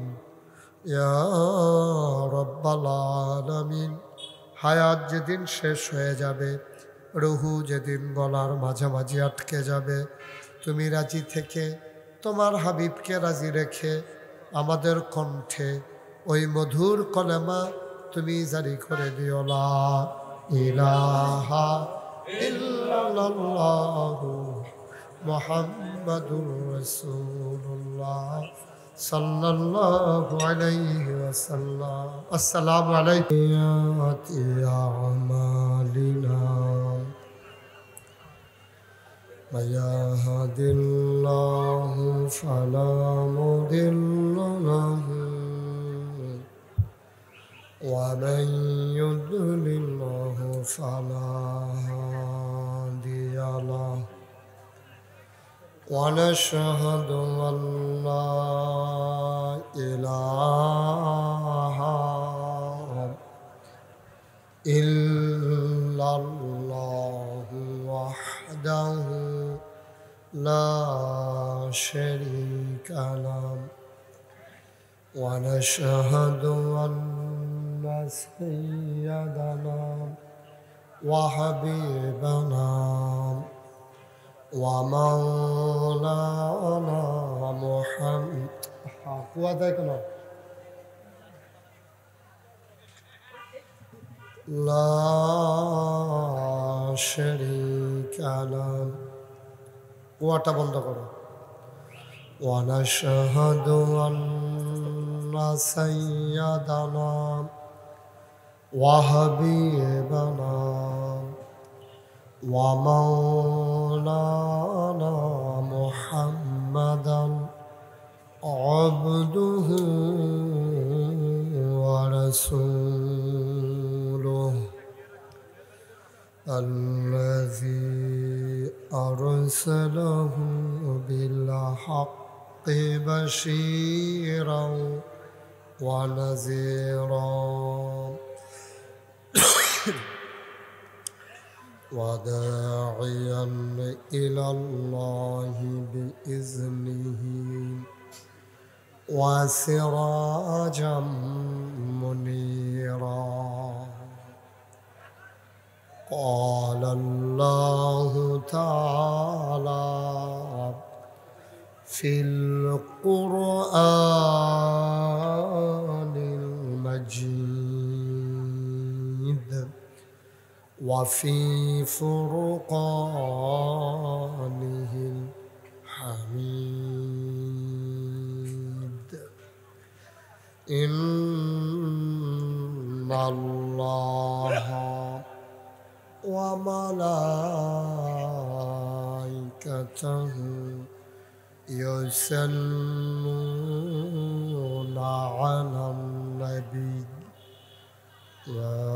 ইয়া রাব্বাল আলামিন। হায়াত যেদিন শেষ হয়ে যাবে, রুহু যেদিন গলার মাঝামাঝি আটকে যাবে, তুমি রাজি থেকে তোমার হাবিবকে রাজি রেখে আমাদের কণ্ঠে ওই মধুর কলেমা তুমি জারি করে দিও, লা ইলাহা ইল্লাল্লাহু মুহাম্মাদুর রাসূলুল্লাহ সাল্লাল্লাহু আলাইহি ওয়াসাল্লাম। আসসালামু আলাইকুম ইয়া আমালিনা মায়াহাদিল্লাহু ফালা মুদিল্লা লাহু ওয়া মান ইউদ্লিল্লাহু ফালা হাদিয়া লাহু ওয়া নাশহাদু আন লা ইলাহা ইল্লাল্লাহু ওয়াহদাহু লা শারীকা লাহু ওয়া নাশহাদু আন্না সাইয়্যিদানা ওয়া হাবিবানা ওয়া মাওলানা মুহাম্মদ লা শারীকা লাহু। কুয়াটা বন্ধ করো। ونشهد أن سيدنا وحبيبنا ومولانا محمدا عبده ورسوله الذي أرسله بالحق بشيرا ونذيرا وداعيا إلى الله بإذنه وسراجا منيرا قال الله تعالى في القرآن المجيد وفي فرقانه الحميد إن الله وملائكته يصلون على النبي يا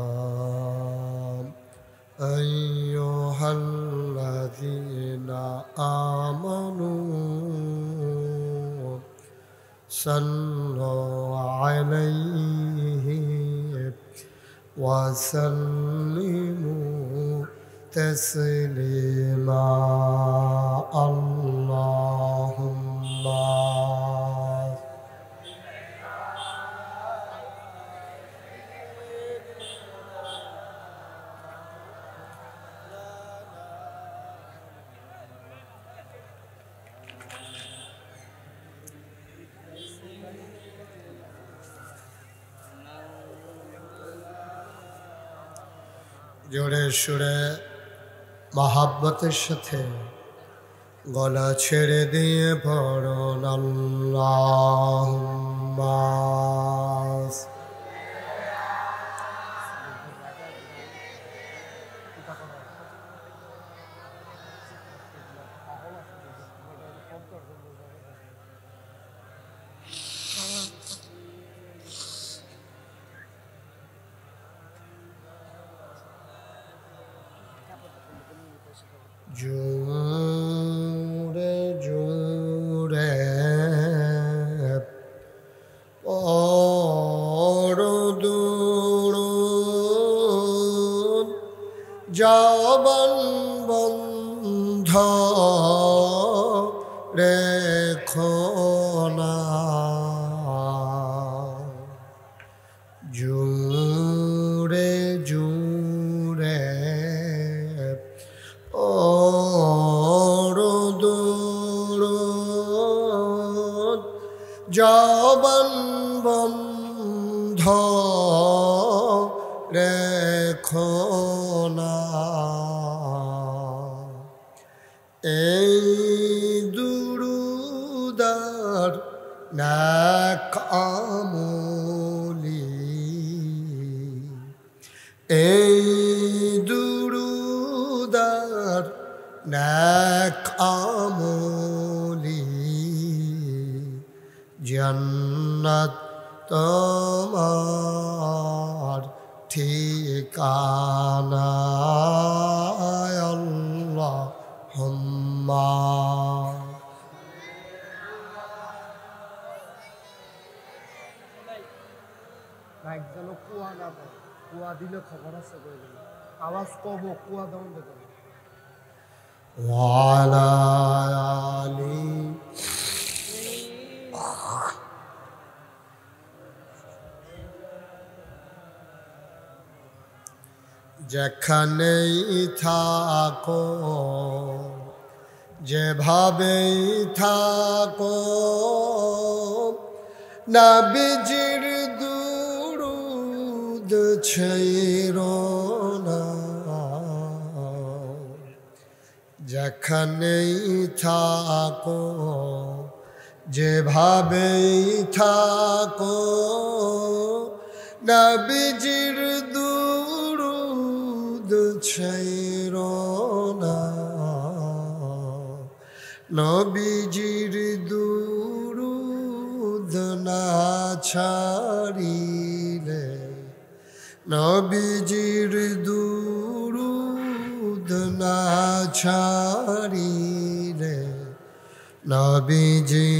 أيها الذين آمنوا صلوا عليه وسلموا تسليما اللهم জোরে সুরে মহাব্বতের সাথে গলা ছেড়ে দিয়ে পড়ুন আল্লাহুম্মা জোরে জোরে পড়ুন জবান বন্ধ রেখো না জোরে জোরে জবান বন্ধ রেখো না এই দুরুদার নেক আমলি এই দুরুদার নেক আমলি জান্নাত তোমার ঠিকানা আল্লাহুম্মা মাইক যেন কুয়া না দেয় কুয়া দিলে খবর আছে আওয়াজ কম কুয়া দেওয়া দেবে ওয়ালা আলি যেখানেই থাকো যেভাবেই থাকো নবীজির দুরূদ ছেড়ো না যেখানেই থাকো যেভাবেই থাকো নবীজির দুরূদ ছাইরো না, নবীজির দুরূদ না ছাড়িলে, নবীজির দুরূদ না ছাড়িলে নবীজি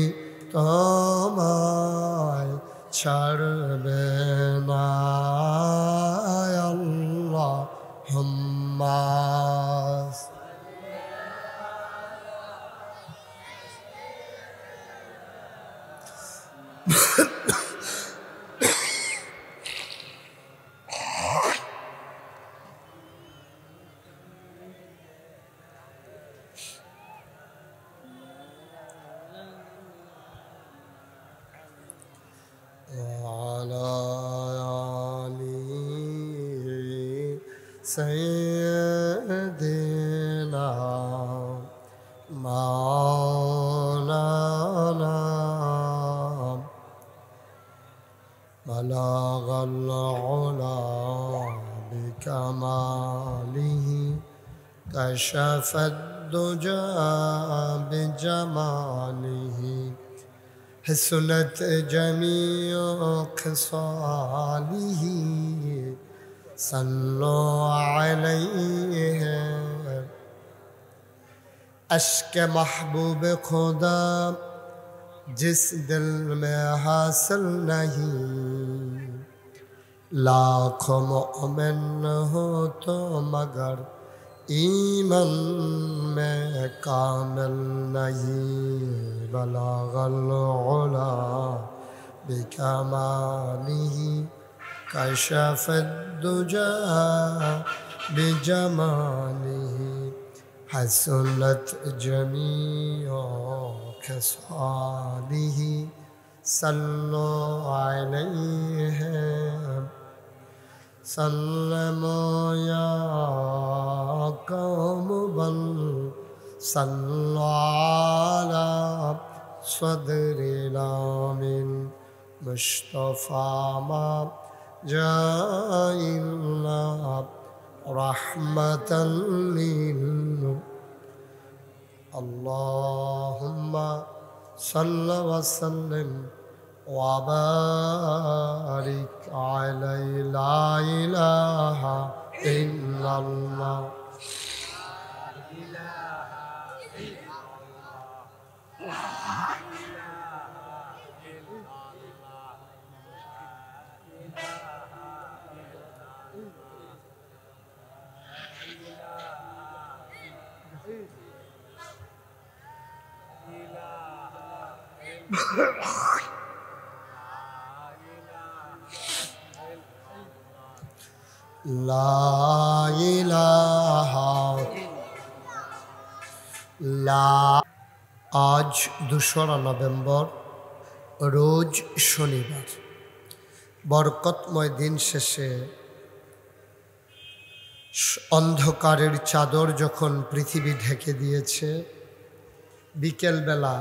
তোমায় ছাড়বে না। আল্লাহুম্মা وعلى آل سيدنا مولانا بلغ العلا بكماله كشف الدجى بجماله حسنت جميع خصاله صلوا عليه اشک محبوب خدا جس دل میں حاصل نہیں، لاکھوں مومن ہو تو مگر ایمان میں کامل نہیں، بلغ العلا بکمالہ کشف الدجى بجمالہ حسنت جميع خصاله صلوا عليه سلموا يا قوم بل صلوا على صدر الامين مصطفى ما جاء إلا رحمة للعالمين. اللهم صل وسلم وبارك عليه، لا إله إلا الله. لا إله لا। আজ 2রা নভেম্বর, রোজ শনিবার। বরকতময় দিন শেষে অন্ধকারের চাদর যখন পৃথিবী ঢেকে দিয়েছে, বিকেলবেলা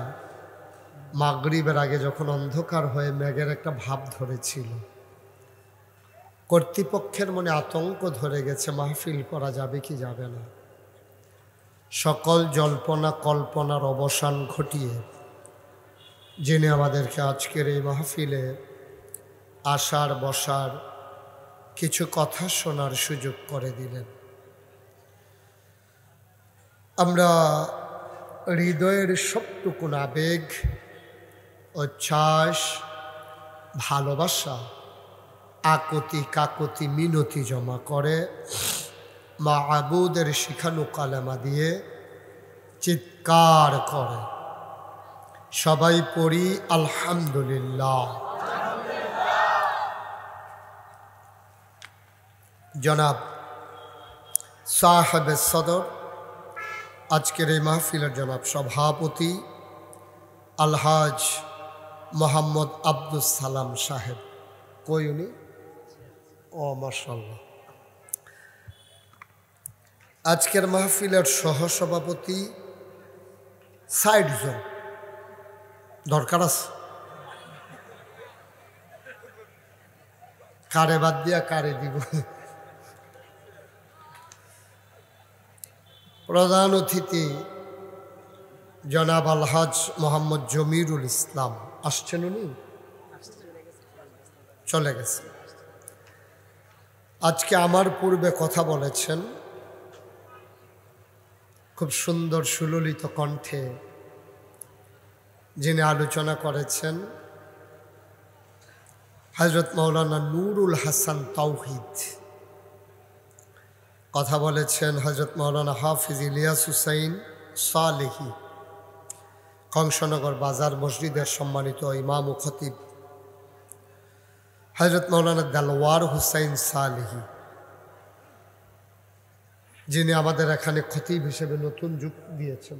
মাগরিবের আগে যখন অন্ধকার হয়ে মেঘের একটা ভাব ধরেছিল, কর্তৃপক্ষের মনে আতঙ্ক ধরে গেছে মাহফিল করা যাবে কি যাবে না। সকল জল্পনা কল্পনার অবসান ঘটিয়ে যিনি আমাদেরকে আজকের এই মাহফিলে আসার বসার কিছু কথা শোনার সুযোগ করে দিলেন, আমরা হৃদয়ের সবটুকুন আবেগ, উচ্ছ্বাস, ভালোবাসা, আকুতি কাকুতি মিনতি জমা করে মাবুদের শিখানো কালেমা দিয়ে চিৎকার করে সবাই পড়ি আলহামদুলিল্লাহ। জনাব সাহেব সদর, আজকের এই মাহফিলের জনাব সভাপতি আলহাজ মোহাম্মদ আব্দুস সালাম সাহেব, কই উনি? ও মাশাআল্লাহ। আজকের মাহফিলের সহসভাপতি সাইড জোন দরকার আছে? কারে বাদ দিয়া কারে দিব? প্রধান অতিথি জনাব আলহাজ মোহাম্মদ জমিরুল ইসলাম আসছেন, উনি চলে গেছে। আজকে আমার পূর্বে কথা বলেছেন খুব সুন্দর সুললিত কণ্ঠে, যিনি আলোচনা করেছেন হযরত মাওলানা নুরুল হাসান তাওহীদ। কথা বলেছেন হযরত মাওলানা হাফিজ ইলিয়াস হুসাইন সালেহী, কংসনগর বাজার মসজিদের সম্মানিত ইমাম ও খতিব হযরত মাওলানা দেলওয়ার হুসাইন সালেহী, যিনি আমাদের এখানে খতিব হিসেবে নতুন যুগ দিয়েছেন।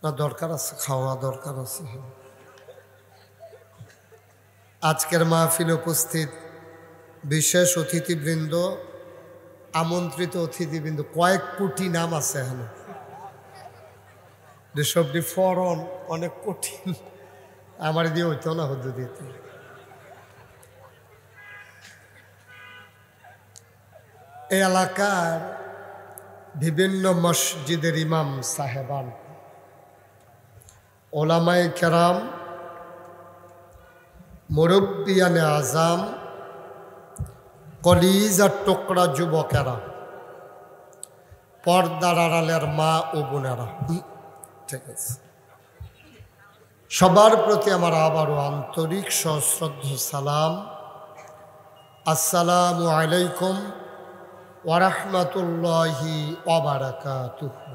না দরকার আছে, খাওয়া দরকার আছে। আজকের মাহফিলে উপস্থিত বিশেষ অতিথিবৃন্দ, আমন্ত্রিত অতিথিবৃন্দ, কয়েক কোটি নাম আছে এখানে, সবটি ফরন অনেক কঠিন, আমার দিয়ে হইতো না, হদ্দু দিতে। এই এলাকার বিভিন্ন মসজিদের ইমাম সাহেবান, ওলামায়ে কেরাম, মুরব্বিয়ানে আজাম, কলিজার টুকরা যুবকেরা, পর্দার আড়ালের মা ও বোনেরা, ঠিক আছে, সবার প্রতি আমার আবারও আন্তরিক সশ্রদ্ধ সালাম। আসসালামু আলাইকুম ওয়া রাহমাতুল্লাহি ওয়া বারাকাতুহু।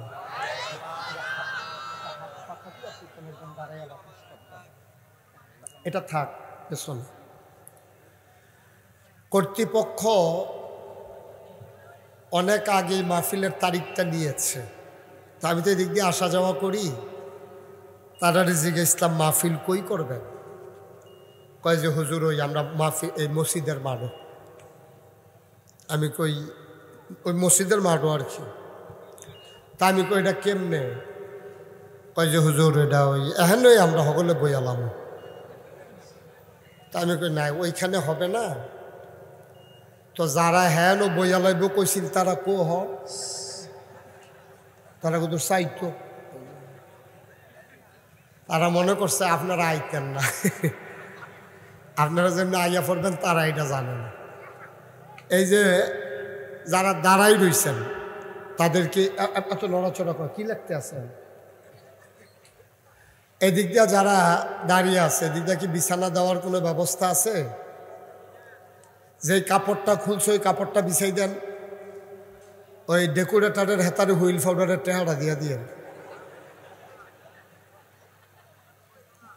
এটা থাক পেছন। কর্তৃপক্ষ অনেক আগে মাহফিলের তারিখটা নিয়েছে, তা আমি তো এদিক দিয়ে আসা যাওয়া করি। তারা জিজ্ঞেস ইসলাম মাহফিল কই করবেন? কয় যে হুজুর ওই আমরা মাহফিল এই মসজিদের মাঠে। আমি কই ওই মসজিদের মাঠও আর কি। তা আমি কই এটা কেমনে? কয় যে হুজুর এটা ওই এখানেই আমরা সকলে বইয়ালাম। তা আমি কই না, ওইখানে হবে না তো। যারা হ্যান ও বইয়ালাইব কইছিল তারা কো হ, তারা কিন্তু চাইতো। তারা মনে করছে আপনারা আইতেন না, আপনারা যেমনি আইয়া পড়বেন তারা এটা জানে না। এই যে যারা দাঁড়াই রইছেন তাদেরকে এত নড়াচড়া করে কি লাগতে আছেন? এদিক দিয়ে যারা দাঁড়িয়ে আছে এদিক দিয়ে কি বিছানা দেওয়ার কোনো ব্যবস্থা আছে? যে কাপড়টা খুলছে ওই কাপড়টা বিছাই দেন, ওই ডেকোরেটারের হেতারে হুইল পাউডারের টেহারা দিয়ে দিয়ে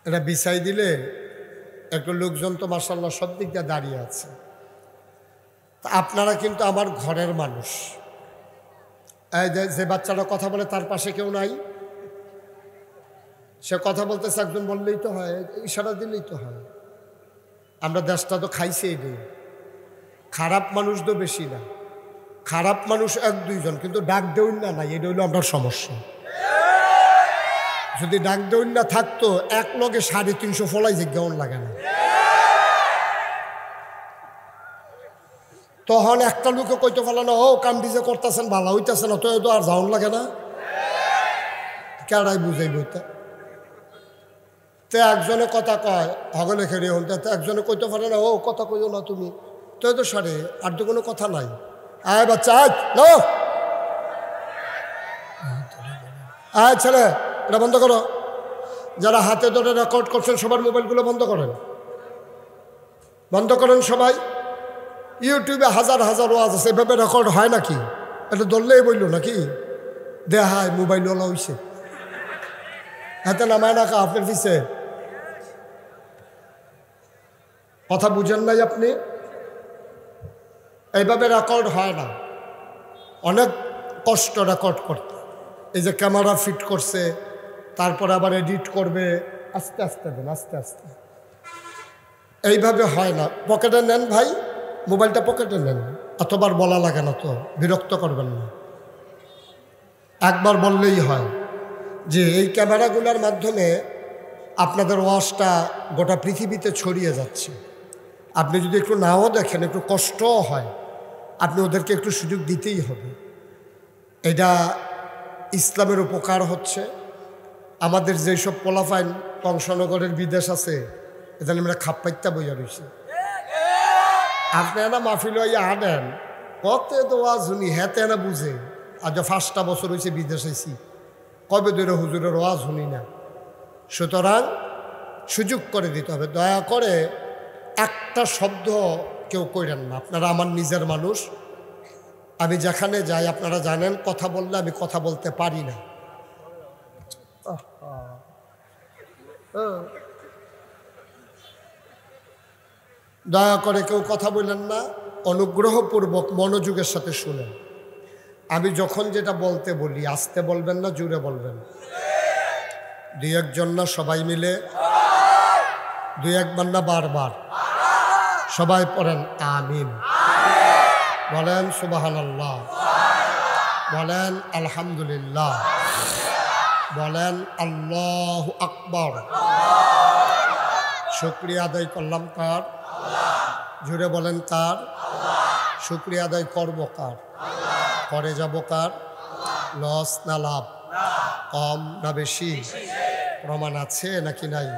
এটা বিছাই দিলে একটু লোকজন তো মাশাআল্লাহ সব দিক দিয়ে দাঁড়িয়ে আছে। তা আপনারা কিন্তু আমার ঘরের মানুষ। এই যে বাচ্চারা কথা বলে তার পাশে কেউ নাই, সে কথা বলতেছে, একজন বললেই তো হয়, ইশারা দিলেই তো হয়। আমরা দেশটা তো খাইছি এই দিন। খারাপ মানুষ তো বেশি না, খারাপ মানুষ এক দুইজন, কিন্তু ডাক দেউন না নাই, এটা হইলো আমার সমস্যা। যদি ডাক দেউন না থাকতো এক লগে 350 ফলাই জিজ্ঞান লাগে না। তখন একটা লোকে কইতে পারলো না, ও কামটি যে করতেছেন ভালো হইতেছে না, তো আর যাওন লাগে না, কেডাই বুঝাইব ওইটা। তো একজনে কথা কয় হগলে খেয়ে হন, তো একজনে কইতে পারে না, ও কথা কইও না তুমি, তো সারে আর তো কোনো কথা নাই। আয় বাচ্চা আয়, আয় ছেলে এটা বন্ধ করো। যারা হাতে ধরে রেকর্ড করছেন সবার মোবাইলগুলো বন্ধ করেন, বন্ধ করেন সবাই। ইউটিউবে হাজার হাজার ওয়াজ আছে, এভাবে রেকর্ড হয় নাকি? এটা ধরলেই বলল নাকি দেহায় মোবাইলওয়ালা হইছে, হাতে নামায় না কা আপনার পিছে। কথা বুঝেন নাই আপনি? এইভাবে রেকর্ড হয় না, অনেক কষ্ট রেকর্ড করতে। এই যে ক্যামেরা ফিট করছে, তারপরে আবার এডিট করবে, আস্তে আস্তে দেন, আস্তে আস্তে। এইভাবে হয় না। পকেটে নেন ভাই, মোবাইলটা পকেটে নেন, এতবার বলা লাগে না তো, বিরক্ত করবেন না, একবার বললেই হয়। যে এই ক্যামেরাগুলোর মাধ্যমে আপনাদের ওয়াজটা গোটা পৃথিবীতে ছড়িয়ে যাচ্ছে। আপনি যদি একটু নাও দেখেন, একটু কষ্টও হয়, আপনি ওদেরকে একটু সুযোগ দিতেই হবে। এটা ইসলামের উপকার হচ্ছে। আমাদের যেসব পোলাফাইন কংসনগরের বিদেশ আছে, এটা আমরা খাপ্পাইত্যা বইয়া রয়েছে। আপনি না মাহফিল হইয়া আনেন, কত তো ওয়াজ শুনি, হেতে না বুঝে। আজ 5টা বছর হয়েছে বিদেশ আইছি, কবে ধরে হুজুরের ওয়াজ শুনি না। সুতরাং সুযোগ করে দিতে হবে। দয়া করে একটা শব্দ কেউ কইরেন না। আপনারা আমার নিজের মানুষ, আমি যেখানে যাই আপনারা জানেন, কথা বললে আমি কথা বলতে পারি না। দয়া করে কেউ কথা বললেন না, অনুগ্রহপূর্বক মনোযোগের সাথে শুনেন। আমি যখন যেটা বলতে বলি, আস্তে বলবেন না, জোরে বলবেন। 2-1 না, সবাই মিলে 2-1 বার না, বারবার সবাই পড়েন আমিন। বলেন সুবহানাল্লাহ, বলেন আলহামদুলিল্লাহ, বলেন আল্লাহু আকবার। শুকরিয়া আদায় করলাম কার? জুড়ে বলেন কার? শুকরিয়া আদায় করব কার? করে যাব কার? লস না লাভ? কম না বেশি? প্রমাণ আছে নাকি নাই?